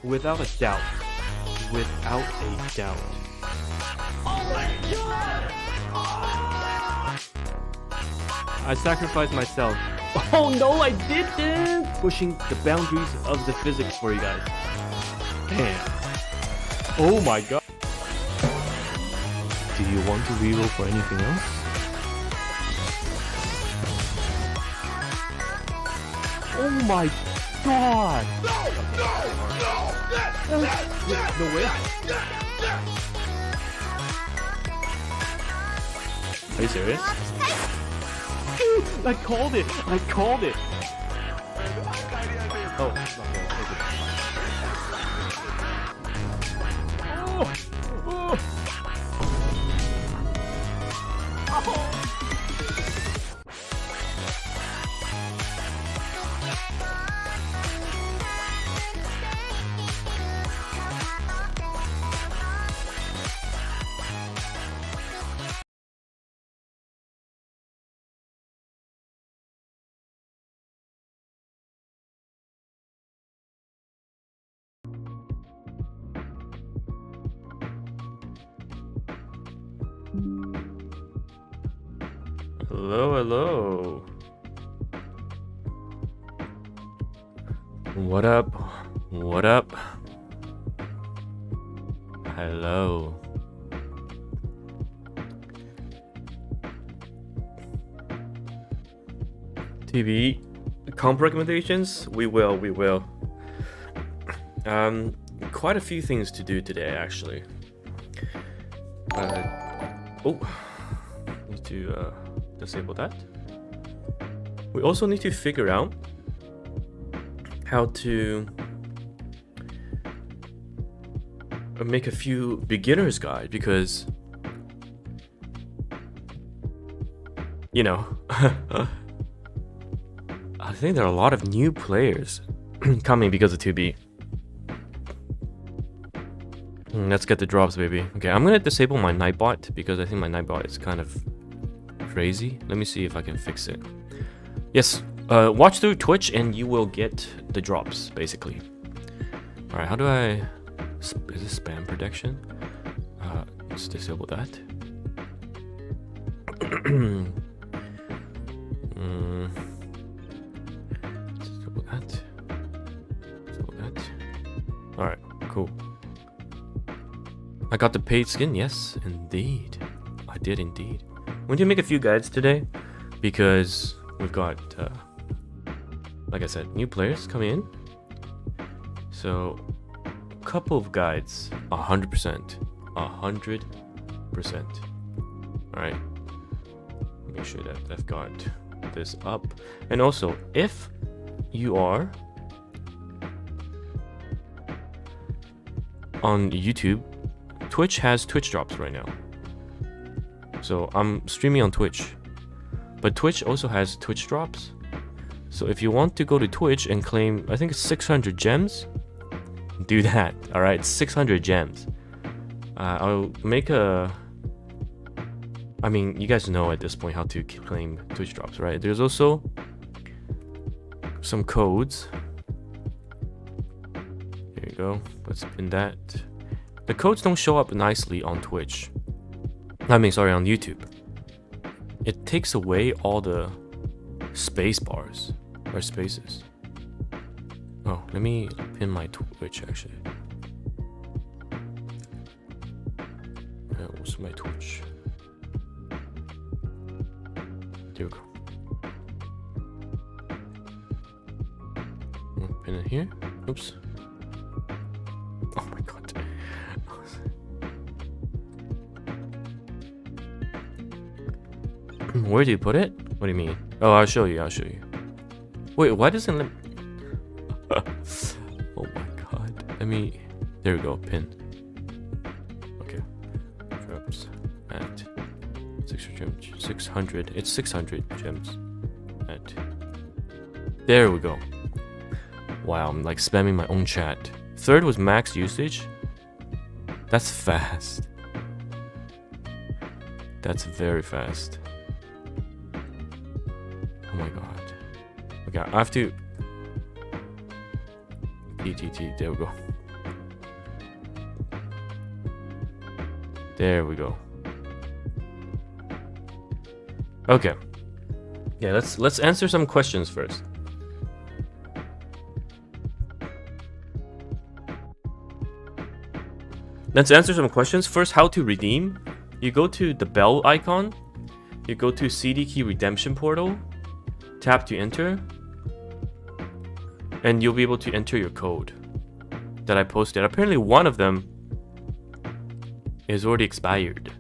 Without a doubt. Without a doubt. Oh my god! I sacrificed myself. Oh no, I didn't! Pushing the boundaries of the physics for you guys. Damn. Oh my god. Do you want to reroll for anything else? Oh my god! No way. Are you serious? I called it! I called it! Oh, okay, take it. Oh! Oh! Hello, hello. What up? What up? Hello. TV comp recommendations? We will. Quite a few things to do today, actually. Need to disable that. We also need to figure out how to make a few beginners guide, because you know I think there are a lot of new players coming because of 2B. Let's get the drops, baby. Okay, I'm gonna disable my Nightbot because I think my Nightbot is kind of crazy. Let me see if I can fix it. Yes, watch through Twitch and you will get the drops, basically. Alright, how do I... Is this spam protection? Let's disable that. Disable that. Disable that. Alright, cool. I got the paid skin, yes, indeed. I did indeed. I'm going to make a few guides today because we've got, like I said, new players coming in. So, a couple of guides, 100%. 100%. Alright. Make sure that I've got this up. And also, if you are on YouTube, Twitch has Twitch drops right now. So I'm streaming on Twitch, but Twitch also has Twitch drops. So if you want to go to Twitch and claim, I think it's 600 gems, do that. All right, 600 gems. I'll make a... I mean, you guys know at this point how to claim Twitch drops, right? There's also some codes. Here you go. Let's pin that. The codes don't show up nicely on Twitch. I mean, sorry, on YouTube. It takes away all the space bars or spaces. Oh, let me pin my Twitch actually. What's my Twitch? There we go. Pin it here. Oops. Oh my god. Where do you put it? What do you mean? Oh, I'll show you. Wait, why doesn't it... Oh my god. Let me... There we go, pin. Okay. Drops at 600. It's 600 gems. At... There we go. Wow, I'm like spamming my own chat. Third was max usage. That's fast. That's very fast. Oh my god. Okay, I have to... TTT, there we go. There we go. Okay. Yeah, let's answer some questions first. Let's answer some questions. First, how to redeem. You go to the bell icon. You go to CD key redemption portal. Tap to enter. And you'll be able to enter your code that I posted. Apparently one of them is already expired.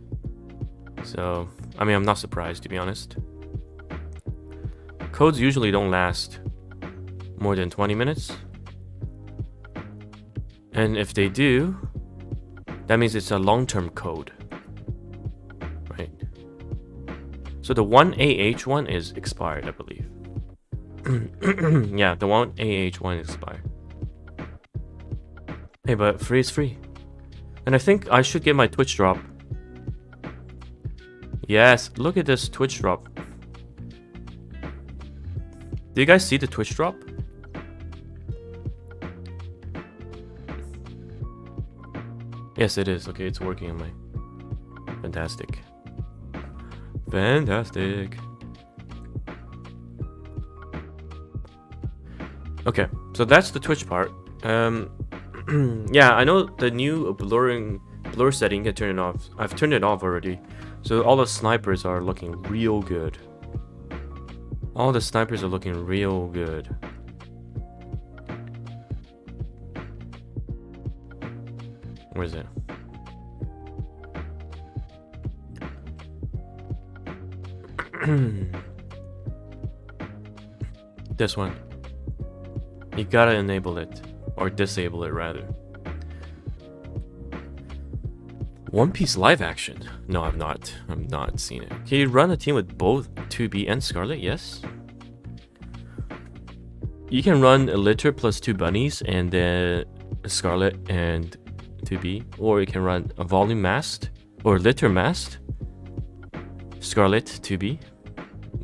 So, I mean, I'm not surprised, to be honest. Codes usually don't last more than 20 minutes. And if they do, that means it's a long-term code. Right? So the 1AH one is expired, I believe. Yeah, the 1AH one is expired. Hey, but free is free. And I think I should get my Twitch drop. Yes, look at this Twitch drop. Do you guys see the Twitch drop? Yes, it is. Okay, it's working on my... Fantastic. Fantastic. Okay, so that's the Twitch part. Yeah, I know the new blur setting can turn it off. I've turned it off already. So all the snipers are looking real good. All the snipers are looking real good. Where is it? This one. You gotta enable it. Or disable it, rather. One Piece live action? No, I've not. I've not seen it. Can you run a team with both 2B and Scarlet? Yes. You can run a litter plus 2 bunnies and then Scarlet and 2B. Or you can run a volume mast or litter mast, Scarlet 2B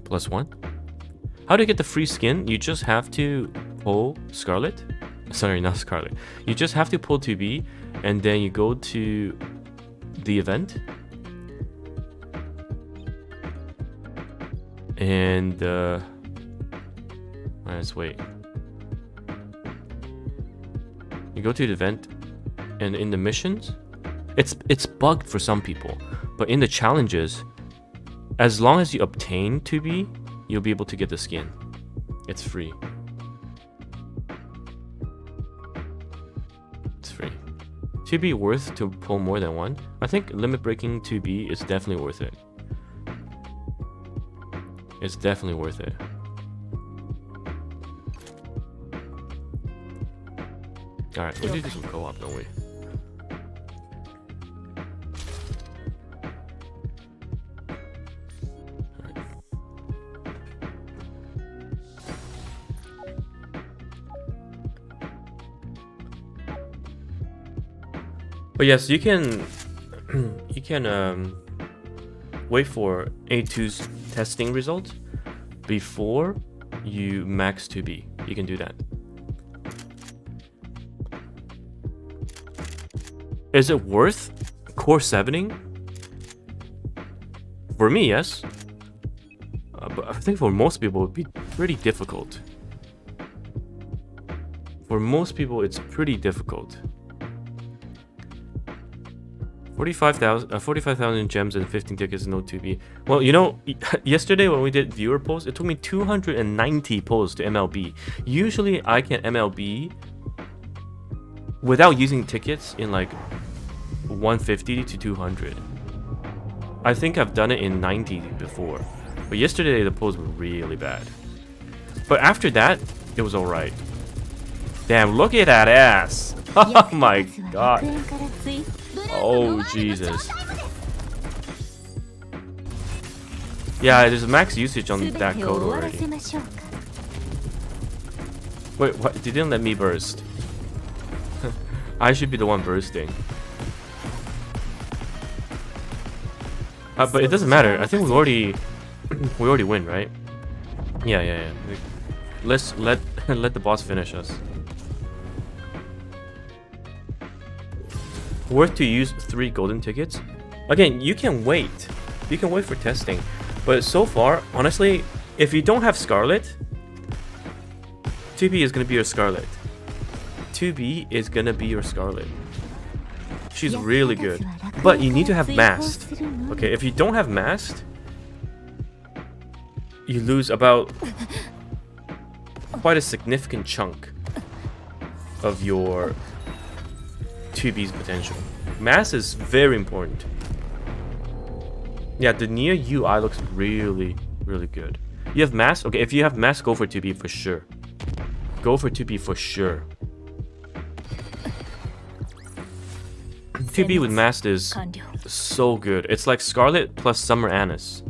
plus 1. How do you get the free skin? You just have to pull Scarlet. Sorry, not Scarlet. You just have to pull 2B and then you go to the event. And let's wait. You go to the event and in the missions, it's bugged for some people, but in the challenges, as long as you obtain 2B, you'll be able to get the skin. It's free. It's free. 2B worth to pull more than one? I think limit breaking 2B is definitely worth it. It's definitely worth it. Alright, we do some co-op, don't we? Alright. But yes, you can wait for A2's testing results before you max 2B. You can do that. Is it worth core 7ing? For me, yes. But I think for most people it would be pretty difficult. For most people it's pretty difficult. 45,000 gems and 15 tickets, no 2B. Well, you know, yesterday when we did viewer polls, it took me 290 polls to MLB. Usually I can MLB without using tickets in like 150 to 200. I think I've done it in 90 before. But yesterday the polls were really bad. But after that, it was alright. Damn, look at that ass! Oh my god. Oh Jesus. Yeah, there's a max usage on that code already. Wait, what? They didn't let me burst. I should be the one bursting. But it doesn't matter. I think we already win, right? Yeah. Let's let the boss finish us. Worth to use 3 golden tickets? Again, you can wait. You can wait for testing. But so far, honestly, if you don't have Scarlet, 2B is going to be your Scarlet. 2B is going to be your Scarlet. She's really good. But you need to have Mast. Okay, if you don't have Mast, you lose about quite a significant chunk of your 2B's potential. Mast is very important. Yeah, the Nier UI looks really, really good. You have Mast? Okay, if you have Mast, go for 2B for sure. Go for 2B for sure. 2B with Mast is so good. It's like Scarlet plus Summer Anise.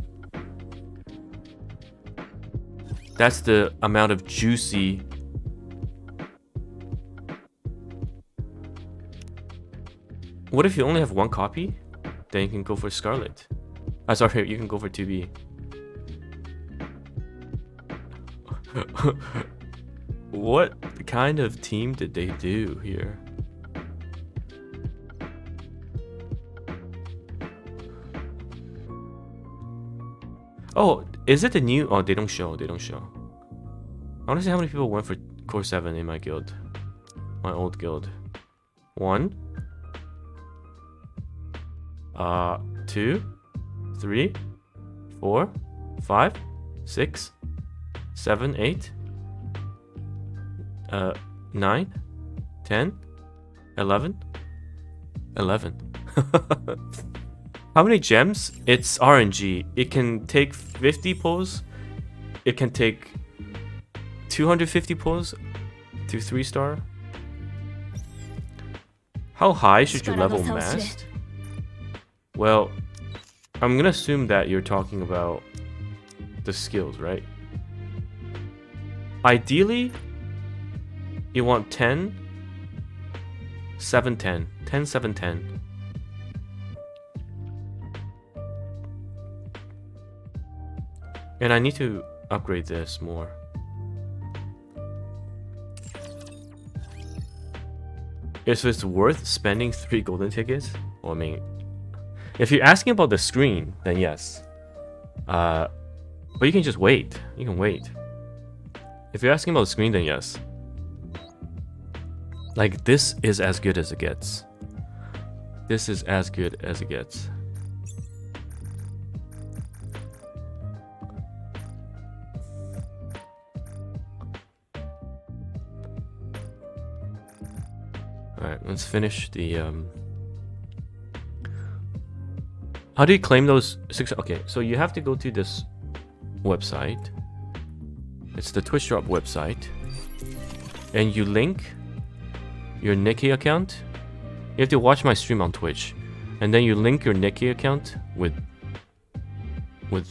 That's the amount of juicy. What if you only have one copy? Then you can go for Scarlet. Sorry, you can go for 2B. What kind of team did they do here? Oh, is it the new? Oh, they don't show. They don't show. I want to see how many people went for Core 7 in my guild. My old guild. 1. 2. 3. 4. 5. 6. 7. 8. 9. 10. 11. 11. How many gems? It's RNG. It can take 50 pulls. It can take 250 pulls to 3-star. How high should you level Mast? Well, I'm gonna assume that you're talking about the skills, right? Ideally, you want 10, 7, 10. 10, 7, 10. And I need to upgrade this more. If it's worth spending 3 golden tickets? Well, I mean, if you're asking about the screen, then yes. But you can just wait. You can wait. If you're asking about the screen, then yes. Like, this is as good as it gets. This is as good as it gets. Alright, let's finish the how do you claim those 6? Okay, so you have to go to this website. It's the Twitch Drop website. And you link your Nikkei account. You have to watch my stream on Twitch. And then you link your Nikkei account with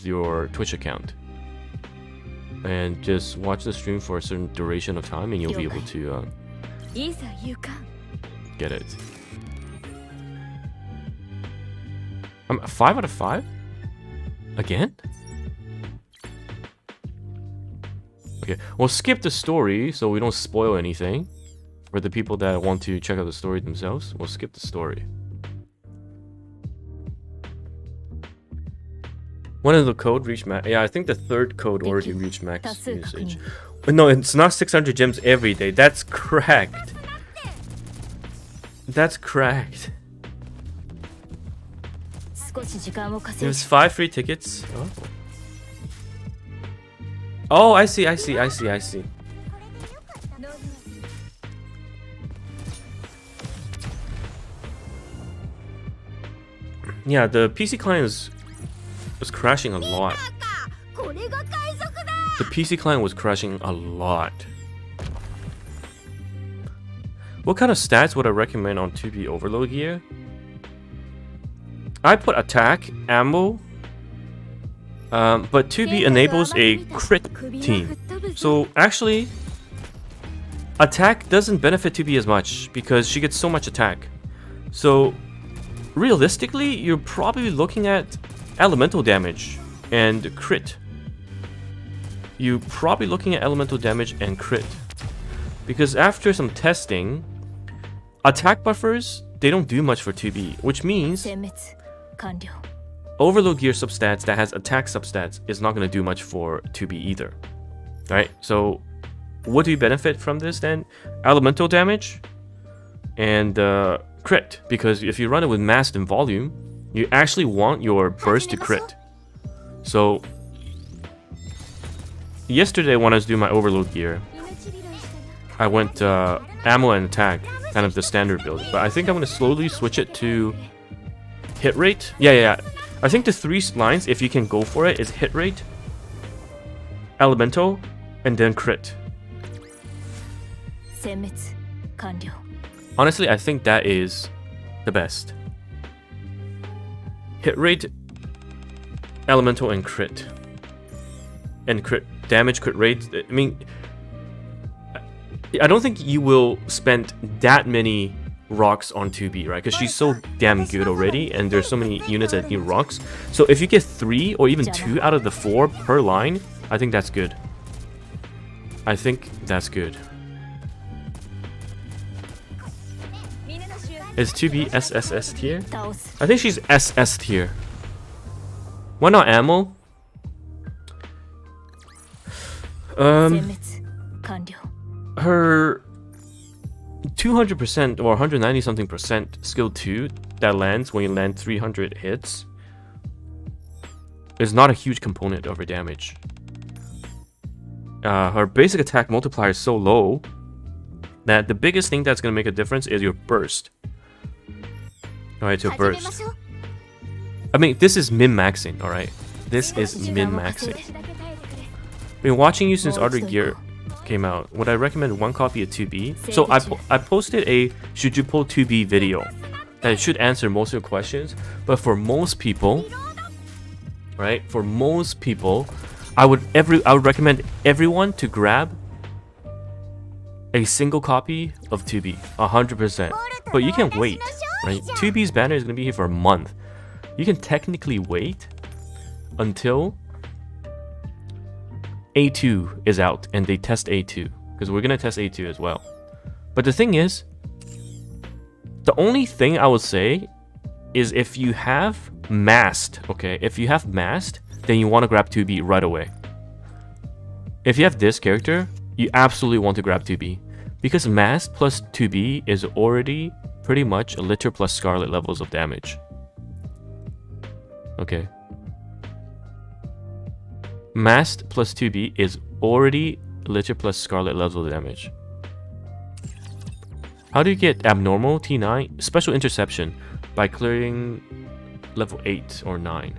your Twitch account. And just watch the stream for a certain duration of time and you'll be able to get it. 5 out of 5? Again? Okay, we'll skip the story so we don't spoil anything. For the people that want to check out the story themselves, we'll skip the story. One of the code reached max. Yeah, I think the 3rd code already reached max usage. But no, it's not 600 gems every day. That's cracked. That's cracked. There's 5 free tickets. Oh. Oh, I see. Yeah, the PC client was crashing a lot. The PC client was crashing a lot. What kind of stats would I recommend on 2B overload gear? I put attack, ammo, but 2B enables a crit team. So actually, attack doesn't benefit 2B as much because she gets so much attack. So realistically, you're probably looking at elemental damage and crit. You're probably looking at elemental damage and crit. Because after some testing, attack buffers, they don't do much for 2B, which means Overload gear substats that has attack substats is not going to do much for 2B either. Right? So what do you benefit from this then? Elemental damage and crit. Because if you run it with Mast and volume, you actually want your burst to crit. So yesterday when I was doing my overload gear, I went ammo and attack, kind of the standard build. But I think I'm going to slowly switch it to hit rate. Yeah. I think the 3 lines, if you can go for it, is hit rate, elemental, and then crit. Honestly, I think that is the best. Hit rate, elemental, and crit. And crit damage, crit rate. I mean, I don't think you will spend that many rocks on 2B, right? Because she's so damn good already, and there's so many units that need rocks. So if you get 3 or even 2 out of the 4 per line, I think that's good. I think that's good. Is 2B SSS tier? I think she's SS tier. Why not ammo? Her 200% or 190 something percent skill 2 that lands when you land 300 hits is not a huge component of her damage. Her basic attack multiplier is so low that the biggest thing that's going to make a difference is your burst. Alright, your burst. I mean, this is min-maxing, alright? This is min-maxing. I've been watching you since Other Gear came out. Would I recommend one copy of 2B? So I posted a should you pull 2B video that should answer most of your questions. But for most people, right? For most people, I would recommend everyone to grab a single copy of 2B, 100%. But you can wait, right? 2B's banner is gonna be here for a month. You can technically wait until A2 is out and they test A2, because we're gonna test A2 as well. But the thing is, the only thing I would say is if you have Mast, okay? If you have Mast, then you want to grab 2B right away. If you have this character, you absolutely want to grab 2B, because Mast plus 2B is already pretty much a Litter plus Scarlet levels of damage. Okay. Mast plus 2B is already Litter plus Scarlet level of damage. How do you get abnormal T9? Special interception by clearing level 8 or 9.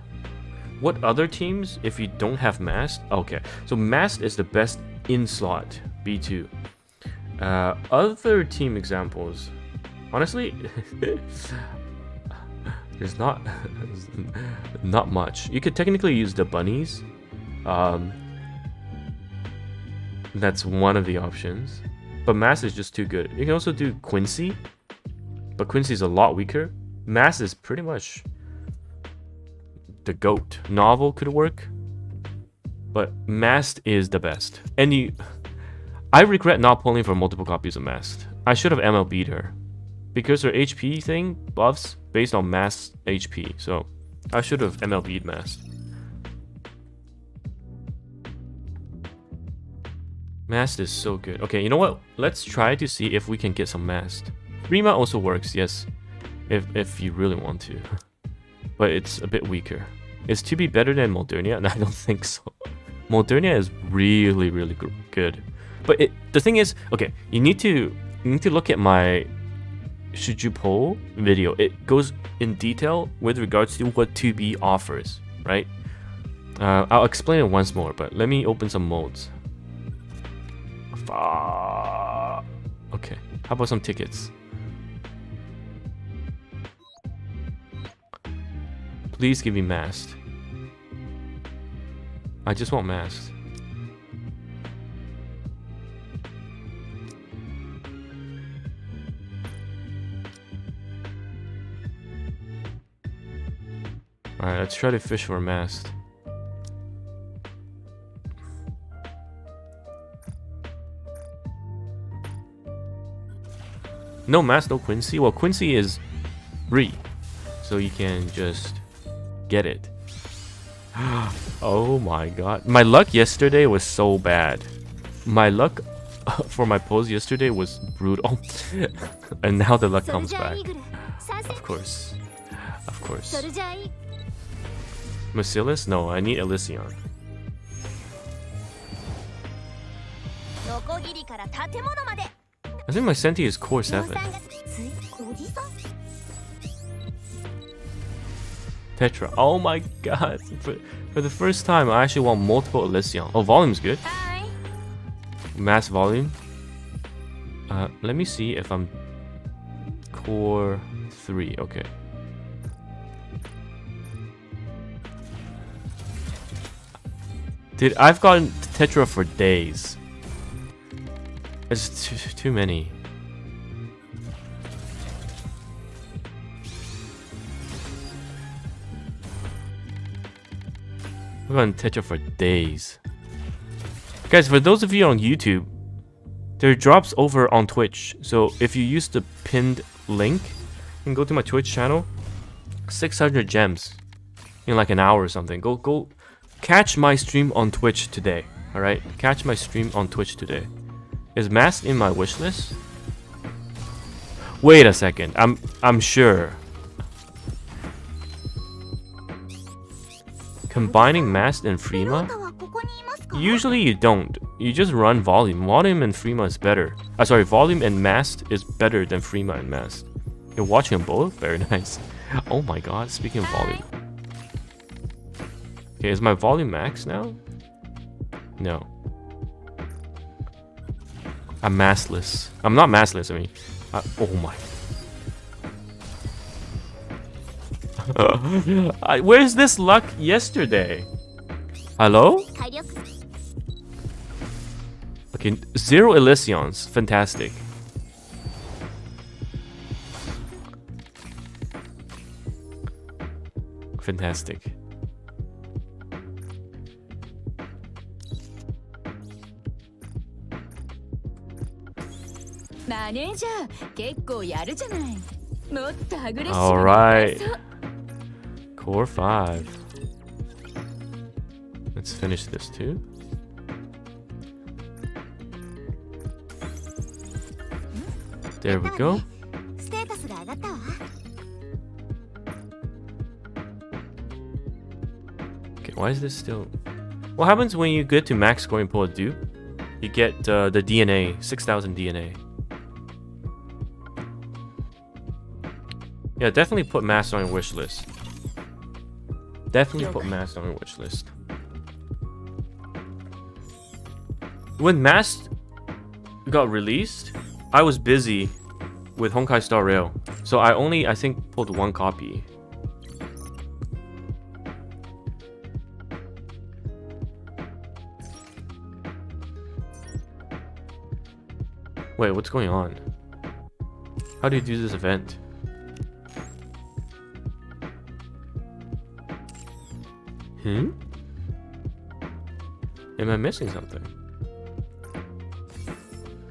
What other teams if you don't have Mast? Okay, so Mast is the best in slot, B2. Other team examples, honestly, there's not much. You could technically use the Bunnies. That's one of the options, but Mast is just too good. You can also do Quincy, but Quincy is a lot weaker. Mast is pretty much the GOAT. Novel could work, but Mast is the best. And I regret not pulling for multiple copies of Mast. I should have MLB'd her, because her HP thing buffs based on Mast HP, so I should have MLB'd Mast. Mast is so good. Okay, you know what? Let's try to see if we can get some Mast. Rima also works, yes, if you really want to. But it's a bit weaker. Is 2B better than Modernia? No, I don't think so. Modernia is really, really good. But the thing is, okay, you need to look at my should you pull video. It goes in detail with regards to what 2B offers, right? I'll explain it once more, but let me open some modes. Okay, how about some tickets? Please give me Mast. I just want Mast. Alright, let's try to fish for Mast. No Mast, no Quincy. Well, Quincy is free, so you can just get it. Oh my god. My luck yesterday was so bad. My luck for my pose yesterday was brutal. And now the luck comes back. Of course. Of course. Bacillus? No, I need Elysion. I think my Senti is core 7. Tetra. Oh my god. For the first time, I actually want multiple Elysion. Oh, volume's good. Mass volume. Let me see if I'm core 3. Okay. Dude, I've gotten Tetra for days. It's too many. I've gotten Tetra for days. Guys, for those of you on YouTube, there are drops over on Twitch. So if you use the pinned link and go to my Twitch channel, 600 gems in like an hour or something. Go catch my stream on Twitch today. Alright? Catch my stream on Twitch today. Is Mast in my wishlist? Wait a second. I'm sure. Combining Mast and Freema? Usually you don't. You just run volume. Volume and Freema is better. Sorry, volume and Mast is better than Freema and Mast. You're watching them both? Very nice. Oh my god, speaking of volume. Okay, is my volume max now? No. I'm mastless. I'm not mastless, I mean. Oh my. Where's this luck yesterday? Hello? Okay, 0 Elysions. Fantastic. Fantastic. Alright. Core 5. Let's finish this too. There we go. Okay, why is this still... What happens when you get to max scoring pull a dupe? You get the DNA, 6,000 DNA. Yeah, definitely put Mast on your wish list. Definitely put Mast on your wish list. When Mast got released, I was busy with Honkai Star Rail, so I think pulled 1 copy. Wait, what's going on? How do you do this event? Am I missing something?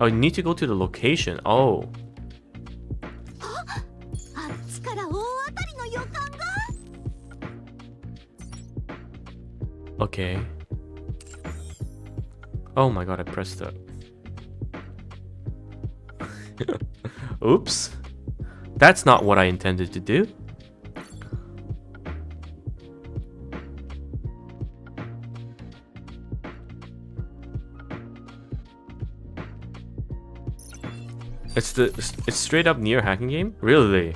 Oh, you need to go to the location. Oh. Okay. Oh my god, I pressed up. Oops. That's not what I intended to do. It's straight up Nier hacking game? Really?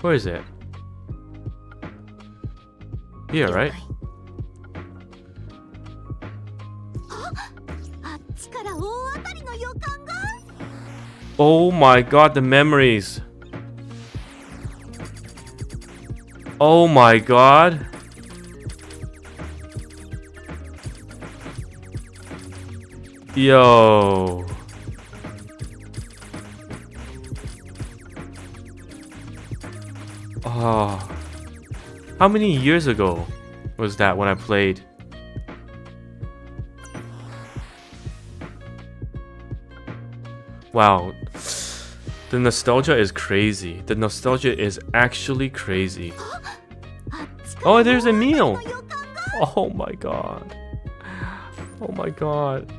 Where is it? Here, right? Oh my god, the memories. Oh my god. Yo. Oh. How many years ago was that when I played? Wow. The nostalgia is crazy. The nostalgia is actually crazy. Oh, there's a meal. Oh my god. Oh my god.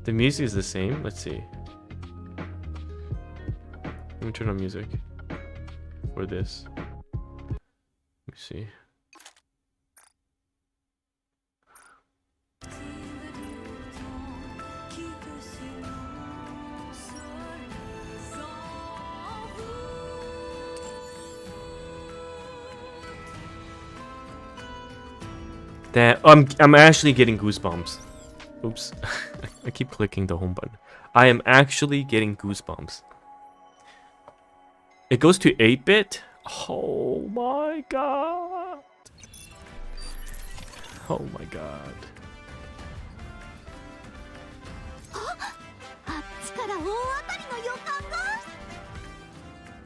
The music is the same. Let's see. Let me turn on music for this. Let me see. That I'm actually getting goosebumps. Oops. I keep clicking the home button. I am actually getting goosebumps. It goes to 8-bit. Oh my god. Oh my god.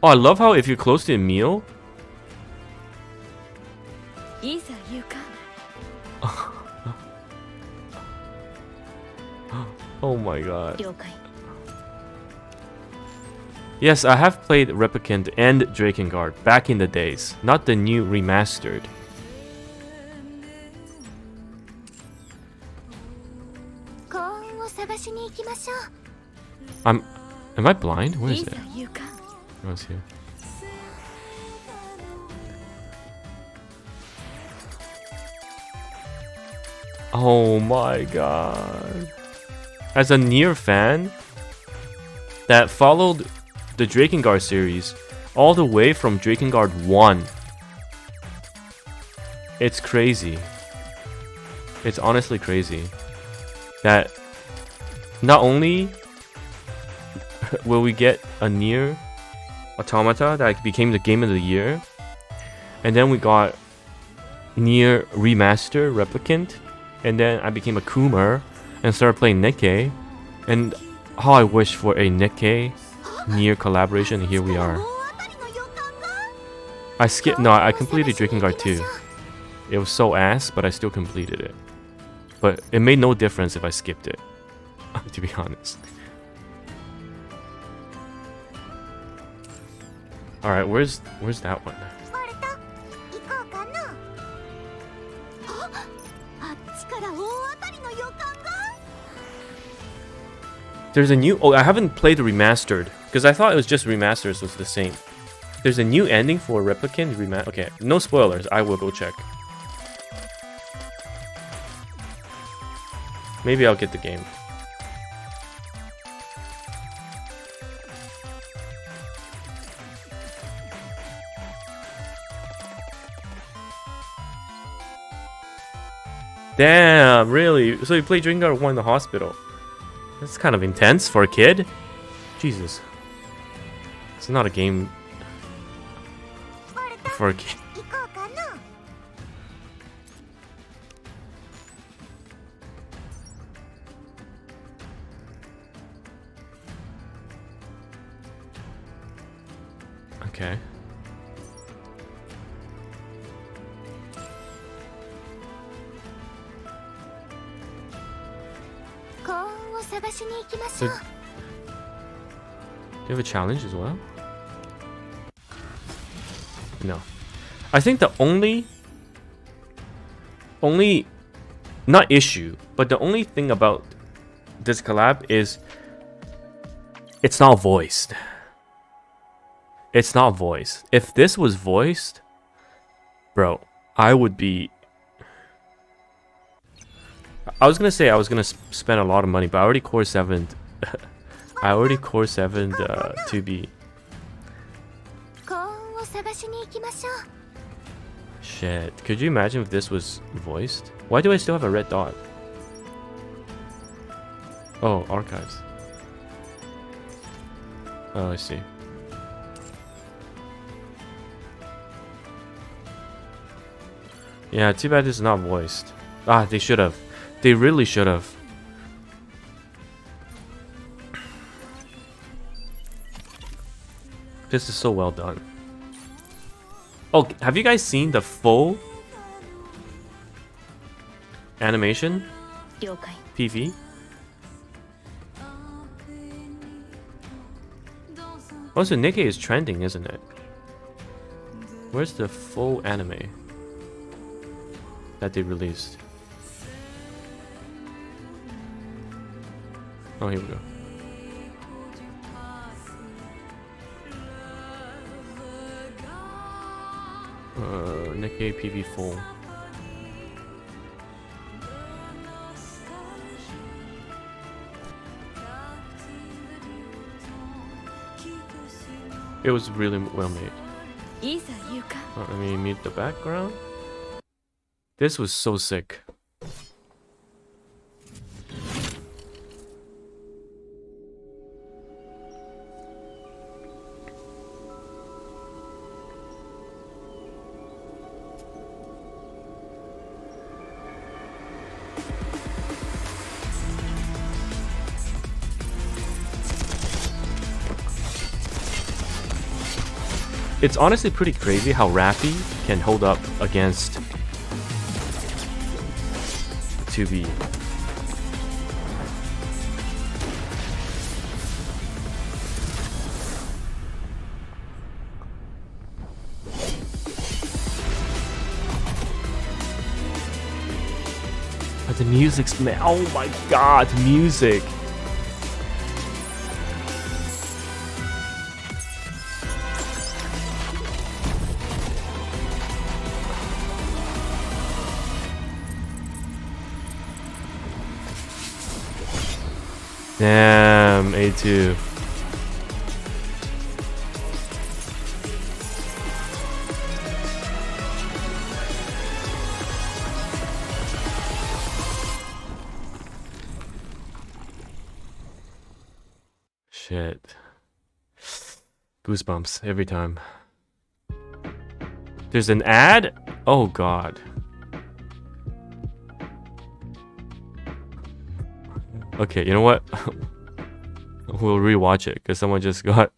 Oh, I love how if you're close to a meal. Oh my god. Yes, I have played Replicant and Drakengard back in the days, not the new remastered. Am I blind? Where is it? Oh, it's here. Oh my god. As a Nier fan that followed the Drakengard series all the way from Drakengard 1, it's crazy. It's honestly crazy that not only will we get a Nier Automata that became the game of the year, and then we got Nier Remaster Replicant, and then I became a Coomer and started playing Nekke, and how I wish for a Nekke Nier collaboration, and here we are. I completed Drakengard 2. It was so ass, but I still completed it. But it made no difference if I skipped it, to be honest. Alright, where's that one? There's a new... Oh, I haven't played the remastered, because I thought it was just remasters was the same. There's a new ending for Replicant remaster. Okay, no spoilers. I will go check. Maybe I'll get the game. Damn, really? So you played Drakengard 1 in the hospital? That's kind of intense for a kid. Jesus. It's not a game for a kid. Okay. So, do you have a challenge as well? No. I think the only not issue, but the only thing about this collab is it's not voiced. It's not voiced. If this was voiced, bro, I would be... I was gonna say I was gonna spend a lot of money, but I already core 7'd. I already core 7'd 2B. Shit. Could you imagine if this was voiced? Why do I still have a red dot? Oh, archives. Oh, I see. Yeah, too bad this is not voiced. Ah, they should have. They really should have. This is so well done. Oh, have you guys seen the full animation? 了解 PV. Also, Nikkei is trending, isn't it? Where's the full anime that they released? Oh, here we go. Nikkei PV full. It was really well made. いざ言うか Let me mute the background. This was so sick. It's honestly pretty crazy how Rappy can hold up against 2B. But the music's, man, oh my god, music. Damn, A2. Shit. Goosebumps every time. There's an ad? Oh god. Okay, you know what? We'll rewatch it because someone just got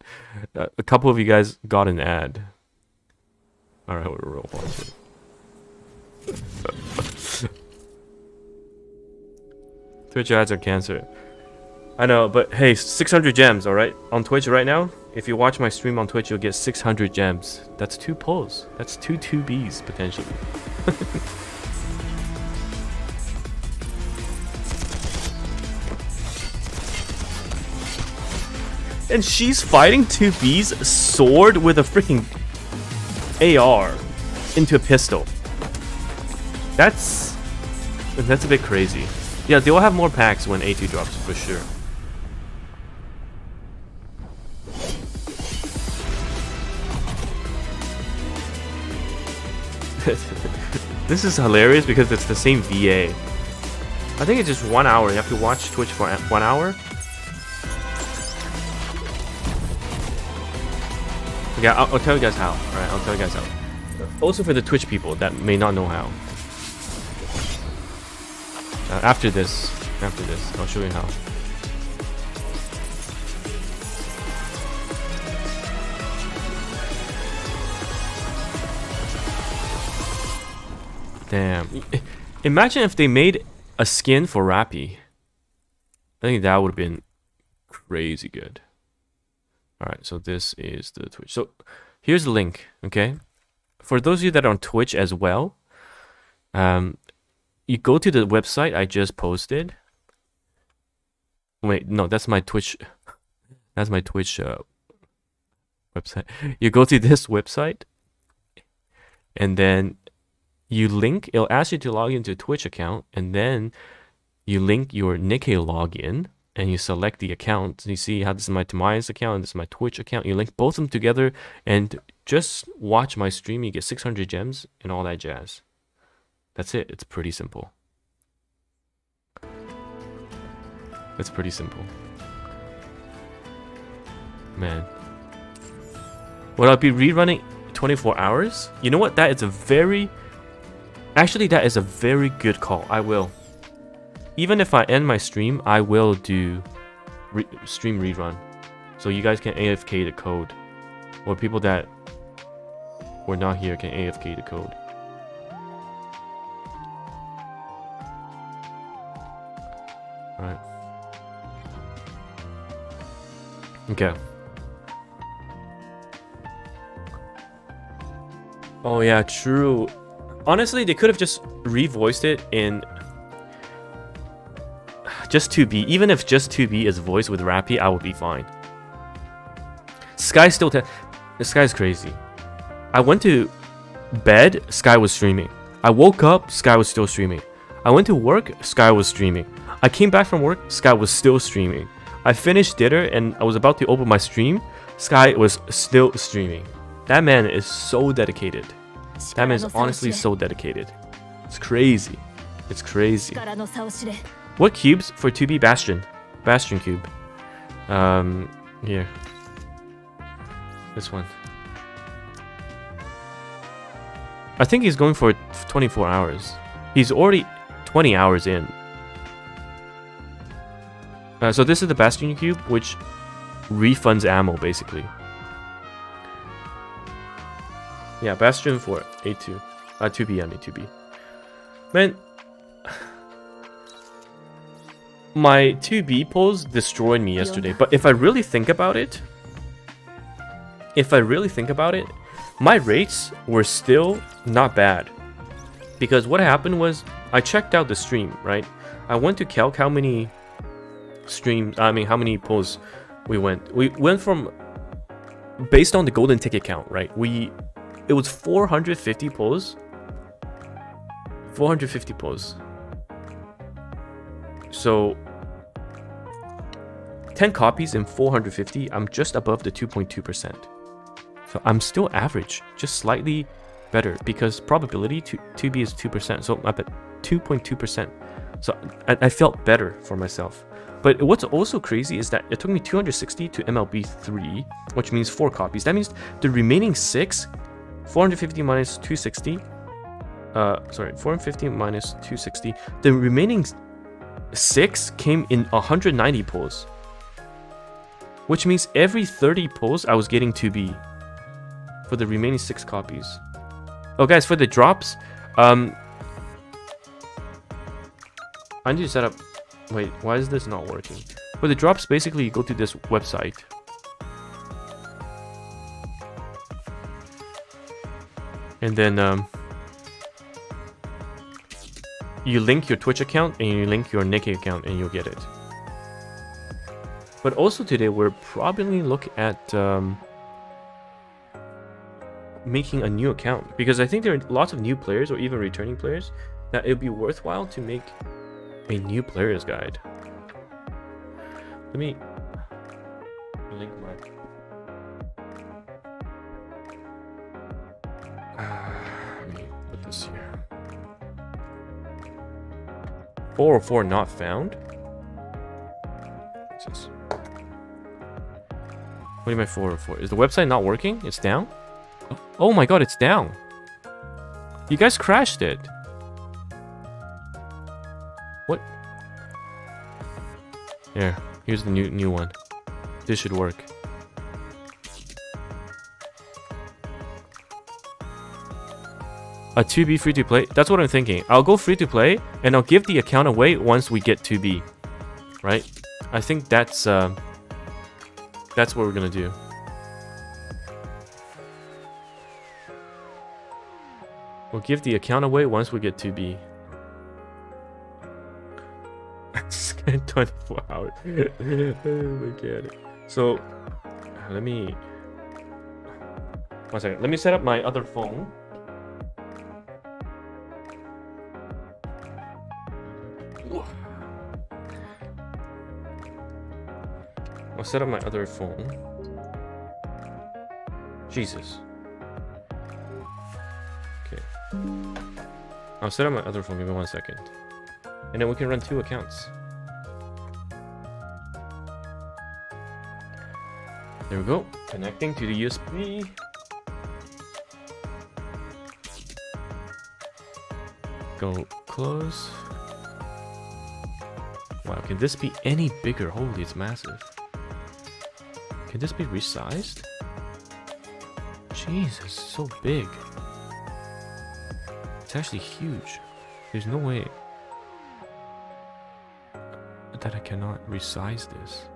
a couple of you guys got an ad. All right, we'll rewatch it. Twitch ads are cancer. I know, but hey, 600 gems, all right? On Twitch right now, if you watch my stream on Twitch, you'll get 600 gems. That's 2 pulls. That's 2 2Bs potentially. And she's fighting 2B's sword with a freaking AR into a pistol. That's a bit crazy. Yeah, they will have more packs when A2 drops for sure. This is hilarious because it's the same VA. I think it's just 1 hour. You have to watch Twitch for 1 hour. Okay, I'll tell you guys how. Alright, I'll tell you guys how. Also for the Twitch people that may not know how. After this, I'll show you how. Damn. Imagine if they made a skin for Rappy. I think that would have been crazy good. Alright, so this is the Twitch. So here's the link, okay? For those of you that are on Twitch as well, you go to the website I just posted. Wait, no, that's my Twitch. That's my Twitch website. You go to this website, and then you link. It'll ask you to log into a Twitch account, and then you link your Nikkei login, and you select the account. You see how this is my TimaeuSS account, and this is my Twitch account. You link both of them together, and just watch my stream. You get 600 gems and all that jazz. That's it. It's pretty simple. It's pretty simple. Man. Would I be rerunning 24 hours? You know what? That is a very... Actually, that is a very good call. I will. Even if I end my stream, I will do stream rerun. So you guys can AFK the code. Or people that were not here can AFK the code. Okay. Oh yeah, true. Honestly, they could have just revoiced it in just 2B. Even if just 2B is voiced with Rappy, I would be fine. Sky still the Sky's crazy. I went to bed, Sky was streaming. I woke up, Sky was still streaming. I went to work, Sky was streaming. I came back from work, Sky was still streaming. I finished dinner and I was about to open my stream, Sky was still streaming. That man is so dedicated. That man is honestly so dedicated. It's crazy. It's crazy. What cubes for 2B Bastion? Bastion cube. Here. This one. I think he's going for 24 hours. He's already 20 hours in. So this is the Bastion cube, which refunds ammo, basically. Yeah, Bastion for A2. 2B, I mean 2B. Man, my 2B pulls destroyed me yesterday. But if I really think about it, my rates were still not bad. Because what happened was, I checked out the stream, right? I went to calc how many how many pulls we went. We went from, based on the golden ticket count, right? It was 450 pulls. 450 pulls. So 10 copies in 450, I'm just above the 2.2%. So I'm still average, just slightly better, because probability 2B is 2%. So I'm at 2.2%. So I felt better for myself. But what's also crazy is that it took me 260 to MLB 3, which means 4 copies. That means the remaining 6, 450 minus 260, 450 minus 260, the remaining 6 came in 190 pulls. Which means every 30 pulls, I was getting 2B for the remaining 6 copies. Oh, guys, for the drops, I need to set up... Wait, why is this not working? For the drops, basically, you go to this website. And then, you link your Twitch account and you link your Nikkei account and you'll get it. But also today, we're probably look at making a new account, because I think there are lots of new players or even returning players that it would be worthwhile to make a new player's guide. Let me link my... let me put this here. 404 not found? What's this? What do you mean 404? Is the website not working? It's down? Oh my god, it's down. You guys crashed it. What? Here, here's the new one. This should work. A 2B free to play? That's what I'm thinking. I'll go free to play and I'll give the account away once we get 2B. Right? I think that's what we're gonna do. We'll give the account away once we get 2B. Just 24 hours. Oh my god. So, let me... One second. Let me set up my other phone. I'll set up my other phone. Jesus. Okay. I'll set up my other phone. Give me 1 second. And then we can run 2 accounts. There we go. Connecting to the USB. Go close. Wow, can this be any bigger? Holy, it's massive. Can this be resized? Jesus, so big. It's actually huge. There's no way that I cannot resize this.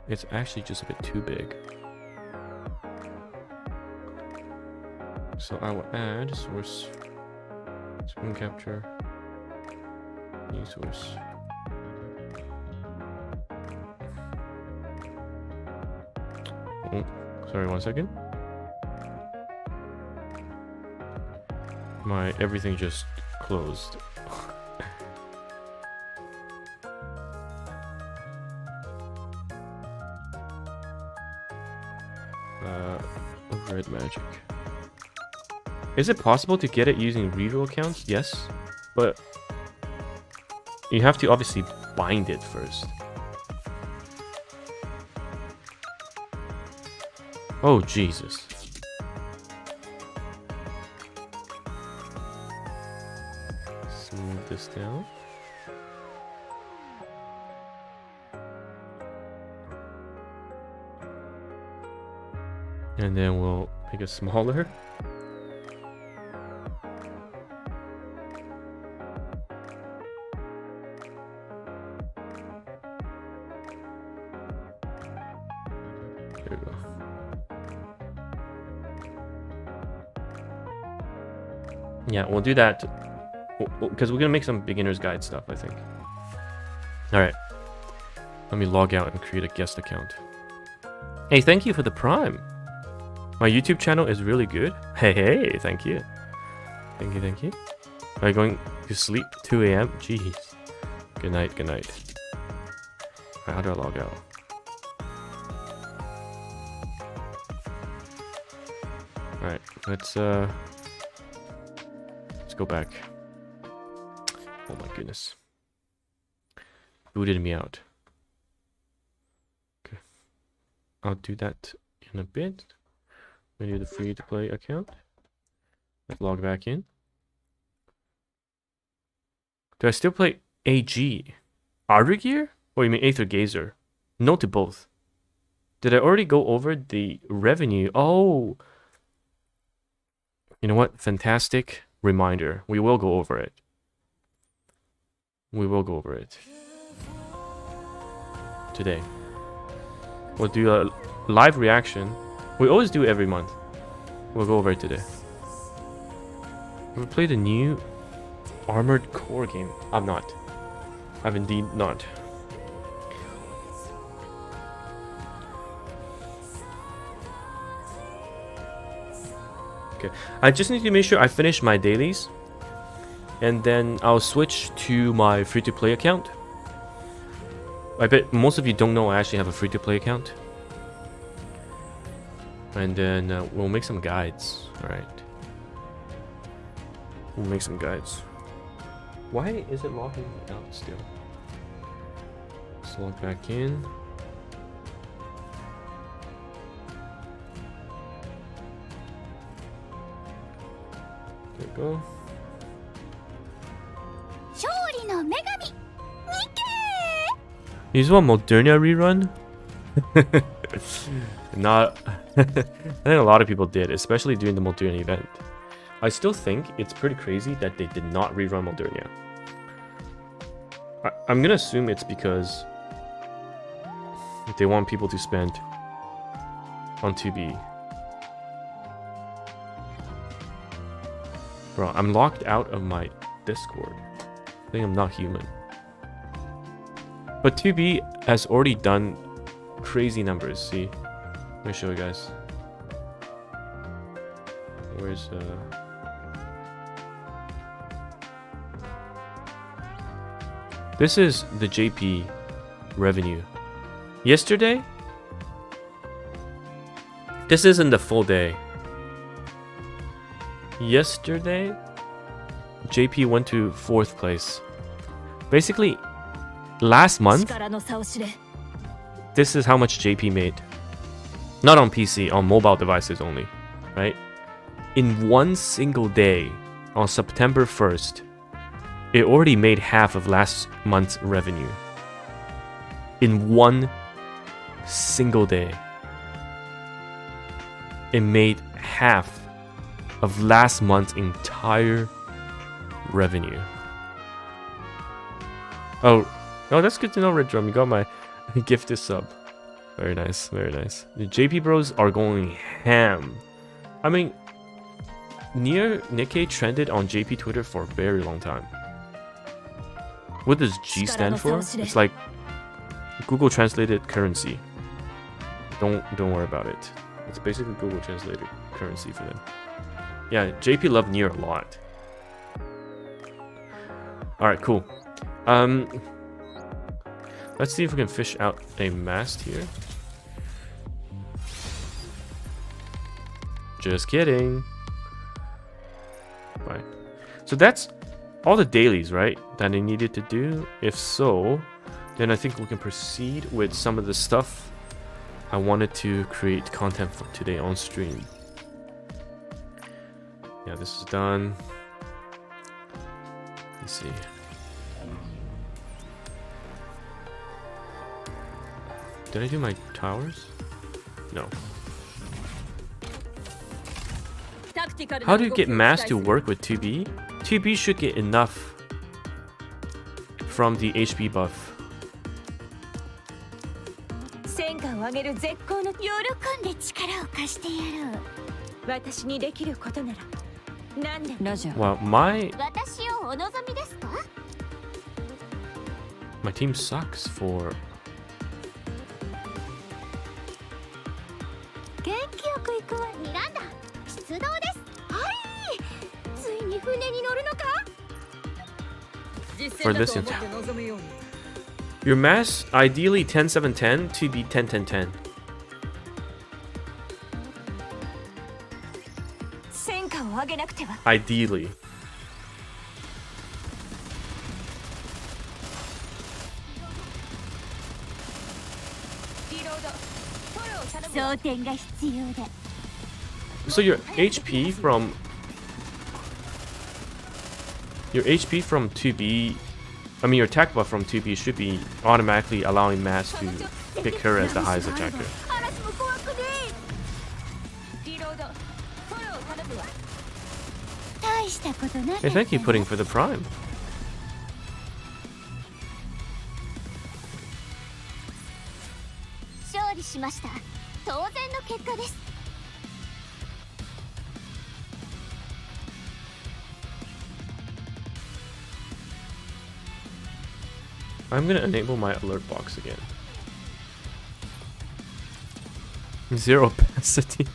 It's actually just a bit too big. So I will add source, screen capture, new source. Oh, sorry, 1 second. My everything just closed. Red magic. Is it possible to get it using reroll accounts? Yes, but you have to obviously bind it first. Oh, Jesus. Smooth this down. And then we'll make it smaller. There we go. Yeah, we'll do that because we're gonna make some beginner's guide stuff, I think. All right, let me log out and create a guest account. Hey, thank you for the Prime. My YouTube channel is really good. Hey, thank you. Thank you. Are you going to sleep? 2 a.m? Jeez. Good night. Alright, how do I log out? Alright, let's go back. Oh my goodness. Booted me out. Okay. I'll do that in a bit. We need the free to play account. Let's log back in. Do I still play AG? Argear? Or you mean Aether Gazer? No to both. Did I already go over the revenue? Oh! You know what? Fantastic reminder. We will go over it. We will go over it. Today. We'll do a live reaction. We always do it every month. We'll go over it today. We'll play the new Armored Core game. I'm not. I'm indeed not. Okay. I just need to make sure I finish my dailies. And then I'll switch to my free-to-play account. I bet most of you don't know I actually have a free-to-play account. And then we'll make some guides. Alright. We'll make some guides. Why is it logging me out still? Let's log back in. There we go. You just want Modernia rerun? Not. I think a lot of people did, especially during the Modernia event. I still think it's pretty crazy that they did not rerun Modernia. I'm gonna assume it's because they want people to spend on 2B. Bro, I'm locked out of my Discord. I think I'm not human. But 2B has already done crazy numbers. See, let me show you guys. Where's This is the JP revenue. Yesterday, this isn't the full day. Yesterday, JP went to 4th place. Basically, last month, this is how much JP made. Not on PC, on mobile devices only, right? In one single day, on September 1st, it already made half of last month's revenue. In one single day, it made half of last month's entire revenue. Oh, that's good to know, Red Drum. You got my gifted sub. Very nice, very nice. The JP bros are going ham. I mean, Nier Nikkei trended on JP Twitter for a very long time. What does G stand for? It's like Google translated currency. Don't worry about it. It's basically Google translated currency for them. Yeah, JP loved Nier a lot. Alright, cool. Let's see if we can fish out a Mast here. Just kidding. Right. So that's all the dailies, right? That I needed to do. If so, then I think we can proceed with some of the stuff I wanted to create content for today on stream. Yeah, this is done. Let's see. Did I do my towers? No. How do you get Mast to work with 2B? 2B should get enough from the HP buff. 戦果を上げる絶好の喜んで力を貸してやろう。私にできることなら何でも。ラジャー。Well, my 私をお望みですか？ my team sucks for. 元気よく行くわ。ミランダ、出動です。はい。ついに船に乗るのか？ For this intel. Your Mast ideally 10-7-10 to be 10-10-10. 戦果を上げなくては。 Ideally. 装填が必要だ。 So your HP from 2B, I mean your attack buff from 2B should be automatically allowing Mast to pick her as the highest attacker. Hey, thank you putting for the prime. I'm gonna enable my alert box again. Zero opacity.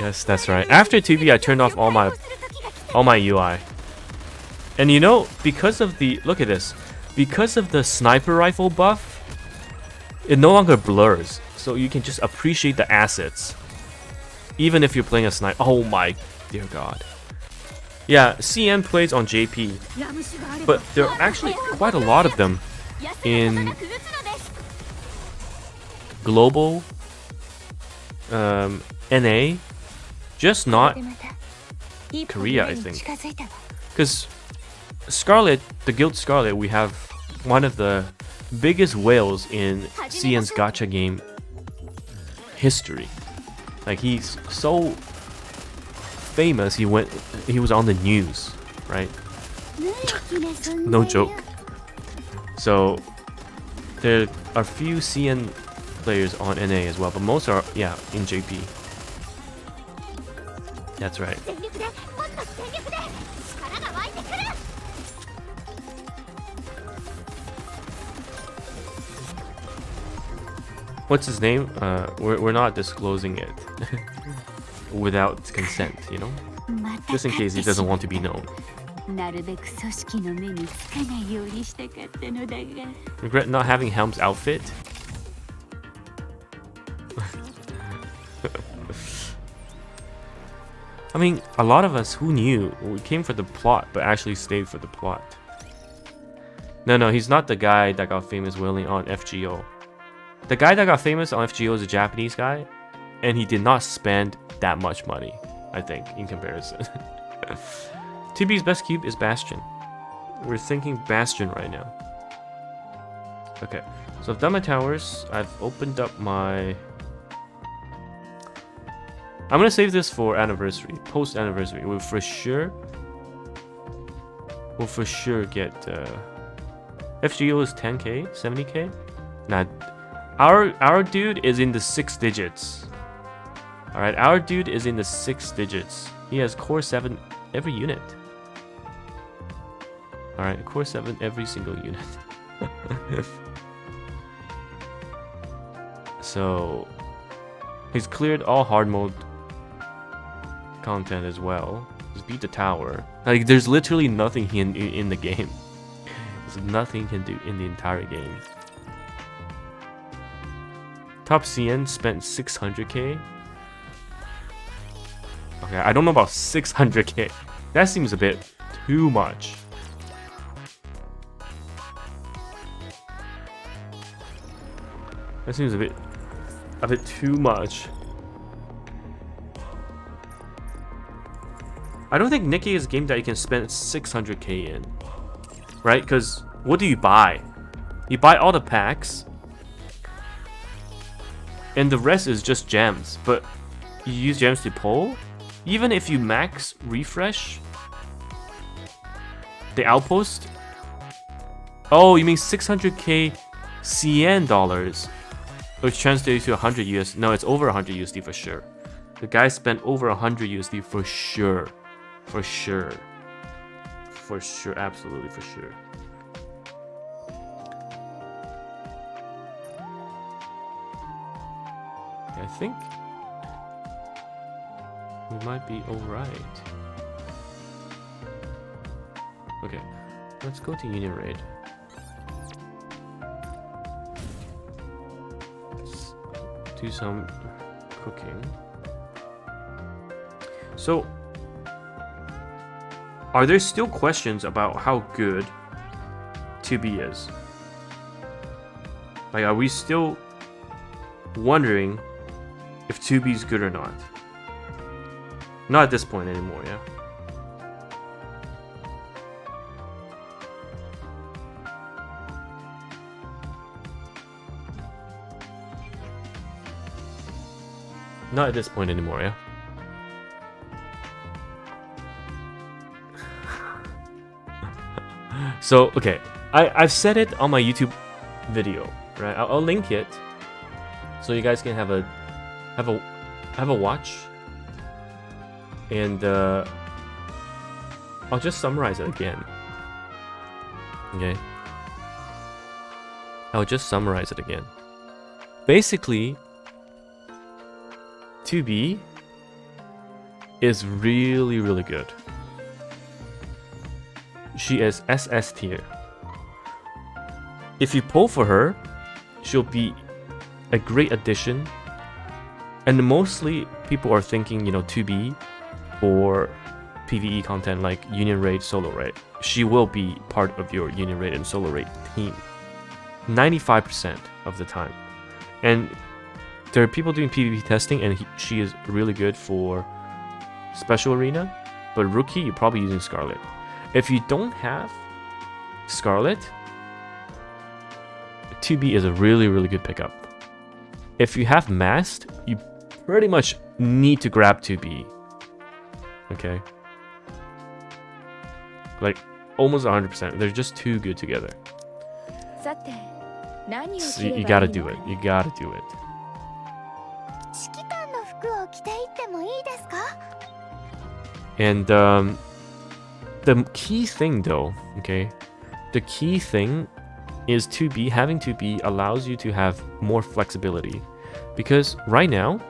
Yes, that's right. After 2B, I turned off all my UI. And you know, because of the look at this, because of the sniper rifle buff, it no longer blurs, so you can just appreciate the assets, even if you're playing a sniper. Oh my dear God. Yeah, CN plays on JP, but there are actually quite a lot of them in global NA, just not Korea, I think. Because Scarlet, the guild Scarlet, we have one of the biggest whales in CN's gacha game history. Like, he's so famous, he was on the news, right? No joke. So there are few CN players on NA as well, but most are, yeah, in JP. That's right. What's his name? We're not disclosing it without consent, you know? Just in case he doesn't want to be known. Regret not having Helm's outfit? I mean, a lot of us, who knew? We came for the plot, but actually stayed for the plot. No, he's not the guy that got famous whaling on FGO. The guy that got famous on FGO is a Japanese guy, and he did not spend that much money, I think, in comparison. 2B's best cube is Bastion. We're thinking Bastion right now. Okay, so I've done my towers. I've opened up my... I'm gonna save this for anniversary, post-anniversary. We'll for sure get FGO is 10k, 70k. Nah, our dude is in the 6 digits. All right, our dude is in the 6 digits. He has core 7 every unit. All right, core 7 every single unit. So he's cleared all hard mode content as well. Just beat the tower. Like, there's literally nothing in the game. There's nothing he can do in the entire game. Top CN spent 600k. Okay, I don't know about 600k. That seems a bit too much. That seems a bit too much. I don't think Nikkei is a game that you can spend 600k in, right? Because what do you buy? You buy all the packs, and the rest is just gems. But you use gems to pull. Even if you max refresh the outpost. Oh, you mean 600k CN dollars, which translates to 100 US. No, it's over 100 USD for sure. The guy spent over 100 USD for sure. For sure. For sure. Absolutely for sure. I think we might be alright. Okay, let's go to Union Raid. Let's do some cooking. So, are there still questions about how good 2B is? Like, are we still wondering if 2B is good or not? Not at this point anymore, yeah? Not at this point anymore, yeah? So, okay, I've said it on my YouTube video, right? I'll link it so you guys can have a watch, and I'll just summarize it again. Okay, I'll just summarize it again. Basically, 2B is really, really good. She is SS tier. If you pull for her, she'll be a great addition. And mostly people are thinking, 2B or PvE content like Union Raid, Solo Raid. She will be part of your Union Raid and Solo Raid team 95% of the time. And there are people doing PvP testing, and she is really good for Special Arena. But Rookie, you're probably using Scarlet. If you don't have Scarlet, 2B is a really, really good pickup. If you have Mast, you pretty much need to grab 2B. Okay? Like, almost 100%. They're just too good together. So you gotta do it. You gotta do it. And the key thing though, okay? The key thing is having 2B allows you to have more flexibility. Because right now,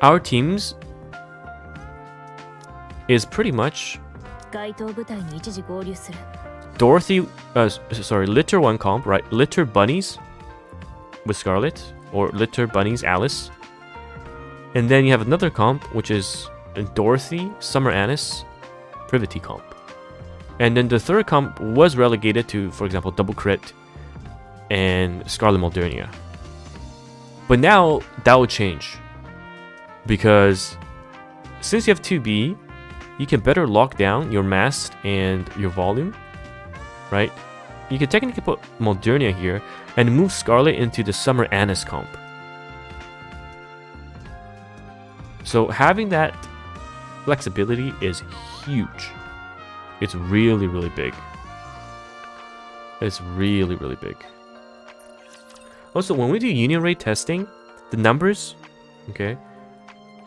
our teams is pretty much Litter 1 comp, right? Litter Bunnies with Scarlet, or Litter Bunnies Alice. And then you have another comp, which is Dorothy, Summer Anise, Privity comp. And then the third comp was relegated to, for example, Double Crit and Scarlet Modernia. But now that will change. Because since you have 2B, you can better lock down your Mast and your volume, right? You can technically put Modernia here and move Scarlet into the Summer Anise comp. So having that flexibility is huge. It's really, really big. It's really, really big. Also, when we do union rate testing, the numbers, okay,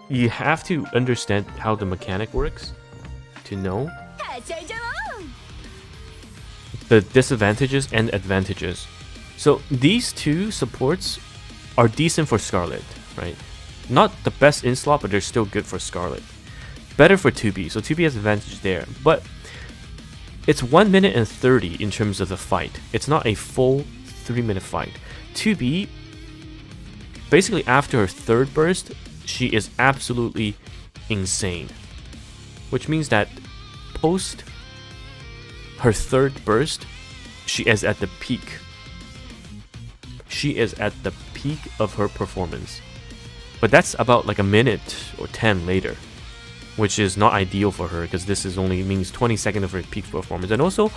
you have to understand how the mechanic works to know the disadvantages and advantages. So these two supports are decent for Scarlet, right? Not the best in slot, but they're still good for Scarlet. Better for 2B, so 2B has advantage there. But it's 1 minute and 30 in terms of the fight. It's not a full 3-minute fight. 2B, basically after her third burst, she is absolutely insane. Which means that post her third burst, she is at the peak. She is at the peak of her performance. But that's about like a minute or 10 later, which is not ideal for her because this is only means 20 seconds of her peak performance. And also,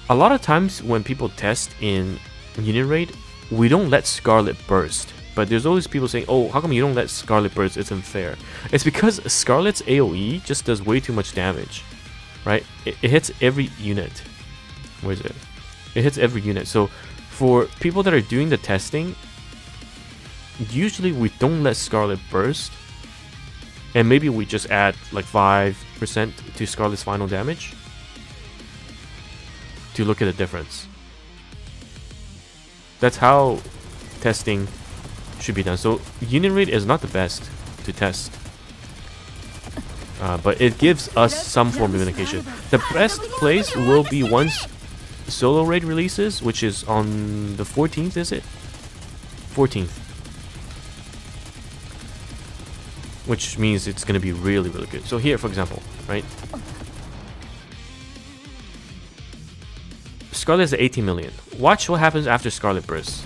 a lot of times when people test in unit rate, we don't let Scarlet burst. But there's always people saying, oh, how come you don't let Scarlet burst? It's unfair. It's because Scarlet's AoE just does way too much damage, right? It hits every unit. Where is it? It hits every unit. So for people that are doing the testing, usually we don't let Scarlet burst. And maybe we just add like 5% to Scarlet's final damage to look at the difference. That's how testing should be done. So unit rate is not the best to test, but it gives us some form of indication. The best place will be once solo raid releases, which is on the 14th, is it? 14th. Which means it's going to be really, really good. So here, for example, right? Scarlet is at 18 million. Watch what happens after Scarlet bursts.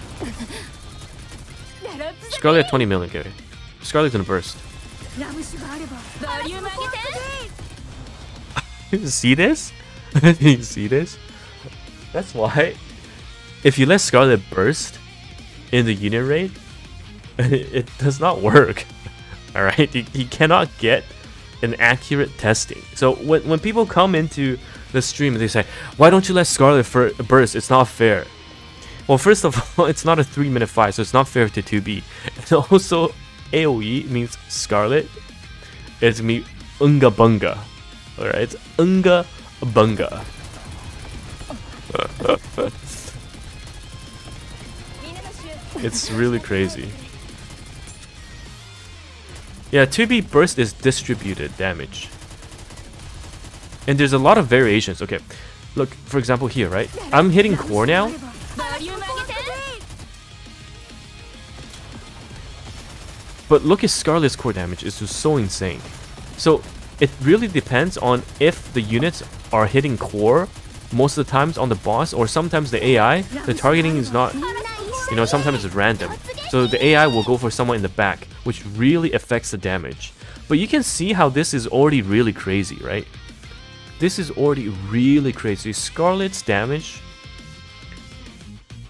Scarlet at 20 million, okay. Scarlet's gonna burst. See this? You see this? That's why if you let Scarlet burst in the unit rate, it does not work. Alright? You cannot get an accurate testing. So when people come into the stream and they say, why don't you let Scarlet burst? It's not fair. Well, first of all, it's not a 3-minute fight, so it's not fair to 2B. And also, AoE means Scarlet. It's me unga bunga. Alright, it's unga bunga. It's really crazy. Yeah, 2B burst is distributed damage. And there's a lot of variations. Okay, look, for example here, right? I'm hitting core now. But look at Scarlet's core damage, it's just so insane. So it really depends on if the units are hitting core most of the times on the boss, or sometimes the AI, the targeting is not, you know, sometimes it's random. So the AI will go for someone in the back, which really affects the damage. But you can see how this is already really crazy, right? This is already really crazy. Scarlet's damage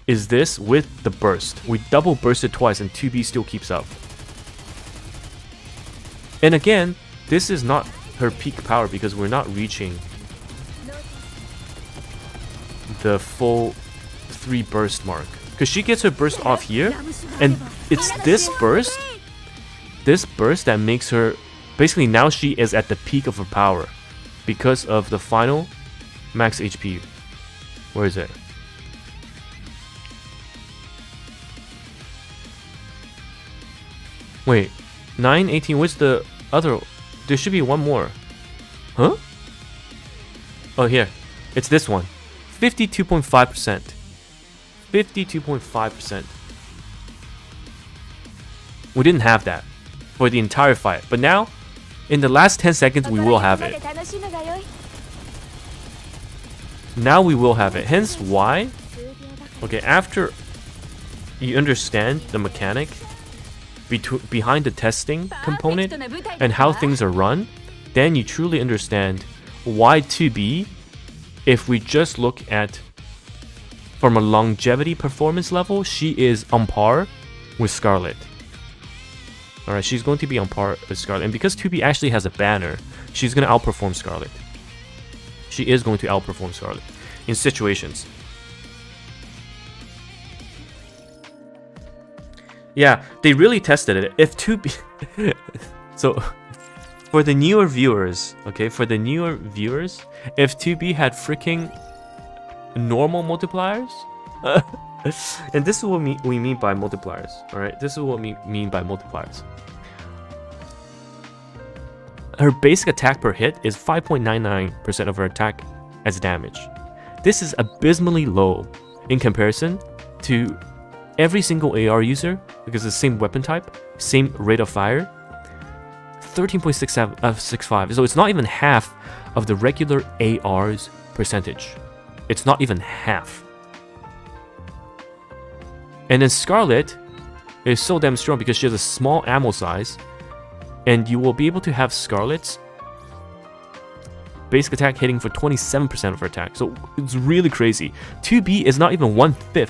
is this with the burst. We double bursted twice and 2B still keeps up. And again, this is not her peak power because we're not reaching the full 3 burst mark. Because she gets her burst off here, and it's this burst that makes her, basically now she is at the peak of her power because of the final max HP. Where is it? Wait, 9, 18, where's the other? There should be one more. Huh? Oh, here. It's this one. 52.5%. 52.5%. We didn't have that for the entire fight. But now, in the last 10 seconds, we will have it. Now we will have it. Hence why, okay, after you understand the mechanic behind the testing component and how things are run, then you truly understand why 2B, if we just look at from a longevity performance level, she is on par with Scarlet. Alright, she's going to be on par with Scarlet. And because 2B actually has a banner, she's going to outperform Scarlet. She is going to outperform Scarlet in situations. Yeah, they really tested it. If 2B... So, for the newer viewers, okay, if 2B had freaking normal multipliers... and this is what we mean by multipliers, alright? This is what we mean by multipliers. Her basic attack per hit is 5.99% of her attack as damage. This is abysmally low in comparison to every single AR user, because it's the same weapon type, same rate of fire, 13.65. So it's not even half of the regular AR's percentage. It's not even half. And then Scarlet is so damn strong because she has a small ammo size, and you will be able to have Scarlet's basic attack hitting for 27% of her attack. So it's really crazy. 2B is not even 1/5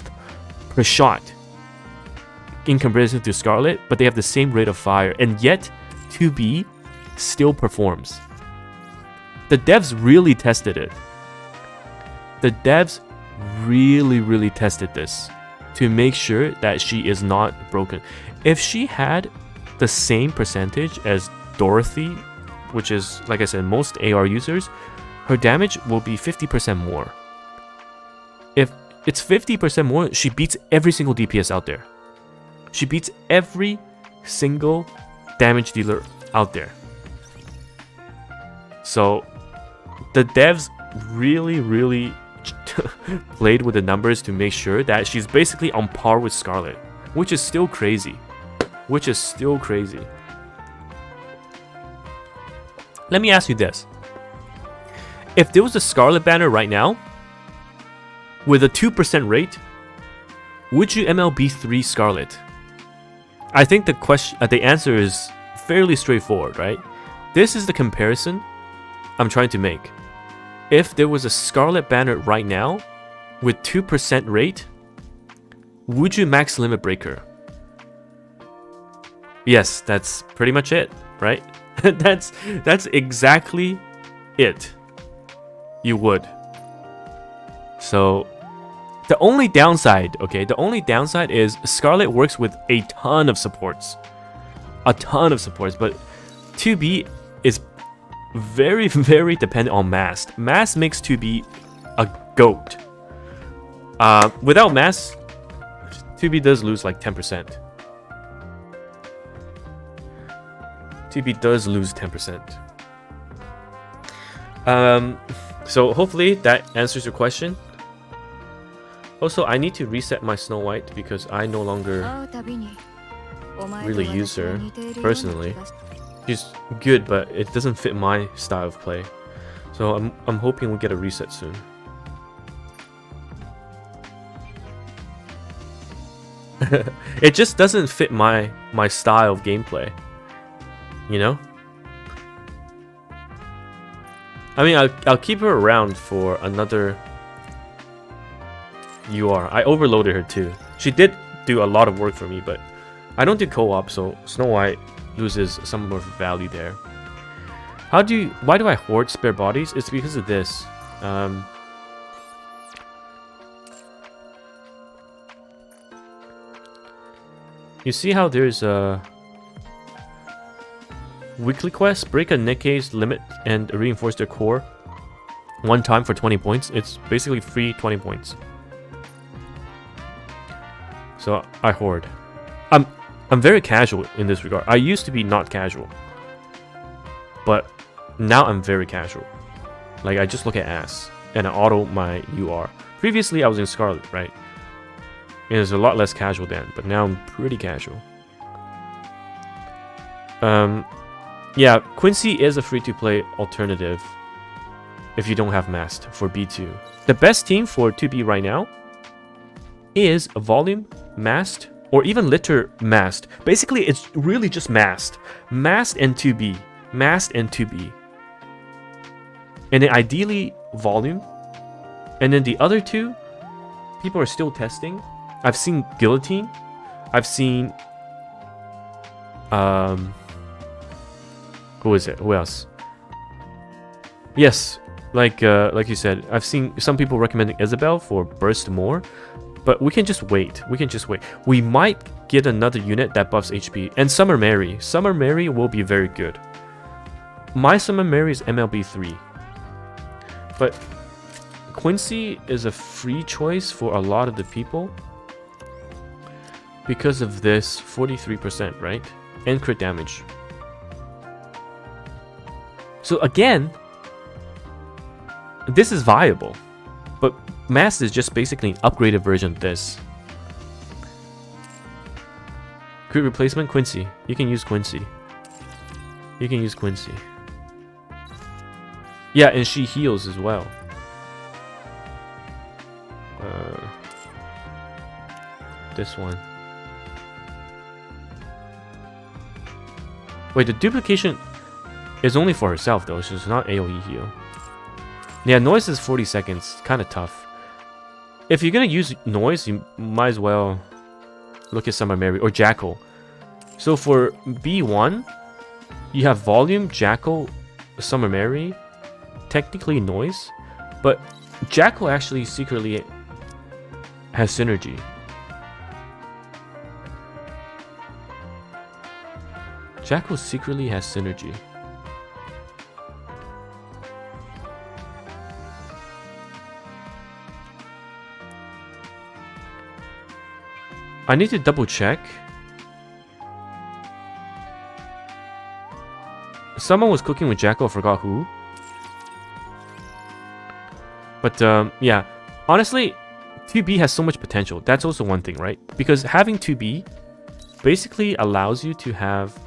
per shot in comparison to Scarlet, but they have the same rate of fire, and yet 2B still performs. The devs really tested it. The devs really tested this to make sure that she is not broken. If she had the same percentage as Dorothy, which is, like I said, most AR users, her damage will be 50% more. If it's 50% more, she beats every single DPS out there. She beats every single damage dealer out there. So the devs really played with the numbers to make sure that she's basically on par with Scarlet, which is still crazy. Let me ask you this. If there was a Scarlet banner right now with a 2% rate, would you MLB 3 Scarlet? I think the answer is fairly straightforward, right? This is the comparison I'm trying to make. If there was a Scarlet banner right now with 2% rate, would you max limit break her? Yes, that's pretty much it, right? that's exactly it. You would. So the only downside, is Scarlet works with a ton of supports. But 2B is very dependent on Mast. Mast makes 2B a goat. Without Mast, 2B does lose like 10%. 2B does lose 10%. So hopefully that answers your question. Also, I need to reset my Snow White because I no longer really use her personally. She's good, but it doesn't fit my style of play. So I'm hoping we get a reset soon. It just doesn't fit my style of gameplay. You know? I mean, I'll keep her around for another UR. I overloaded her too. She did do a lot of work for me, but I don't do co-op, so Snow White loses some more value there. Why do I hoard spare bodies? It's because of this. You see how there's a weekly quest? Break a Nikke's limit and reinforce their core one time for 20 points. It's basically free 20 points. So I hoard. I'm very casual in this regard. I used to be not casual, but now I'm very casual. Like, I just look at ass and I auto my UR. Previously I was in Scarlet, right? And it's a lot less casual then, but now I'm pretty casual. Yeah, Quincy is a free-to-play alternative if you don't have Mast for B2. The best team for 2B right now is Volume, Mast, or even Litter Mast. Basically, it's really just Mast. Mast and 2B. Mast and 2B. And then ideally, Volume. And then the other two, people are still testing. I've seen Guillotine. I've seen... who is it? Who else? Yes, like you said, I've seen some people recommending Isabel for burst more. But we can just wait. We can just wait. We might get another unit that buffs HP. And Summer Mary. Summer Mary will be very good. My Summer Mary is MLB 3. But Quincy is a free choice for a lot of the people. Because of this 43%, right? And crit damage. So again, this is viable. But Mast is just basically an upgraded version of this. Crit replacement, Quincy. You can use Quincy. You can use Quincy. Yeah, and she heals as well. This one. Wait, the duplication is only for herself though, so it's not AoE heal. Yeah, noise is 40 seconds. Kind of tough. If you're gonna use noise, you might as well look at Summer Mary or Jackal. So for B1, you have volume, Jackal, Summer Mary, technically noise, but Jackal actually secretly has synergy. Jackal secretly has synergy. I need to double check. Someone was cooking with Jackal, I forgot who. But yeah, honestly, 2B has so much potential. That's also one thing, right? Because having 2B basically allows you to have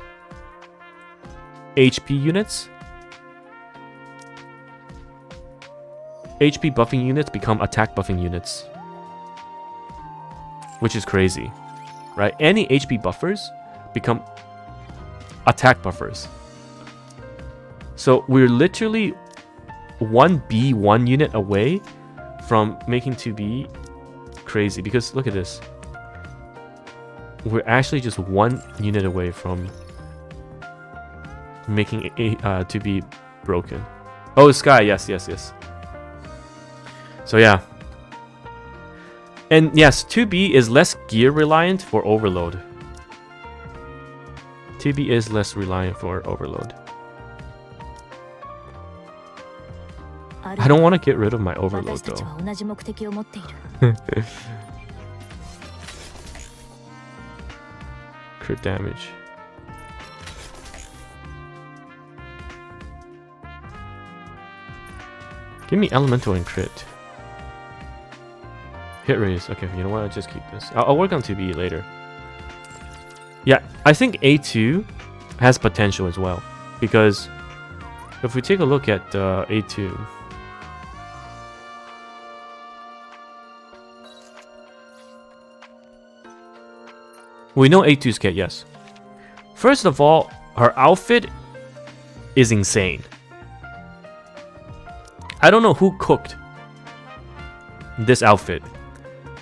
HP units. HP buffing units become attack buffing units. Which is crazy, right? Any HP buffers become attack buffers. So we're literally 1B, 1 unit away from making 2B crazy. Because look at this. We're actually just 1 unit away from making 2B broken. Oh, Sky, yes. So yeah. And yes, 2B is less gear reliant for overload. 2B is less reliant for overload. I don't want to get rid of my overload though. Crit damage. Give me elemental and crit. Hit raise. Okay, you know what? I'll just keep this. I'll work on 2B later. Yeah, I think A2 has potential as well. Because if we take a look at A2... We know A2's kit, yes. First of all, her outfit is insane. I don't know who cooked this outfit.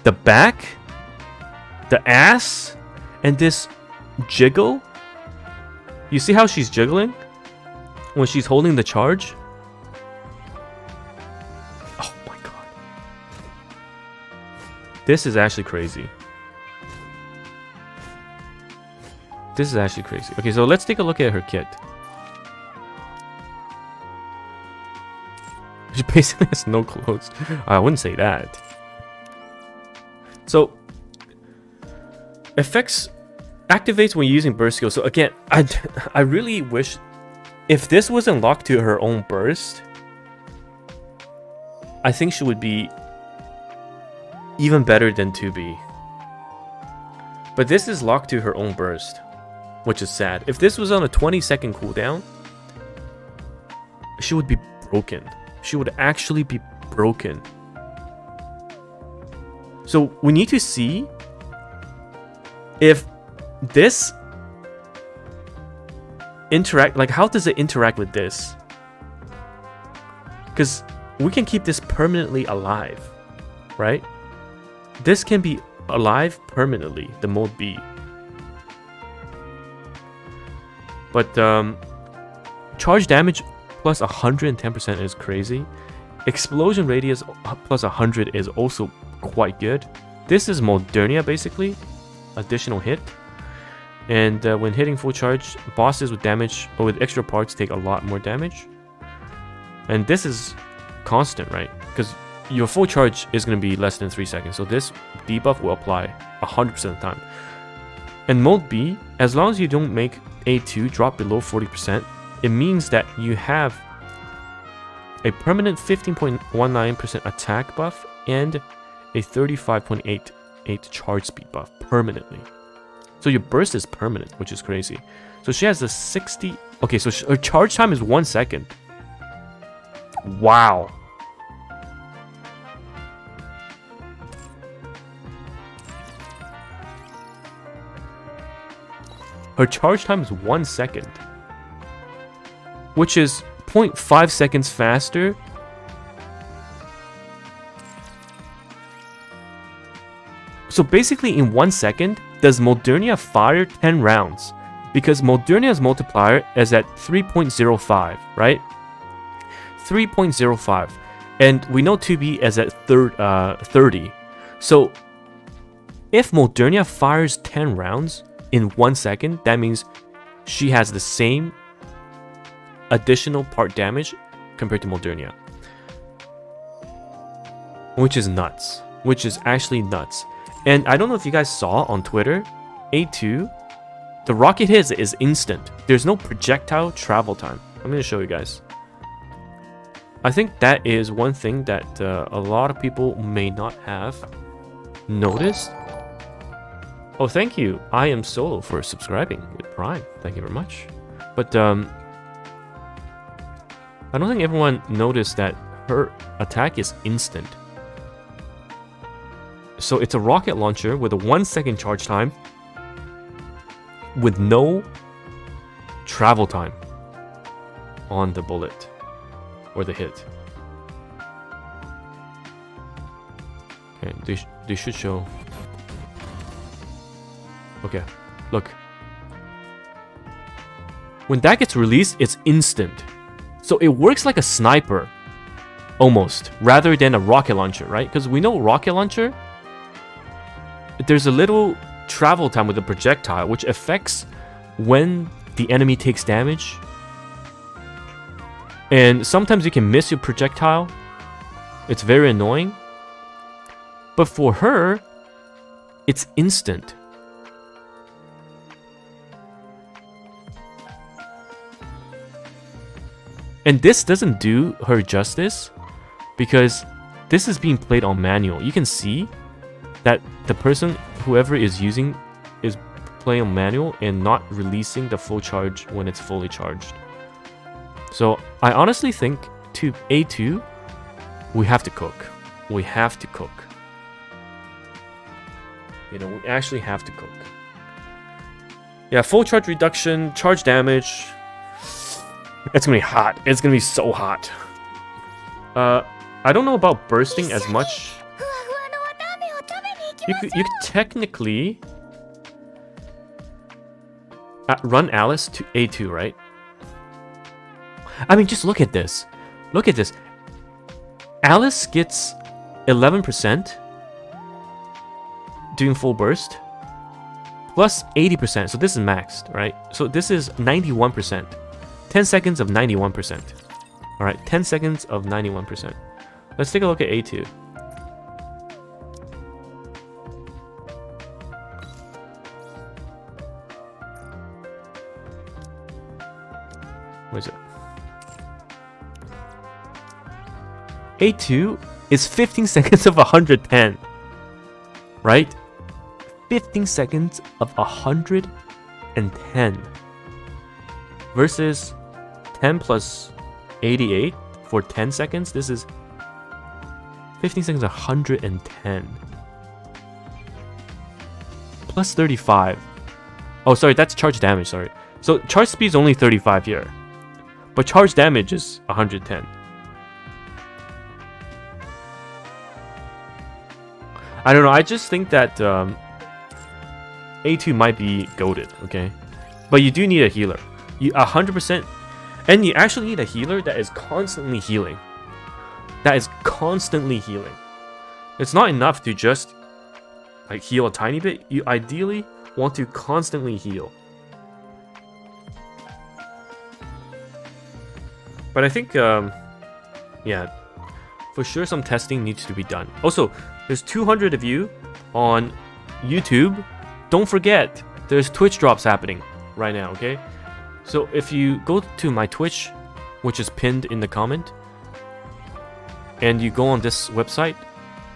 The back, the ass, and this jiggle. You see how she's jiggling when she's holding the charge? Oh my god. This is actually crazy. This is actually crazy. Okay, so let's take a look at her kit. She basically has no clothes. I wouldn't say that. So, effects activates when using burst skill. So again, I really wish if this was unlocked to her own burst, I think she would be even better than 2B. But this is locked to her own burst, which is sad. If this was on a 20-second cooldown, she would be broken. She would actually be broken. So we need to see if this interact, like how does it interact with this? Because we can keep this permanently alive, right? This can be alive permanently, the mode B. But charge damage plus 110% is crazy. Explosion radius plus 100 is also quite good. This is Modernia basically, additional hit. And when hitting full charge, bosses with damage or with extra parts take a lot more damage. And this is constant, right? Because your full charge is going to be less than 3 seconds. So this debuff will apply 100% of the time. And mode B, as long as you don't make A2 drop below 40%, it means that you have a permanent 15.19% attack buff and a 35.88 charge speed buff permanently. So your burst is permanent, which is crazy. So she has a 60... Okay, so her charge time is 1 second. Wow. Her charge time is 1 second. Which is 0.5 seconds faster. So basically in 1 second, does Modernia fire 10 rounds? Because Modernia's multiplier is at 3.05, right? 3.05. And we know 2B is at 30. So if Modernia fires 10 rounds in 1 second, that means she has the same additional part damage compared to Modernia. Which is nuts. Which is actually nuts. And I don't know if you guys saw on Twitter, A2, the rocket hit is instant. There's no projectile travel time. I'm going to show you guys. I think that is one thing that a lot of people may not have noticed. Oh, thank you. I am Solo for subscribing with Prime. Thank you very much. But I don't think everyone noticed that her attack is instant. So it's a rocket launcher with a 1 second charge time with no travel time on the bullet or the hit. Okay, they should show. Okay, look. When that gets released, it's instant. So it works like a sniper, almost, rather than a rocket launcher, right? Because we know rocket launcher, there's a little travel time with the projectile, which affects when the enemy takes damage. And sometimes you can miss your projectile. It's very annoying. But for her, it's instant. And this doesn't do her justice because this is being played on manual. You can see that the person, whoever is using, is playing on manual and not releasing the full charge when it's fully charged. So I honestly think to A2, we have to cook. We have to cook. You know, we actually have to cook. Yeah, full charge reduction, charge damage. It's gonna be hot. It's gonna be so hot. I don't know about bursting as much. You could technically run Alice to A2, right? I mean, just look at this. Look at this. Alice gets 11% doing full burst plus 80%. So this is maxed, right? So this is 91%. 10 seconds of 91%. All right, 10 seconds of 91%. Let's take a look at A2. What is it? A2 is 15 seconds of 110. Right? 15 seconds of 110. Versus 10 plus 88 for 10 seconds. This is 15 seconds of 110. Plus 35. Oh, sorry, that's charge damage, sorry. So charge speed is only 35 here. But charge damage is 110. I don't know, I just think that A2 might be goated, okay? But you do need a healer. You 100%, and you actually need a healer that is constantly healing. That is constantly healing. It's not enough to just like heal a tiny bit, you ideally want to constantly heal. But I think, yeah, for sure some testing needs to be done. Also, there's 200 of you on YouTube. Don't forget, there's Twitch drops happening right now, okay? So if you go to my Twitch, which is pinned in the comment, and you go on this website,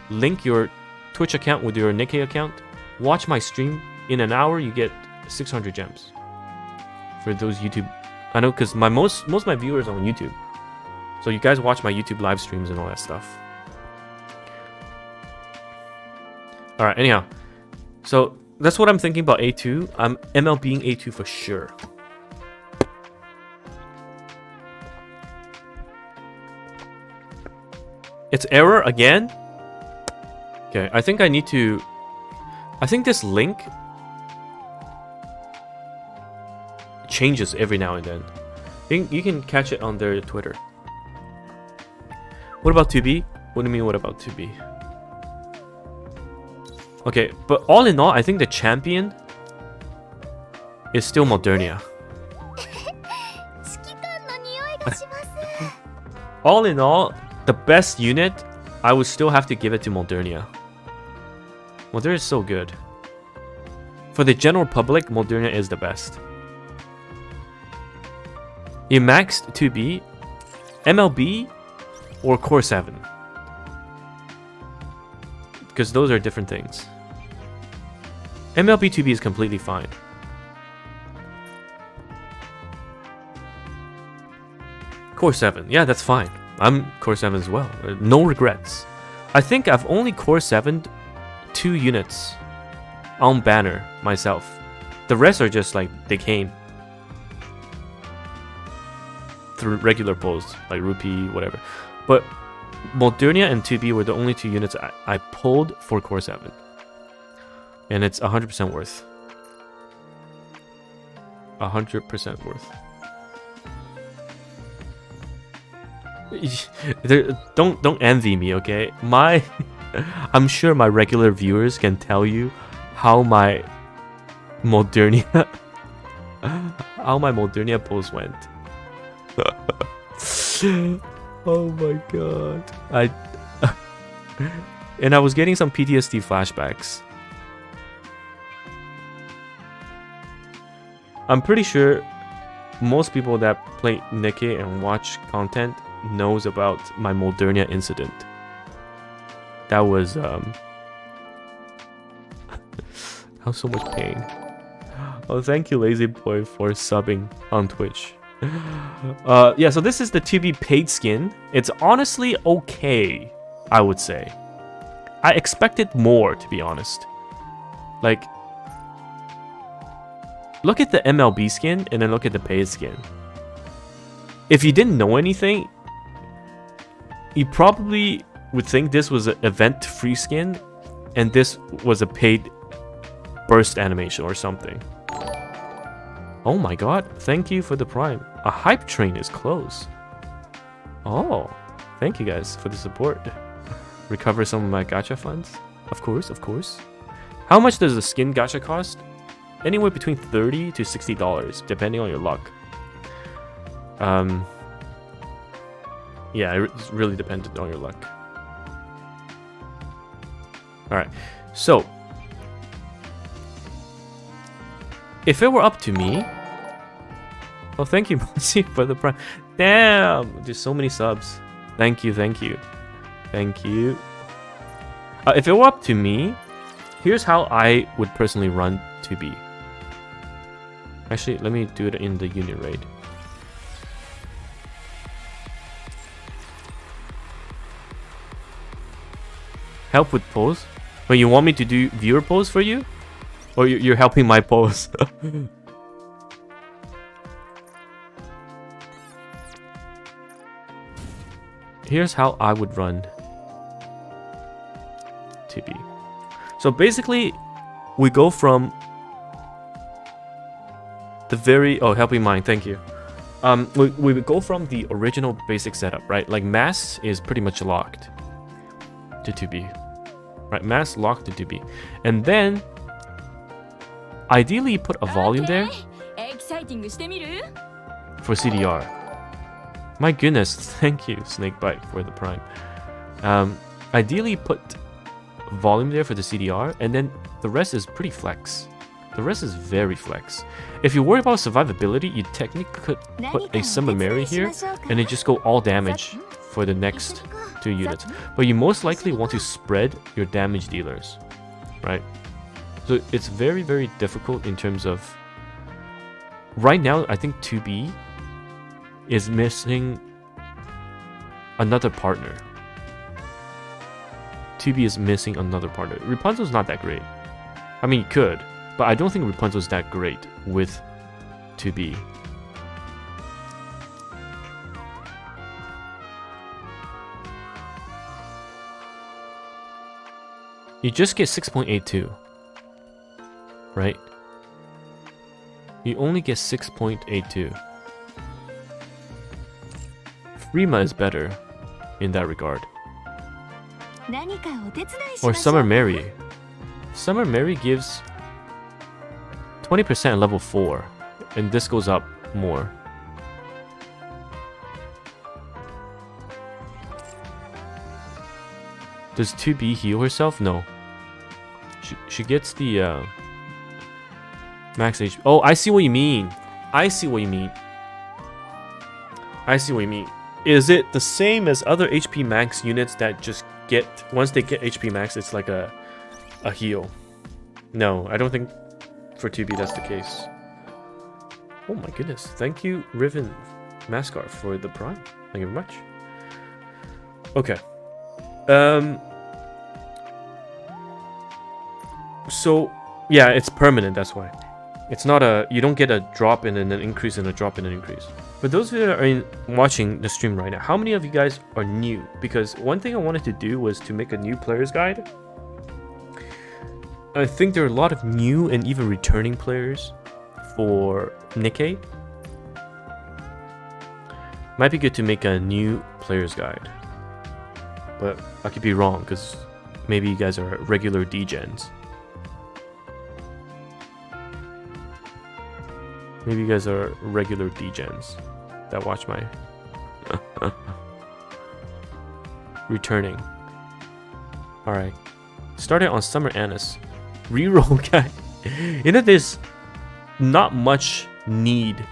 link your Twitch account with your Nikkei account, watch my stream. In an hour, you get 600 gems for those YouTube. I know, because most of my viewers are on YouTube, so you guys watch my YouTube live streams and all that stuff. All right. Anyhow, so that's what I'm thinking about A2. I'm MLBing A2 for sure. It's error again. Okay, I think I need to. I think this link changes every now and then. You can catch it on their Twitter. What about 2B? What do you mean, what about 2B? Okay, but all in all, I think the champion is still Modernia. All in all, the best unit, I would still have to give it to Modernia. Modernia is so good. For the general public, Modernia is the best. You maxed 2B, MLB, or Core 7. Because those are different things. MLB 2B is completely fine. Core 7, yeah, that's fine. I'm Core 7 as well. No regrets. I think I've only Core 7'd 2 units on banner myself. The rest are just like they came through regular pulls, like Rupee, whatever. But Modernia and 2B were the only 2 units I pulled for Core 7. And it's 100% worth. 100% worth. Don't envy me, okay? I'm sure my regular viewers can tell you how my Modernia pulls went. Oh my god. And I was getting some PTSD flashbacks. I'm pretty sure most people that play Nikkei and watch content knows about my Modernia incident. That was I was so much pain. Oh, thank you, Lazy Boy, for subbing on Twitch. Yeah, so this is the 2B paid skin. It's honestly okay, I would say. I expected more, to be honest. Like, look at the MLB skin and then look at the paid skin. If you didn't know anything, you probably would think this was an event free skin and this was a paid burst animation or something. Oh my god, thank you for the prime. A hype train is close. Oh, thank you guys for the support. Recover some of my gacha funds? Of course, of course. How much does a skin gacha cost? Anywhere between $30 to $60, depending on your luck. Yeah, it's really dependent on your luck. Alright, so if it were up to me... Oh, thank you, Mercy, for the prime. Damn! There's so many subs. Thank you, thank you. Thank you. If it were up to me, here's how I would personally run 2B. Actually, let me do it in the unit raid. Help with polls? But you want me to do viewer polls for you? Or you're helping my polls? Here's how I would run 2B. So basically, we go from the very... Oh, helping mine, thank you. We would go from the original basic setup, right? Like Mast is pretty much locked to 2B. right? Mast locked to 2B, and then ideally you put a volume there for CDR. My goodness, thank you Snakebite for the prime. Ideally put volume there for the CDR, and then the rest is pretty flex. The rest is very flex. If you worry about survivability, you technically could put a Summer Mary here and then just go all damage for the next 2 units. But you most likely want to spread your damage dealers, right? So it's very, very difficult in terms of... Right now, I think 2B is missing another partner. 2B is missing another partner. Rapunzel's not that great. I mean, you could, but I don't think Rapunzel's that great with 2B. You just get 6.82, right? You only get 6.82. Frima is better in that regard. Or Summer Mary. Summer Mary gives 20% level 4, and this goes up more. Does 2B heal herself? No. She gets the max HP. Oh, I see what you mean. I see what you mean. I see what you mean. Is it the same as other HP max units that just get, once they get HP max, it's like a heal? No, I don't think for 2B that's the case. Oh my goodness. Thank you, Riven Mascot, for the prime. Thank you very much. Okay. So, yeah, it's permanent, that's why. It's not a, you don't get a drop and then an increase and a drop and an increase. For those of you that are watching the stream right now, how many of you guys are new? Because one thing I wanted to do was to make a new player's guide. I think there are a lot of new and even returning players for Nikkei. Might be good to make a new player's guide. But I could be wrong, because maybe you guys are regular degens. Maybe you guys are regular degens that watch my returning. Alright. Started on Summer Anise. Reroll guy. You know, there's not much need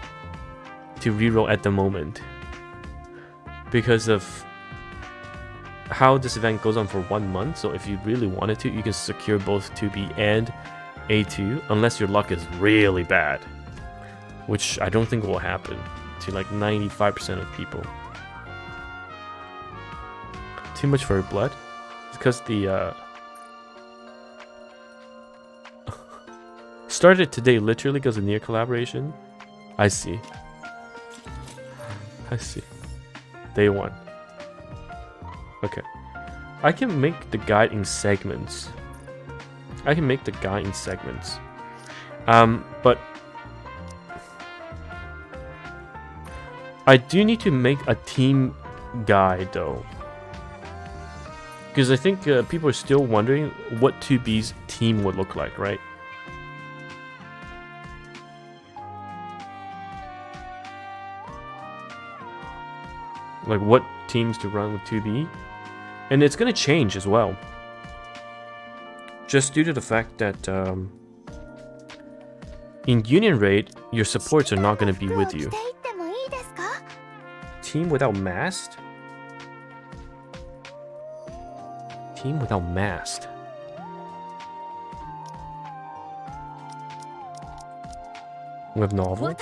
to reroll at the moment, because of how this event goes on for 1 month. So if you really wanted to, you can secure both 2B and A2, unless your luck is really bad, which I don't think will happen to like 95% of people. Too much for blood? It's because the started today literally because of Nier collaboration. I see. I see. Day 1. Okay. I can make the guide in segments. I can make the guide in segments. But I do need to make a team guide though, because I think people are still wondering what 2B's team would look like, right? Like what teams to run with 2B, and it's gonna change as well, just due to the fact that in Union Raid your supports are not gonna be with you. Team without Mast? Team without Mast. We have Novel.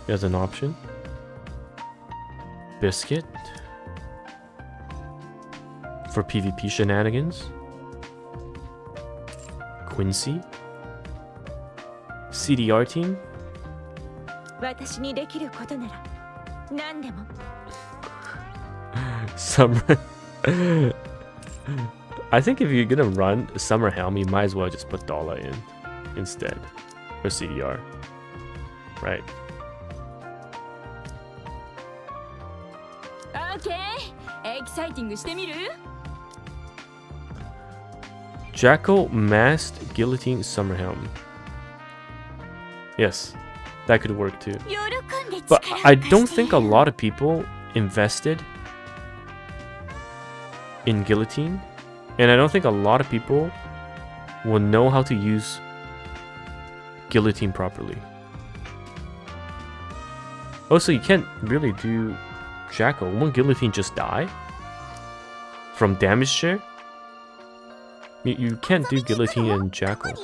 There's an option. Biscuit. For PvP shenanigans. Quincy. CDR team. Summer. I think if you're gonna run Summer Helm, you might as well just put Dollar in instead for CDR, right? Okay, exciting. Jackal, Mast, Guillotine, Summer Helm. Yes, that could work too. But I don't think a lot of people invested in Guillotine, and I don't think a lot of people will know how to use Guillotine properly. Also, you can't really do Jackal. Won't Guillotine just die from damage share? You can't do Guillotine and Jackal.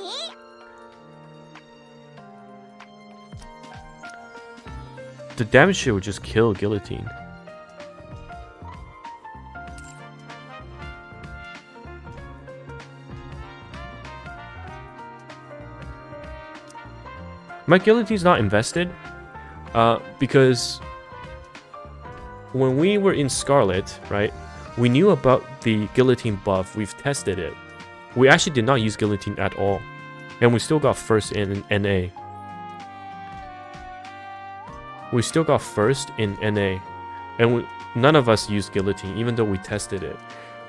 The damage share would just kill Guillotine. My Guillotine's not invested because when we were in Scarlet, right, we knew about the Guillotine buff. We've tested it. We actually did not use Guillotine at all, and we still got first in NA. We still got first in NA, and none of us used Guillotine, even though we tested it,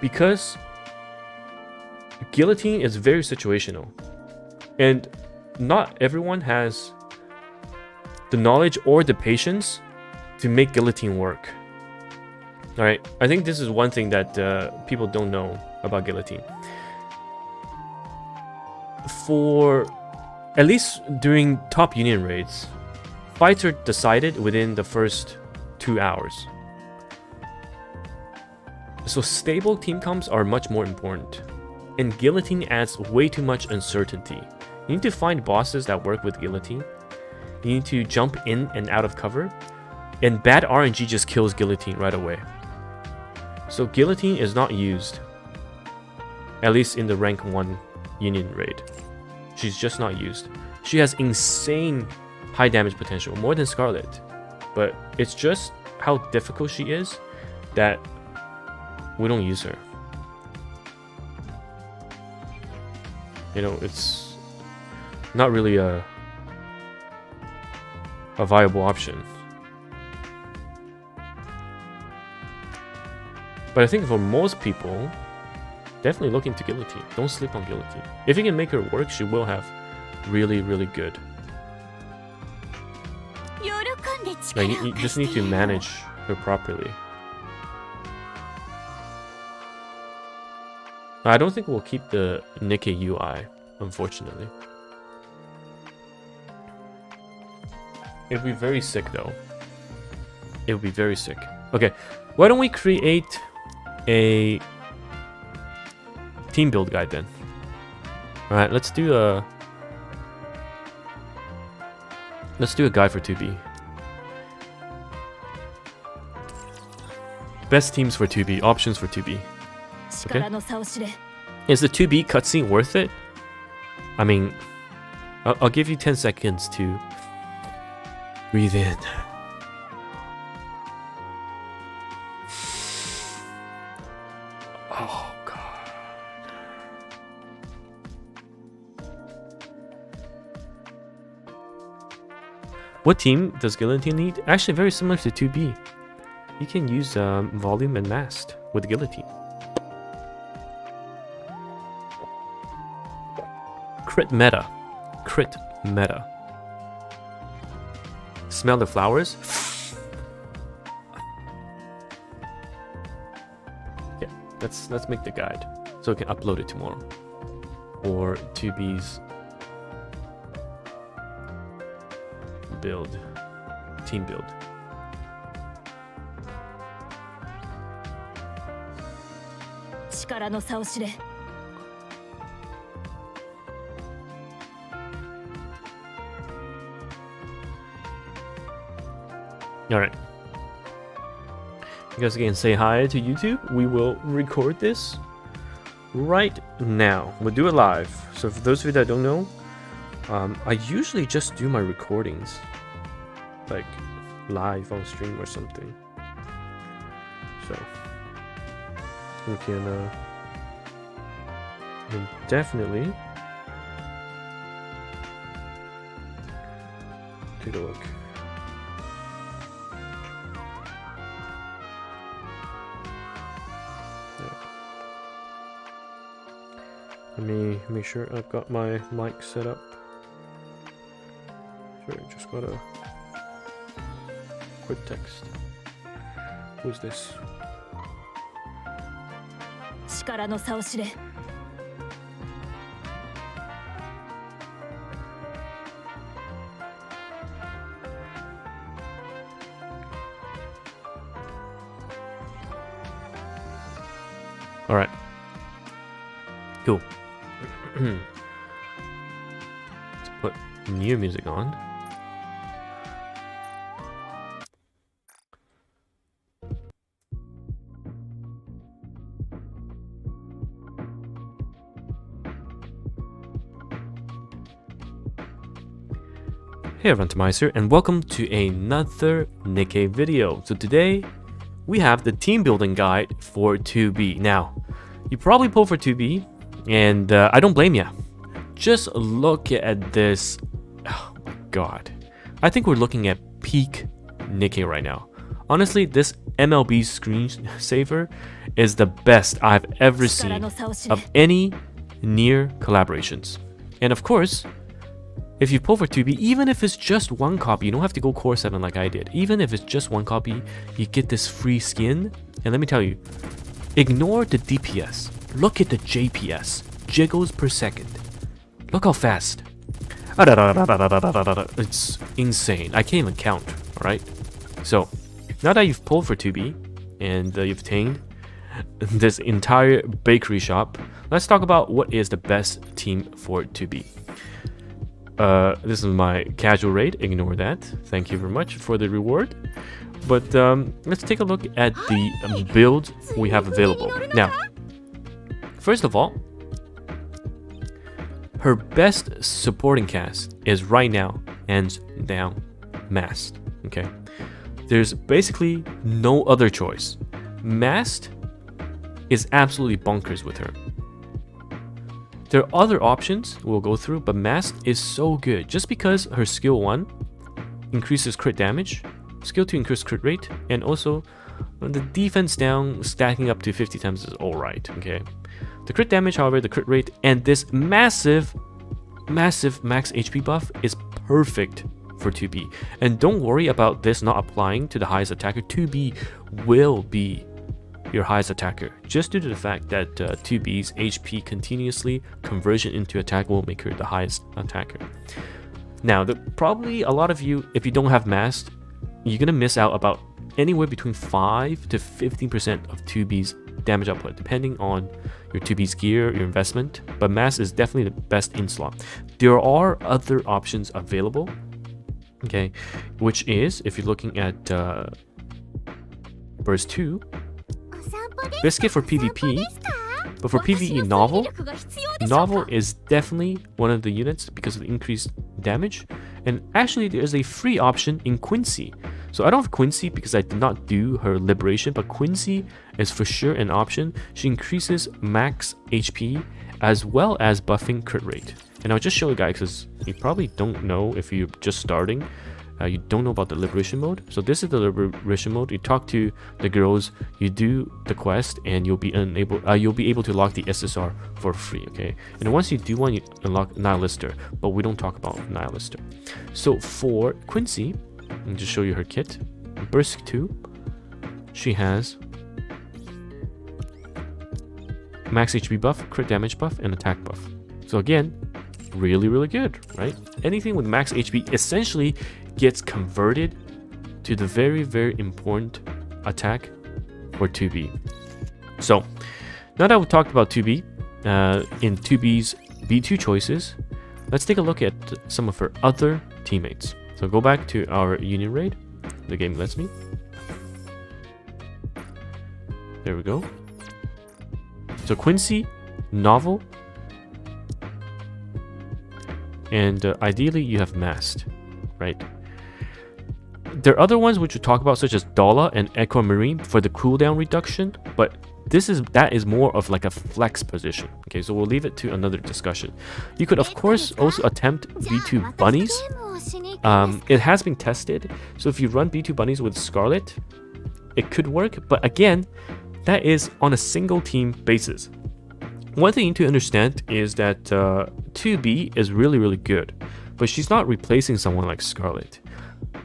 because Guillotine is very situational, and not everyone has the knowledge or the patience to make Guillotine work. Alright, I think this is one thing that people don't know about Guillotine. For at least during top union raids, fights are decided within the first 2 hours. So stable team comps are much more important, and Guillotine adds way too much uncertainty. You need to find bosses that work with Guillotine. You need to jump in and out of cover, and bad RNG just kills Guillotine right away. So Guillotine is not used, at least in the rank 1 union raid. She's just not used. She has insane high damage potential, more than Scarlet, but it's just how difficult she is that we don't use her. You know, it's not really a viable option. But I think for most people, definitely look into Guillotine. Don't sleep on Guillotine. If you can make her work, she will have really, really good. Like, you just need to manage her properly. I don't think we'll keep the Nikkei UI, unfortunately. It would be very sick though. It would be very sick. Okay, why don't we create a team build guide then? Alright, let's do a guide for 2B. Best teams for 2B, options for 2B. Okay. Is the 2B cutscene worth it? I mean, I'll give you 10 seconds to breathe in. Oh god. What team does Guillotine need? Actually, very similar to 2B. You can use volume and mast with Guillotine. Crit meta. Crit meta. Smell the flowers? Yeah, let's make the guide so we can upload it tomorrow. Or 2B's build. Team build. Alright. You guys can say hi to YouTube. We will record this right now. We'll do it live. So for those of you that don't know, I usually just do my recordings like live on stream or something. So we can definitely take a look. Let me make sure I've got my mic set up. Sure, just gotta quick text. Who's this? 力の差を知れ。All right. Cool. Let's put Nier music on. Hey everyone, TimaeuSS, and welcome to another Nikkei video. So today we have the team building guide for 2B. Now, you probably pull for 2B, and I don't blame you. Just look at this. Oh god. I think we're looking at peak Nikkei right now. Honestly, this MLB screensaver is the best I've ever seen of any Nier collaborations. And of course, if you pull for 2B, even if it's just one copy, you don't have to go core 7 like I did. Even if it's just one copy, you get this free skin. And let me tell you, ignore the DPS. Look at the JPS, jiggles per second. Look how fast. It's insane. I can't even count, alright? So, now that you've pulled for 2B, and you've obtained this entire bakery shop, let's talk about what is the best team for 2B. This is my casual raid, ignore that. Thank you very much for the reward. But let's take a look at the builds we have available. Now, first of all, her best supporting cast is right now, hands down, Mast. Okay, there's basically no other choice. Mast is absolutely bonkers with her. There are other options we'll go through, but Mast is so good just because her skill 1 increases crit damage, skill 2 increases crit rate, and also the defense down stacking up to 50 times is alright, okay? The crit damage, however, the crit rate, and this massive max HP buff is perfect for 2B. And don't worry about this not applying to the highest attacker. 2B will be your highest attacker, just due to the fact that 2B's HP continuously conversion into attack will make her the highest attacker. Now, probably a lot of you, if you don't have Mast, you're gonna miss out about anywhere between 5 to 15% of 2B's damage output, depending on your 2B's gear, your investment. But Mast is definitely the best in slot. There are other options available, okay, which is if you're looking at Burst 2. Biscuit for PvP, but for PvE, Novel is definitely one of the units because of the increased damage. And actually, there's a free option in Quincy. So I don't have Quincy because I did not do her liberation, but Quincy is for sure an option. She increases max HP as well as buffing crit rate. And I'll just show you guys because you probably don't know if you're just starting. You don't know about the liberation mode. So this is the liberation mode. You talk to the girls, you do the quest, and you'll be able to lock the SSR for free. Okay, and once you do one, you unlock Nihilister, but we don't talk about Nihilister. So for Quincy, I'll just show you her kit. Burst 2, she has max HP buff, crit damage buff, and attack buff. So again, really good, right? Anything with max HP essentially gets converted to the very important attack for 2B. So now that we've talked about 2B, in 2B's B2 choices, let's take a look at some of her other teammates. So go back to our union raid. The game lets me. There we go. So Quincy, Novel, and ideally you have Mast, right? There are other ones which we talk about, such as Dala and Aquamarine for the cooldown reduction, but that is more of like a flex position. Okay, so we'll leave it to another discussion. You could of course also attempt B2 Bunnies. It has been tested, so if you run B2 Bunnies with Scarlet, it could work, but again, that is on a single team basis. one thing to understand is that 2B is really good, but she's not replacing someone like Scarlet.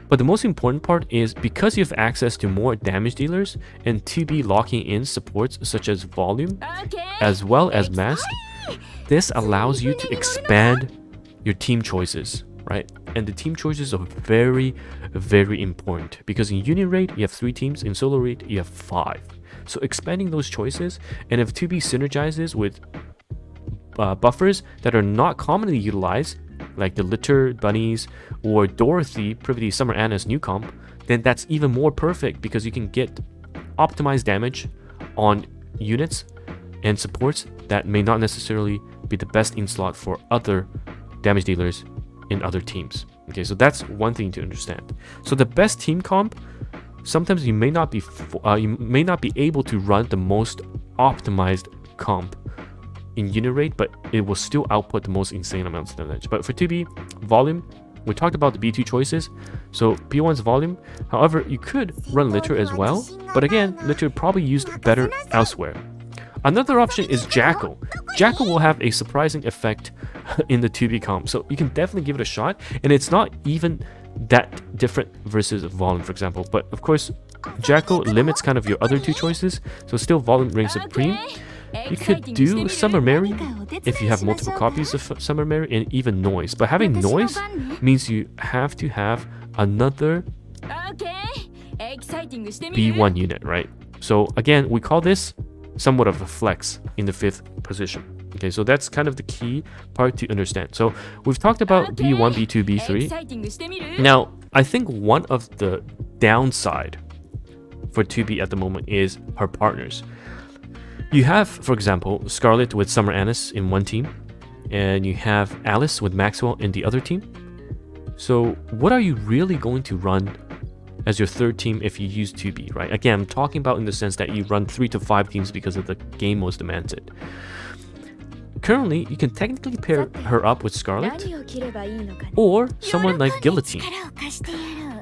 But the most important part is because you have access to more damage dealers and 2B locking in supports such as volume as well as Mast, this allows you to expand your team choices, right? And the team choices are very important because in Union raid you have 3 teams, in solo raid you have 5. So expanding those choices, and if 2B synergizes with buffers that are not commonly utilized, like the Litter, Bunnies, or Dorothy, Privity, Summer Anna's new comp, then that's even more perfect because you can get optimized damage on units and supports that may not necessarily be the best in slot for other damage dealers in other teams. Okay, so that's one thing to understand. So the best team comp, sometimes you may not be able to run the most optimized comp in unit rate, but it will still output the most insane amounts of damage. But for 2B volume, we talked about the B2 choices, so B1's volume. However, you could run Litter as well, but again, Litter probably used better elsewhere. Another option is Jackal. Jackal will have a surprising effect in the 2B comp, so you can definitely give it a shot, and it's not even that different versus volume, for example. But of course, Jackal limits kind of your other 2 choices, so still volume reigns supreme. You could do Summer Mary if you have multiple copies of Summer Mary, and even Noise. But having Noise means you have to have another B1 unit, right? So again, we call this somewhat of a flex in the 5th position. Okay, so that's kind of the key part to understand. So we've talked about B1, B2, B3. Now, I think one of the downside for 2B at the moment is her partners. You have, for example, Scarlet with Summer Annis in one team, and you have Alice with Maxwell in the other team. So what are you really going to run as your 3rd team if you use 2B, right? Again, I'm talking about in the sense that you run 3 to 5 teams because of the game most demands it. Currently, you can technically pair her up with Scarlet or someone like Guillotine.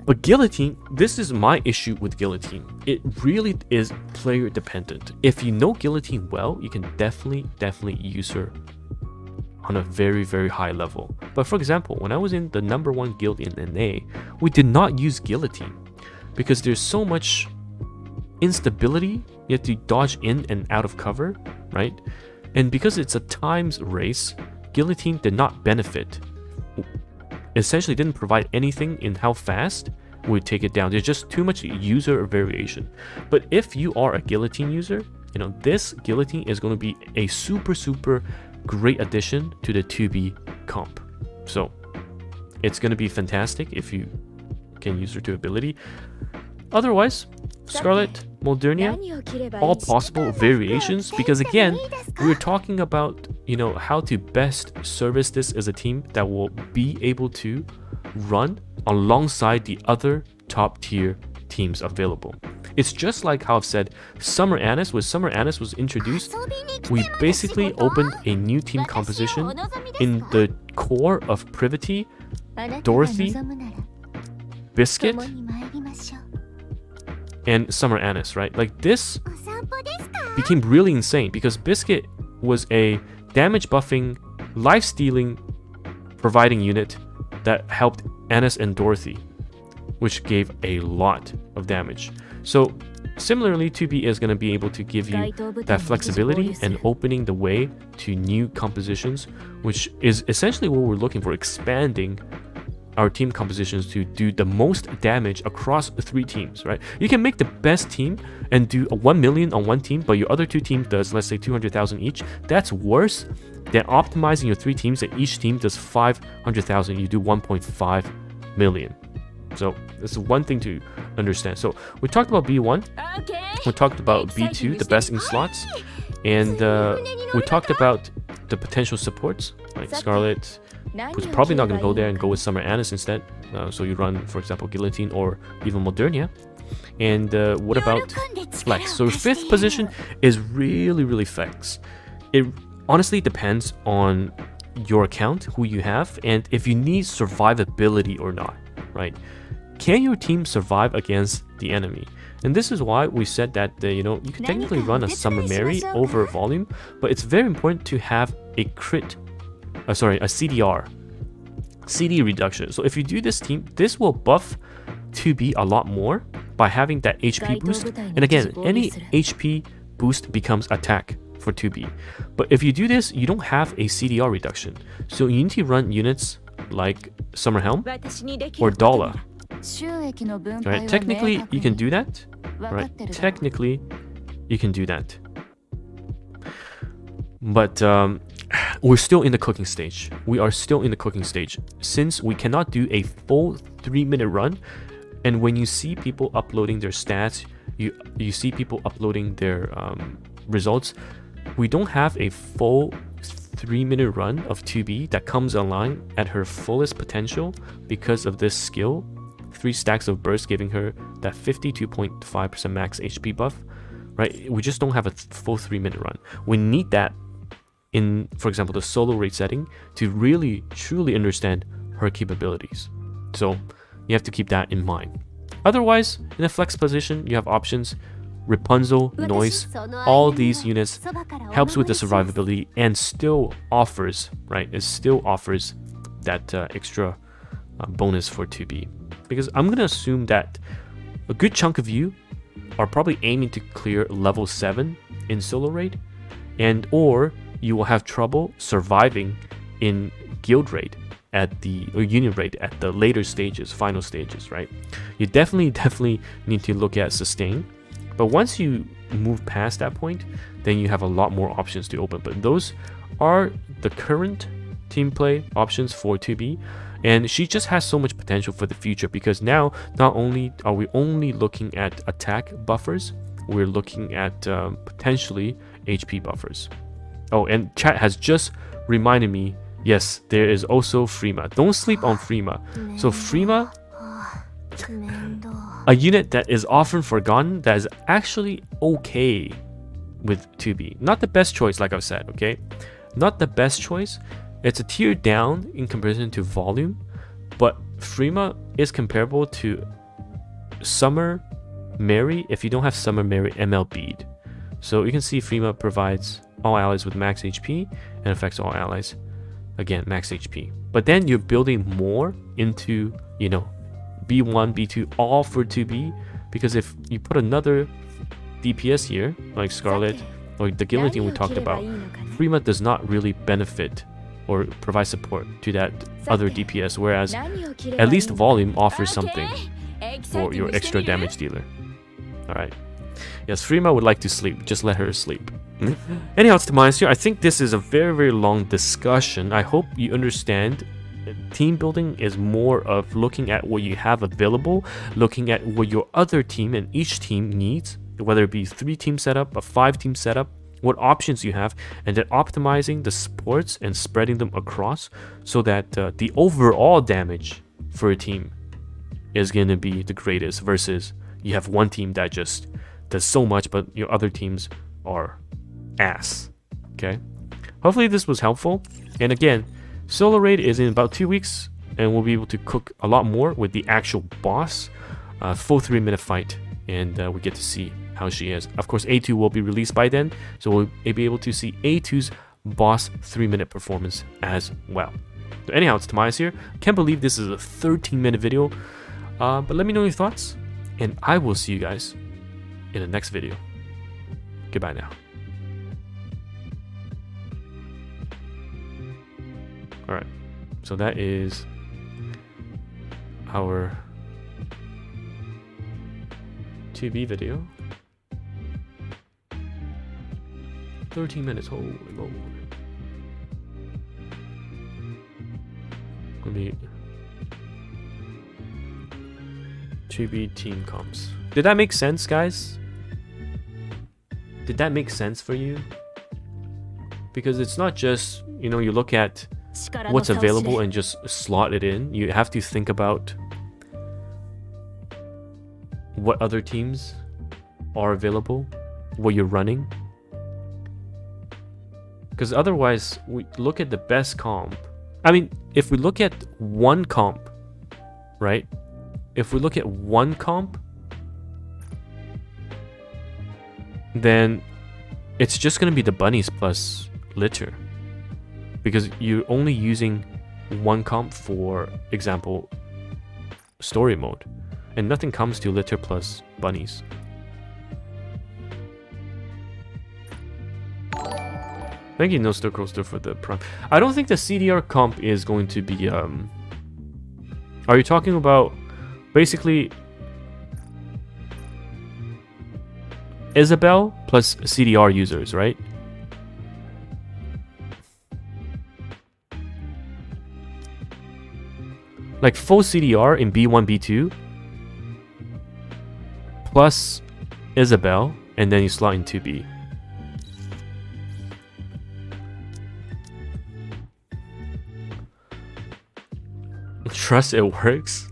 But Guillotine, this is my issue with Guillotine. It really is player dependent. If you know Guillotine well, you can definitely use her on a very high level. But for example, when I was in the #1 guild in NA, we did not use Guillotine because there's so much instability. You have to dodge in and out of cover, right? And because it's a times race, Guillotine did not benefit. Essentially didn't provide anything in how fast we would take it down. There's just too much user variation. But if you are a Guillotine user, you know, this Guillotine is going to be a super great addition to the 2B comp. So it's going to be fantastic if you can use her to ability. Otherwise, Scarlet, Modernia, all possible variations, because again, we were talking about, you know, how to best service this as a team that will be able to run alongside the other top tier teams available. It's just like how I've said Summer Annis. When Summer Annis was introduced, we basically opened a new team composition in the core of Privity, Dorothy, Biscuit, and Summer Annis, right? Like this became really insane because Biscuit was a damage buffing, life stealing providing unit that helped Annis and Dorothy, which gave a lot of damage. So similarly, 2B is going to be able to give you that flexibility and opening the way to new compositions, which is essentially what we're looking for, expanding our team compositions to do the most damage across 3 teams, right? You can make the best team and do a 1 million on one team, but your other 2 teams does, let's say, 200,000 each. That's worse than optimizing your 3 teams and each team does 500,000. You do 1.5 million. So this is one thing to understand. So we talked about B1, we talked about B2, the best in slots, and we talked about the potential supports, like Scarlet was probably not going to go there and go with Summer Annis instead. So you run, for example, Guillotine or even Modernia. And what about Flex? So 5th position is really Flex. It honestly depends on your account, who you have, and if you need survivability or not, right? Can your team survive against the enemy? And this is why we said that you know, you can technically run a Summer Mary over volume, but it's very important to have a a CDR, CD reduction. So if you do this team, this will buff 2B a lot more by having that HP boost. And again, any HP boost becomes attack for 2B. But if you do this, you don't have a CDR reduction. So you need to run units like Summer Helm or Dala. Right, technically you can do that. Right, technically you can do that. But we're still in the cooking stage. We are still in the cooking stage. Since we cannot do a full 3-minute run, and when you see people uploading their stats, you see people uploading their results, we don't have a full 3-minute run of 2B that comes online at her fullest potential because of this skill. 3 stacks of burst giving her that 52.5% max HP buff, right? We just don't have a full 3-minute run. We need that in, for example, the solo raid setting to really truly understand her capabilities. So you have to keep that in mind. Otherwise, in a flex position, you have options. Rapunzel, Noise, all these units helps with the survivability and still offers, right? It still offers that extra bonus for 2B. Because I'm gonna assume that a good chunk of you are probably aiming to clear level 7 in solo raid, and or you will have trouble surviving in guild raid or union raid at the later stages, final stages, right? You definitely need to look at sustain. But once you move past that point, then you have a lot more options to open. But those are the current team play options for 2B. And she just has so much potential for the future, because now not only are we only looking at attack buffers, we're looking at potentially HP buffers. Oh, and chat has just reminded me, yes, there is also Freema. Don't sleep on Freema. So Freema, a unit that is often forgotten, that is actually okay with 2B. Not the best choice, like I've said, okay? Not the best choice. It's a tier down in comparison to volume, but Freema is comparable to Summer Mary if you don't have Summer Mary ML Bead. So you can see Freema provides all allies with max HP and affects all allies, again, max HP. But then you're building more into, you know, B1, B2, all for 2B, because if you put another DPS here, like Scarlet or the Guillotine we talked about, Freema does not really benefit or provide support to that other DPS, whereas at least volume offers something for your extra damage dealer. Alright. Yes, Freema would like to sleep. Just let her sleep. Anyhow, it's TimaeuSS here. I think this is a very long discussion. I hope you understand. Team building is more of looking at what you have available, looking at what your other team and each team needs, whether it be 3-team setup, a 5-team setup, what options you have, and then optimizing the supports and spreading them across so that the overall damage for a team is going to be the greatest, versus you have one team that just does so much but your other teams are ass. Okay, hopefully this was helpful. And again, solo raid is in about 2 weeks, and we'll be able to cook a lot more with the actual boss. Full 3-minute fight, and we get to see how she is. Of course, A2 will be released by then, so we'll be able to see A2's boss 3-minute performance as well. So anyhow, it's TimaeuSS here. Can't believe this is a 13-minute video, but let me know your thoughts, and I will see you guys in the next video. Goodbye now. Alright, so that is our 2B video. 13 minutes, holy lord. Let me... 2B team comps. Did that make sense, guys? Did that make sense for you? Because it's not just, you know, you look at what's available and just slot it in. You have to think about what other teams are available, what you're running. Because otherwise, we look at the best comp. I mean, if we look at one comp, right? If we look at one comp, then it's just gonna be the bunnies plus litter, because you're only using one comp for example story mode, and nothing comes to litter plus bunnies. Thank you, No Star Coaster, for the prime. I don't think the CDR comp is going to be are you talking about basically Isabel plus CDR users, right? Like full CDR in B1, B2 plus Isabel, and then you slot in 2B. Trust it works.